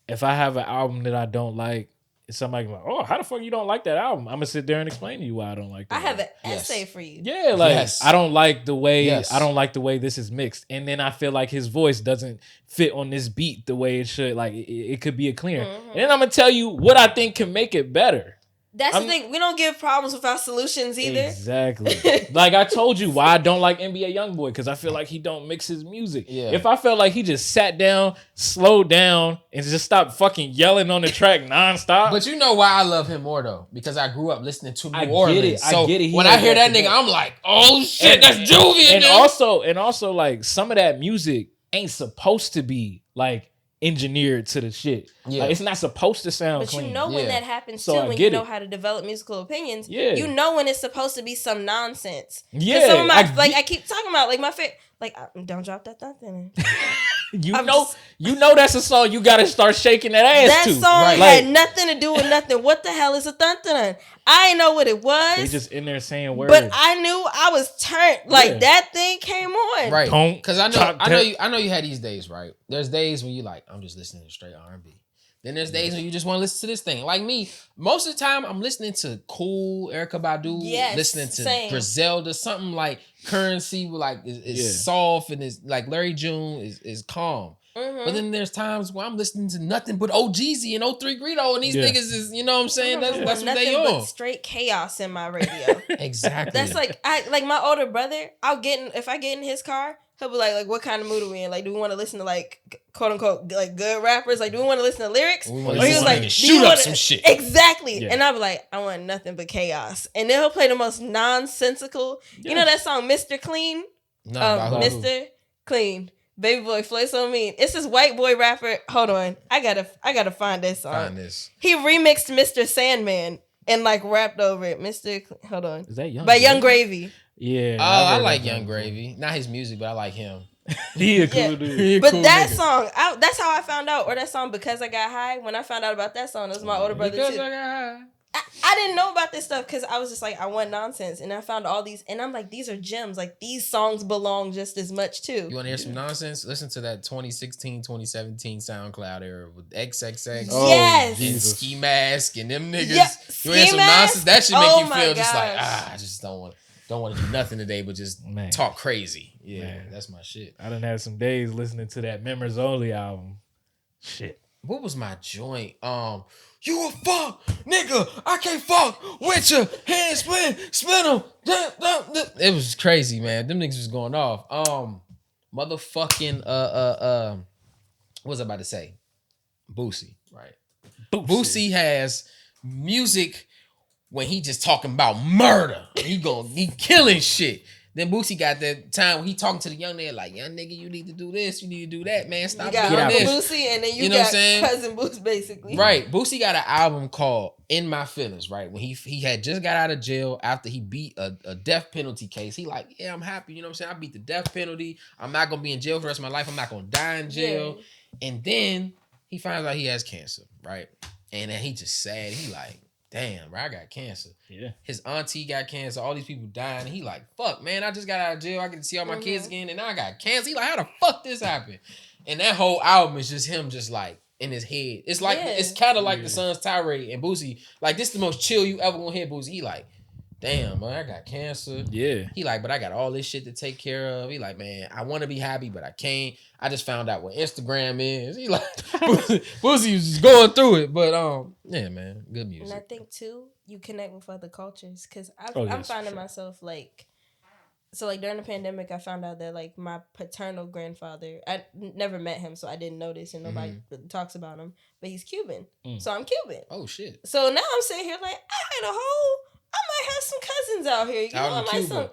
if I have an album that I don't like, somebody can be like, oh, how the fuck you don't like that album? I'm gonna sit there and explain to you why I don't like that.
I have an essay for you.
Yeah, like I don't like the way this is mixed. And then I feel like his voice doesn't fit on this beat the way it should. Like it could be a cleaner. And then I'm gonna tell you what I think can make it better.
That's the thing. We don't give problems without solutions either.
Exactly. Like I told you why I don't like NBA Youngboy, because I feel like he don't mix his music. Yeah. If I felt like he just sat down, slowed down, and just stopped fucking yelling on the track nonstop.
But you know why I love him more though? Because I grew up listening to New Orleans. I get it. When I hear that nigga, I'm like, oh shit, that's Juvie.
And also like some of that music ain't supposed to be like engineered to the shit. Yeah. Like, it's not supposed to sound clean.
But you know when that happens too, when you know how to develop musical opinions. Yeah. You know when it's supposed to be some nonsense. Yeah. Some of my I keep talking about like my favorite, like don't drop that thing.
You know that's a song you gotta start shaking that ass to.
That song had nothing to do with nothing. What the hell is a thun? I ain't know what it was.
They just in there saying words.
But I knew I was turned. Like that thing came on.
Right. Because I know you had these days, right? There's days when you like, I'm just listening to straight R&B. Then there's days when you just want to listen to this thing. Like me, most of the time I'm listening to cool Erykah Badu, listening to Griselda, something like Currency, like is soft and is like Larry June is calm. Mm-hmm. But then there's times where I'm listening to nothing but OGZ and 03 Greedo, and these niggas is, you know what I'm saying? That's what they on. But
straight chaos in my radio.
Exactly.
That's like my older brother. If I get in his car, he'll be like, what kind of mood are we in? Like, do we want to listen to like quote unquote like good rappers? Like, do we want to listen to lyrics? Or he was like,
shoot up some shit.
Exactly. Yeah. And I'll be like, I want nothing but chaos. And then he'll play the most nonsensical. You know that song, Mr. Clean?
No,
Mr. Clean. Baby boy, Floyd So Mean. It's this white boy rapper. Hold on. I gotta find this song.
Find this.
He remixed Mr. Sandman and like rapped over it. Hold on.
Is that Young
by Young Gravy?
Yeah.
Oh, I like Young Gravy. Not his music, but I like him.
He a cool dude.
But that song, that's how I found out. Or that song, Because I Got High. When I found out about that song, it was my older brother
Because
too.
I Got High.
I didn't know about this stuff because I was just like, I want nonsense. And I found all these, and I'm like, these are gems. Like, these songs belong just as much, too.
You want to hear some nonsense? Listen to that 2016, 2017 SoundCloud era with XXX.
Yes.
And Ski Mask and them niggas. Yeah. You hear some nonsense? That should make you feel just like, I just don't want to do nothing today but just talk crazy. Yeah, that's my shit.
I done had some days listening to that Members Only album. Shit.
What was my joint? You a fuck, nigga. I can't fuck with you. Hand split them. It was crazy, man. Them niggas was going off. Motherfucking what was I about to say? Boosie, right? Boosie has music when he just talking about murder. He killing shit. Then Boosie got that time when he talking to the young nigga like, young nigga, you need to do this, you need to do that, man. Stop doing this.
Boosie, and then you got Cousin Boosie, basically.
Right. Boosie got an album called In My Feelings, right? When he had just got out of jail after he beat a death penalty case. He like, yeah, I'm happy. You know what I'm saying? I beat the death penalty. I'm not going to be in jail for the rest of my life. I'm not going to die in jail. Yeah. And then he finds out he has cancer, right? And then he just sad. He like, damn, bro, I got cancer. Yeah. His auntie got cancer. All these people dying. And he like, fuck, man, I just got out of jail. I get to see all my kids again. And now I got cancer. He like, how the fuck this happened? And that whole album is just him just like in his head. It's like, it's kind of like the Sun's tirade and Boosie. Like, this is the most chill you ever gonna hear Boosie. He like, damn, man, I got cancer. Yeah. He like, but I got all this shit to take care of. He like, man, I want to be happy, but I can't. I just found out what Instagram is. He like, Boosie was just going through it. But yeah, man, good music.
And I think too, you connect with other cultures because I'm finding myself like, so like during the pandemic, I found out that like my paternal grandfather, I never met him, so I didn't notice, and nobody talks about him, but he's Cuban, so I'm Cuban.
Oh shit!
So now I'm sitting here like I might have some cousins out here. You know,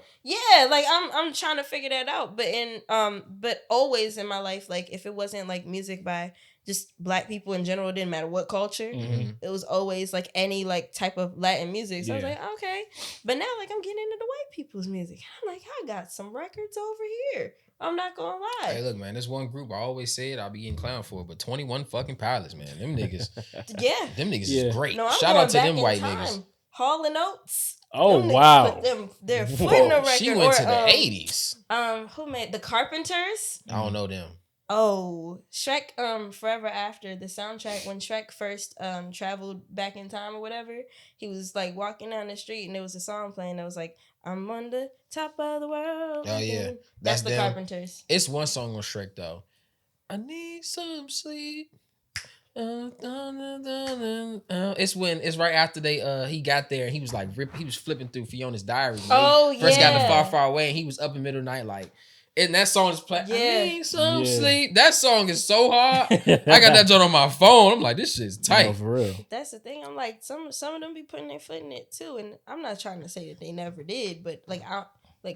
like I'm trying to figure that out. But always in my life, like if it wasn't like music by just Black people in general, it didn't matter what culture. It was always like any like type of Latin music. So I was like, okay. But now like I'm getting into the white people's music. I'm like, I got some records over here. I'm not gonna lie.
Hey, look, man, there's one group I always say it, I'll be getting clowned for it, but 21 fucking Pilots, man. Them niggas. Them niggas is great.
No,
shout out to them white niggas.
Hall and Oates.
Oh wow!
They're footing a record.
She went to the 80s.
Who made the Carpenters?
I don't know them.
Oh, Shrek. Forever After, the soundtrack when Shrek first traveled back in time or whatever. He was like walking down the street and there was a song playing that was like, "I'm on the top of the world."
Oh yeah,
that's the Carpenters.
It's one song on Shrek though. I need some sleep. It's right after he got there and he was like he was flipping through Fiona's diary. First got to far away and he was up in middle of the night like, and that song is playing. I need some sleep. That song is so hard. I got that joint on my phone. I'm like, this shit's tight.
No, for real.
That's the thing. I'm like, some of them be putting their foot in it too, and I'm not trying to say that they never did, but like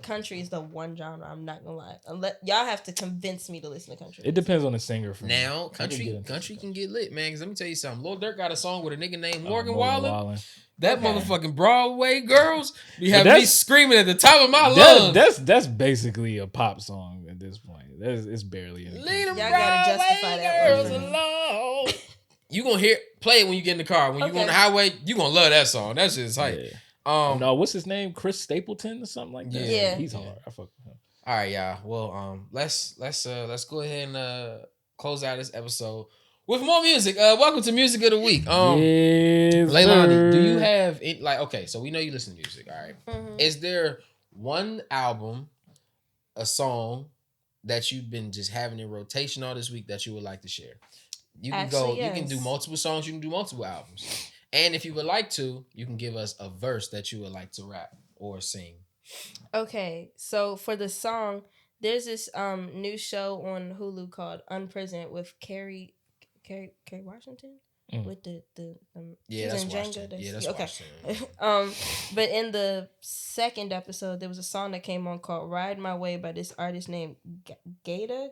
country is the one genre I'm not gonna lie. Unless y'all have to convince me to listen to country.
It depends on the singer. For
now, country can get lit, man. Because let me tell you something. Lil Durk got a song with a nigga named Morgan Wallen. That motherfucking Broadway girls be having me screaming at the top of my lungs.
That's basically a pop song at this point. It's barely anything.
Leave them Broadway girls alone. You gonna play it when you get in the car. When you on the highway, you gonna love that song. That shit's hype. Yeah.
No, what's his name? Chris Stapleton or something like that.
Yeah,
he's hard. I fuck with him.
All right, y'all. Well, let's go ahead and close out this episode with more music. Welcome to Music of the Week.
Yes,
Leilani, do you have it? Like, okay, so we know you listen to music. All right. Is there one album, a song that you've been just having in rotation all this week that you would like to share? You can You can do multiple songs. You can do multiple albums. And if you would like to, you can give us a verse that you would like to rap or sing. Okay, so for the song, there's this new show on Hulu called Unprisoned with Kerry Washington. With the that's Washington. That's okay. Washington. But in the second episode, there was a song that came on called "Ride My Way" by this artist named Gator.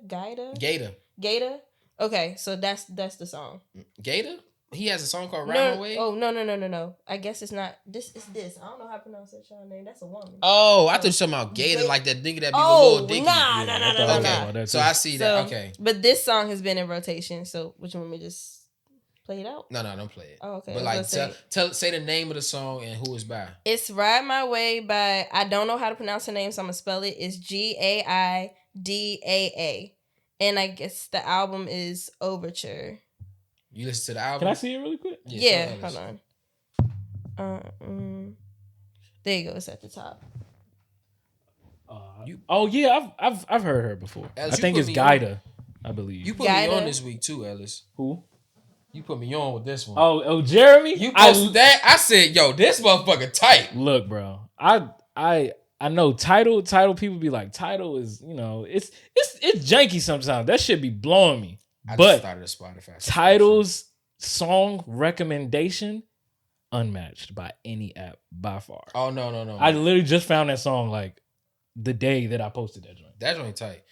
Okay, so that's the song. Gator. He has a song called "Ride My Way." Oh no! I guess it's not. This is this. I don't know how to pronounce that y'all name. That's a woman. Oh, I thought you were talking about Gator, like that nigga that be with Lil Dicky. Nah. Okay, so I see that. Okay, but this song has been in rotation. So, which one? We just play it out? No, don't play it. Oh, okay. But like, say the name of the song and who it's by. It's "Ride My Way" by. I don't know how to pronounce her name, so I'm gonna spell it. It's Gaidaa, and I guess the album is Overture. You listen to the album?
Can I see it really quick?
Yeah, hold on. There you go. It's at the top.
I've heard her before. Ellis, I think it's Gaida, I believe.
You put me on this week too, Ellis.
Who?
You put me on with this one.
Oh, Jeremy.
You posted that. I said, yo, this motherfucker tight.
Look, bro. I know title people be like, title is, it's janky sometimes. That shit be blowing me.
I
but
just started a Spotify.
Title's song recommendation unmatched by any app by far.
Oh no.
I literally just found that song like the day that I posted that joint.
That joint tight.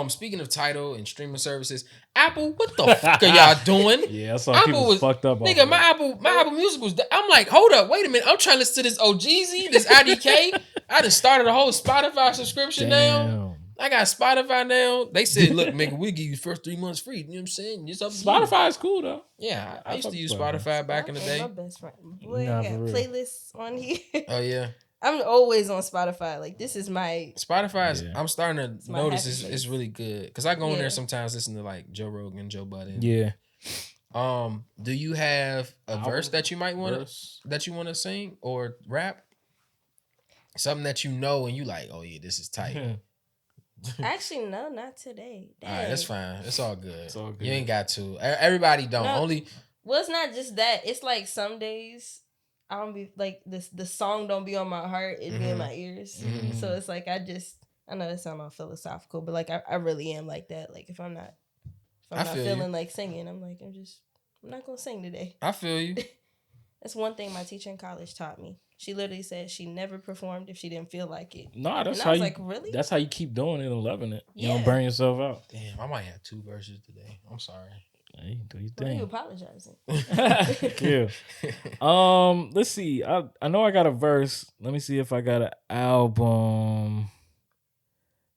Speaking of Tidal and streaming services, Apple, what the fuck are y'all doing?
Yeah, I saw people was fucked up.
Nigga, my Apple Music was. I'm like, hold up, wait a minute. I'm trying to listen to this OGZ, this IDK. I just started a whole Spotify subscription now. I got Spotify now. They said, look, nigga, we'll give you first 3 months free. You know what I'm saying?
Spotify is cool though.
Yeah, I used to use Spotify back in the day.
My best friend. Boy, I got playlists on here.
Oh yeah.
I'm always on Spotify. Like this is my
Spotify. I'm starting to notice it's really good because I go in there sometimes listen to like Joe Rogan, Joe Budden.
Yeah.
Do you have a verse that you might want to sing or rap? Something that you know and you like, oh yeah, this is tight.
Actually, no, not today. Dang.
All right, that's fine. It's all good.
It's all good.
You ain't got to. Everybody don't.
No.
Only.
Well, it's not just that. It's like some days I don't be like this. The song don't be on my heart. It be in my ears.
Mm-hmm.
So it's like I know it sounds all philosophical, but like I really am like that. Like if I'm not feeling like singing, I'm like I'm not gonna sing today.
I feel you.
That's one thing my teacher in college taught me. She literally said she never performed if she didn't feel like it.
No, that's
and
how
I was
you.
like, really?
That's how you keep doing it and loving it. You
Yeah.
don't burn yourself out.
Damn, I might have 2 verses today. I'm sorry.
Hey, do your
Why are
thing.
you apologizing?
Yeah. Let's see. I know I got a verse. Let me see if I got an album.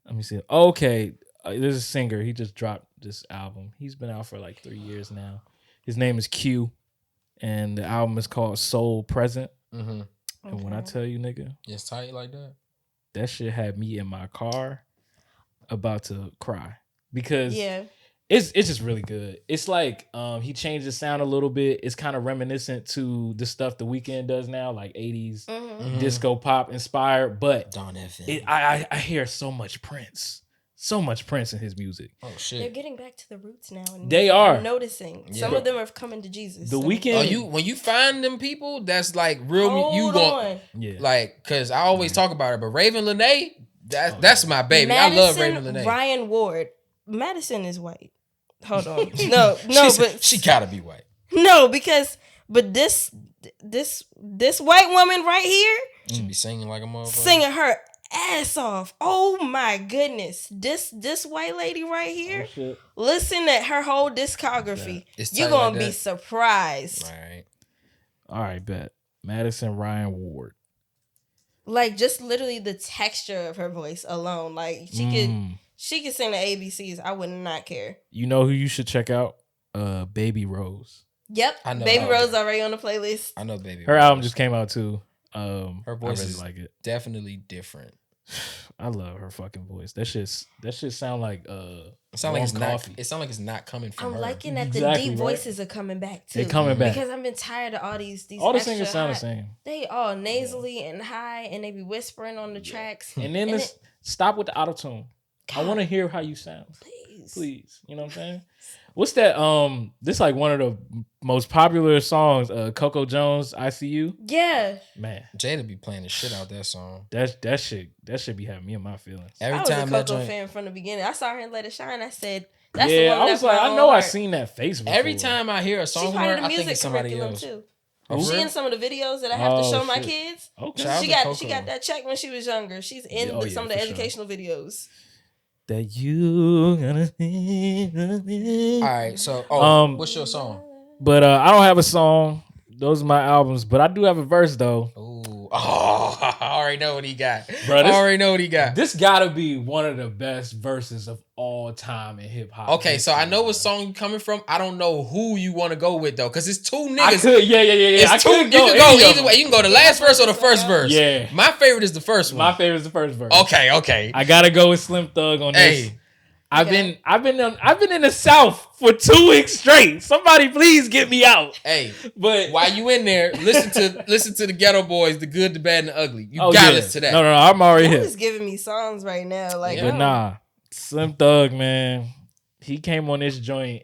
Let me see. Okay. There's a singer. He just dropped this album. He's been out for like 3 years now. His name is Q. And the album is called Soul Present.
Mm-hmm.
And when I tell you, nigga,
it's tight like that.
That shit had me in my car about to cry because
yeah.
It's just really good. It's like he changed the sound a little bit. It's kind of reminiscent to the stuff The Weeknd does now, like 80s disco pop inspired. But
Don FM.
I hear so much Prince in his music.
Oh shit!
They're getting back to the roots now. And
they are.
I'm noticing some of them are coming to Jesus.
The Weeknd.
When you find them people, that's like real. Like because I always talk about it, but Raven Lenae, that's my baby. I love Raven Lenae.
Ryan Ward. Madison is white. Hold on. No, but
she gotta be white.
No, but this white woman right here
should be singing like a motherfucker.
Singing her ass off. Oh my goodness. This white lady right here. Listen at her whole discography. Yeah. You're gonna be surprised.
All right, bet. Madison Ryan Ward.
Like just literally the texture of her voice alone. Like she could sing the ABCs. I would not care.
You know who you should check out? Baby Rose.
Yep. I know Baby Rose already on the playlist.
I know Baby
Her
Rose.
album just came out too.
Her voice
really
is
like it.
Definitely different.
I love her fucking voice. That shit sound like
it sound like it's coffee. It sound like it's not coming from her.
I'm liking that the deep voices are coming back too.
They're coming back.
Because I've been tired of all these
all the singers sound the same.
They all nasally and high and they be whispering on the tracks.
And then stop with the auto-tune. I want to hear how you sound. Please. You know what I'm saying? What's that? This like one of the most popular songs, Coco Jones, ICU.
Yeah.
Man.
Jada be playing the shit out that song.
That shit be having me in my feelings.
I was a Coco fan from the beginning. I saw her in Let It Shine. I said, that's the one
I was like, I know I've seen that face before.
Every time I hear a song from her, I think it's somebody else.
Too. She in some of the videos that I have to show my kids.
Okay.
She got that check when she was younger. She's in some of the educational videos.
That you gonna
all right, so what's your song?
But I don't have a song. Those are my albums, but I do have a verse though.
Ooh. I already know what he got. Bro, I already know what he got.
This gotta be one of the best verses of all time in hip hop.
Okay, so I know what song you coming from. I don't know who you want to go with though, because it's 2 niggas.
I could, yeah.
It's two. You can go either way. You can go the last verse or the first verse.
Yeah.
My favorite is the first one.
My favorite is the first verse.
Okay.
I gotta go with Slim Thug on this. I've been in the South for 2 weeks straight. Somebody please get me out.
Hey, but while you in there, listen to the Ghetto Boys, the good, the bad, and the ugly. You gotta listen to that.
No, I'm already
You're
hit.
just giving me songs right now, like.
But nah, Slim Thug, man, he came on this joint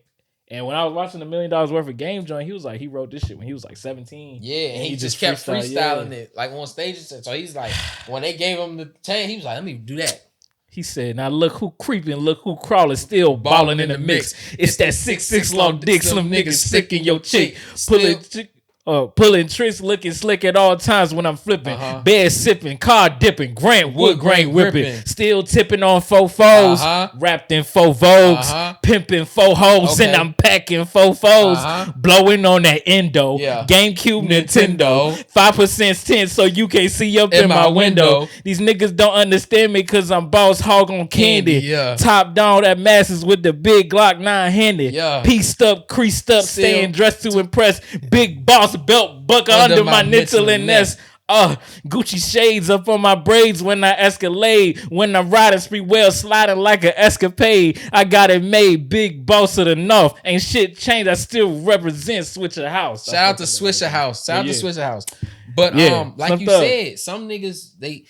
And when I was watching the $1 Million Worth of Game joint, he was like, he wrote this shit when he was like 17.
Yeah, and he just kept freestyling it like on stage. So he's like, when they gave him the chain, he was like, let me do that.
He said, now look who creeping, look who crawling, still balling in the mix. It's that 6'6" long dick, slim niggas sick in your chick. Pulling tricks, looking slick at all times when I'm flipping. Bed sipping, car dipping, Grant wood grain whipping. Still tipping on 4 foes, wrapped in 4 Vogues, pimping 4 hoes, and I'm packing 4 foes. Blowing on that endo, GameCube, Nintendo. 5% tint so you can't see up in my window. These niggas don't understand me cause I'm boss hog on candy. Top down at masses with the big Glock 9-handed. Pieced up, creased up, staying dressed to impress. Big boss belt buckle under my nitzel and nest. Gucci shades up on my braids when I escalade. When I'm riding spree well, sliding like an escapade. I got it made, big boss of the north. Ain't shit changed, I still represent Swisher House.
Shout out to Swisher House. Shout out to Swisher House. But like you said, some niggas they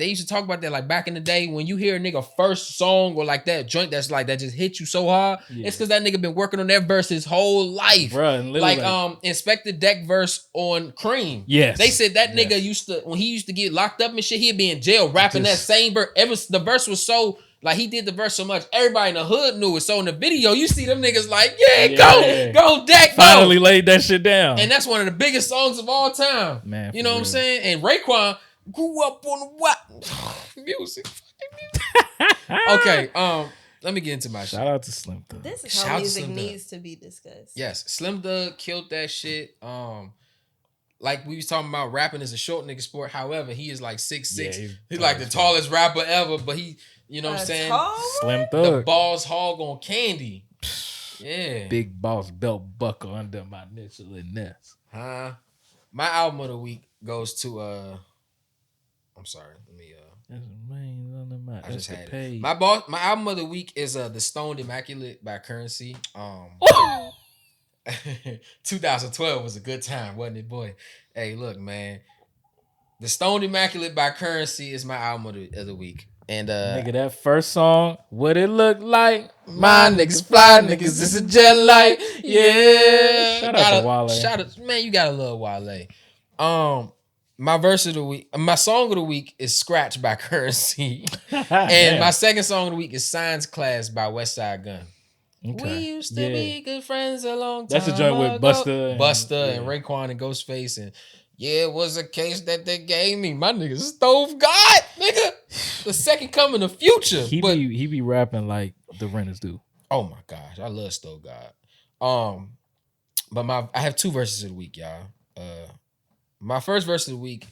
used to talk about that like back in the day when you hear a nigga first song or like that joint that's like that just hit you so hard. It's because that nigga been working on that verse his whole life.
Bruh,
like Inspector Deck verse on Cream.
Yes.
They said that nigga used to when he used to get locked up and shit, he'd be in jail rapping that same verse. The verse was so like he did the verse so much, everybody in the hood knew it. So in the video, you see them niggas like, go Deck,
finally laid that shit down.
And that's one of the biggest songs of all time.
Man,
you know what I'm saying? And Raekwon grew up on what music? Okay, let me get into my shit.
Shout out to Slim Thug.
This is how music needs to be discussed.
Yes, Slim Thug killed that shit. Like we was talking about, rapping is a short nigga sport. However, he is like 6'6". He's like the tallest rapper ever, but he, you know what I'm saying?
Slim Thug.
The boss hog on candy. Yeah.
Big boss belt buckle under my nitzel and nest.
My album of the week goes to I'm sorry, let me I just had it. My album of the week is The Stoned Immaculate by Currency. 2012 was a good time, wasn't it, boy? Hey, look, man. The Stoned Immaculate by Currency is my album of the week. And
nigga, that first song, what it look like?
My niggas fly, niggas, it's a jet light. Yeah.
Shout out to Wale.
Shout out, man, you gotta love Wale. My verse of the week, my song of the week is Scratch by Currency. And my second song of the week is Science Class by Westside Gunn.
Okay.
We used to be good friends a long time
That's a joint with
Busta and Raekwon and Ghostface. And it was a case that they gave me. My nigga Stove God, nigga. The second coming of Future.
He be rapping like the Renters do.
Oh my gosh, I love Stove God. But I have 2 verses of the week, y'all. My first verse of the week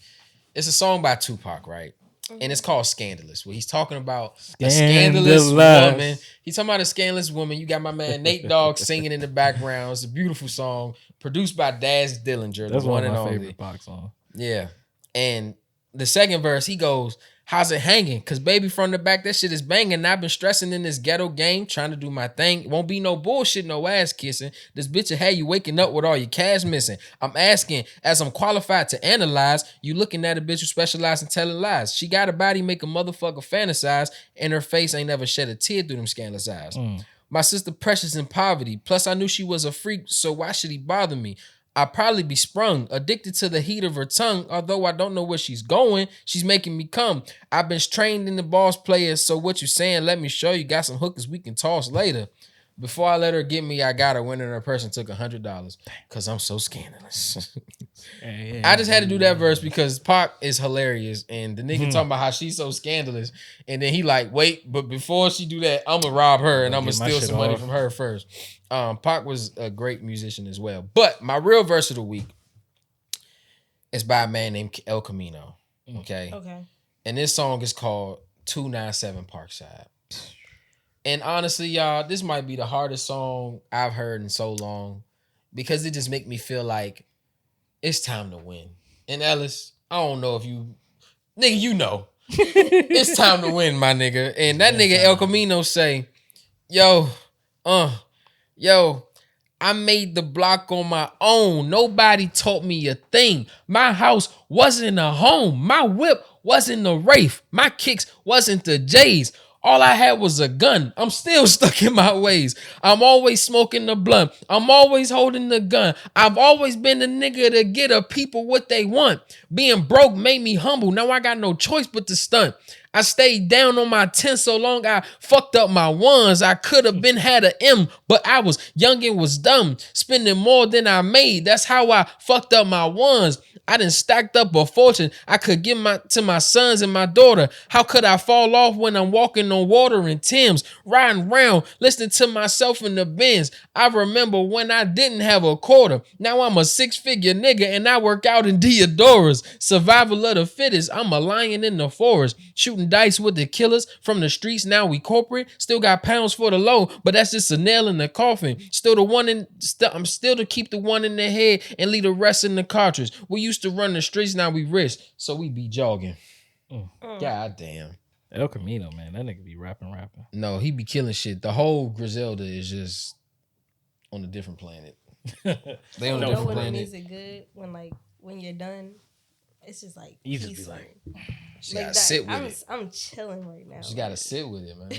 is a song by Tupac, right? And it's called Scandalous, where he's talking about a scandalous woman. He's talking about a scandalous woman. You got my man Nate Dogg singing in the background. It's a beautiful song produced by Daz Dillinger.
That's one of my
and
favorite Pac songs.
Yeah. And the second verse, he goes, how's it hanging? Because baby, from the back, that shit is banging. I've been stressing in this ghetto game, trying to do my thing. It won't be no bullshit, no ass kissing. This bitch will have you waking up with all your cash missing. I'm asking, as I'm qualified to analyze, you looking at a bitch who specializes in telling lies. She got a body make a motherfucker fantasize, and her face ain't never shed a tear through them scandalous eyes. My sister precious in poverty. Plus, I knew she was a freak, so why should he bother me? I'd probably be sprung, addicted to the heat of her tongue. Although I don't know where she's going, she's making me come. I've been trained in the boss player, so what you saying? Let me show you. Got some hookers we can toss later. Before I let her get me, I got her when her person took $100 because I'm so scandalous. I just had to do that verse because Pac is hilarious, and the nigga talking about how she's so scandalous, and then he like, wait, but before she do that, I'm gonna rob her and I'm gonna steal some money from her first. Pac was a great musician as well, but my real verse of the week is by a man named El Camino. Okay. And this song is called 297 Parkside. And honestly, y'all, this might be the hardest song I've heard in so long because it just make me feel like it's time to win. And Ellis, I don't know if you, nigga, you know, it's time to win, my nigga. And that nigga El Camino say, yo, I made the block on my own. Nobody taught me a thing. My house wasn't a home. My whip wasn't a Wraith. My kicks wasn't the J's. All I had was a gun. I'm still stuck in my ways. I'm always smoking the blunt. I'm always holding the gun. I've always been the nigga to get a people what they want. Being broke made me humble. Now I got no choice but to stunt. I stayed down on my 10 so long I fucked up my ones. I could have been had a M, but I was young and was dumb. Spending more than I made. That's how I fucked up my ones. I done stacked up a fortune I could give to my sons and my daughter. How could I fall off when I'm walking on water in Thames, riding around, listening to myself in the Benz? I remember when I didn't have a quarter. Now I'm a 6-figure nigga and I work out in Deodoras. Survival of the fittest. I'm a lion in the forest, shooting dice with the killers from the streets. Now we corporate. Still got pounds for the low, but that's just a nail in the coffin. Still the one in. I'm still to keep the one in the head and leave the rest in the cartridge. We used to run the streets, now we rich, so we be jogging. God damn.
El Camino, man, that nigga be rapping.
No, he be killing shit. The whole Griselda is just on a different planet. They on a different
when
planet.
the music good, when you're done, it's just like
you just be
peaceful.
like,
She gotta sit with it.
I'm chilling right now.
She gotta sit with it, man.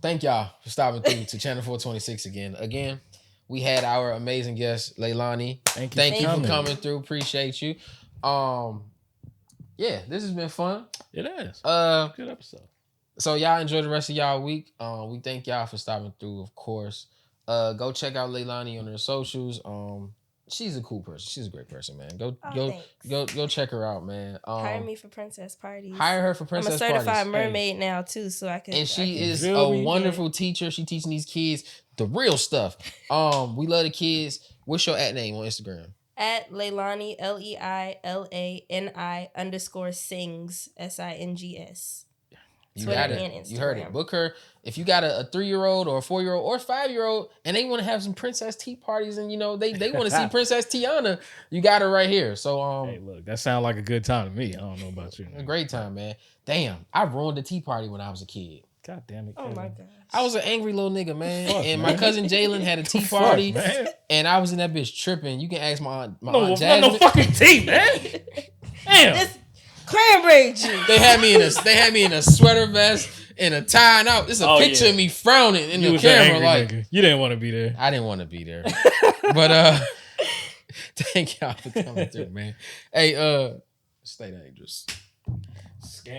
Thank y'all for stopping through to Channel 426 again. Again, we had our amazing guest, Leilani. Thank you for coming through. Appreciate you. Yeah, this has been fun.
It is. Good episode.
So y'all enjoy the rest of y'all week. We thank y'all for stopping through, of course. Go check out Leilani on her socials. She's a cool person. She's a great person, man. Go check her out, man.
Hire me for princess parties.
Hire her for princess parties.
I'm a certified mermaid now too, so I can.
And she is a wonderful teacher. She teaching these kids the real stuff. We love the kids. What's your @ name on Instagram?
At Leilani LEILANI _sings SINGS.
You got it. You heard it. Book her. If you got a 3-year-old or a 4-year-old or a 5-year-old and they want to have some princess tea parties and they want to see Princess Tiana, you got her right here. So
hey, look, that sounds like a good time to me. I don't know about you.
A great time, man. Damn, I ruined the tea party when I was a kid.
God damn it.
Oh my gosh.
I was an angry little nigga, man. My cousin Jalen had a tea party and I was in that bitch tripping. You can ask my aunt Jasmine.
No fucking tea, man. Damn.
This cranberry juice.
They had me in a sweater vest and a tie. And out. This is a picture of me frowning in the camera. Like
nigga. You didn't want to be there.
I didn't want to be there. But thank y'all for coming through, man. Hey, stay dangerous.
Scam.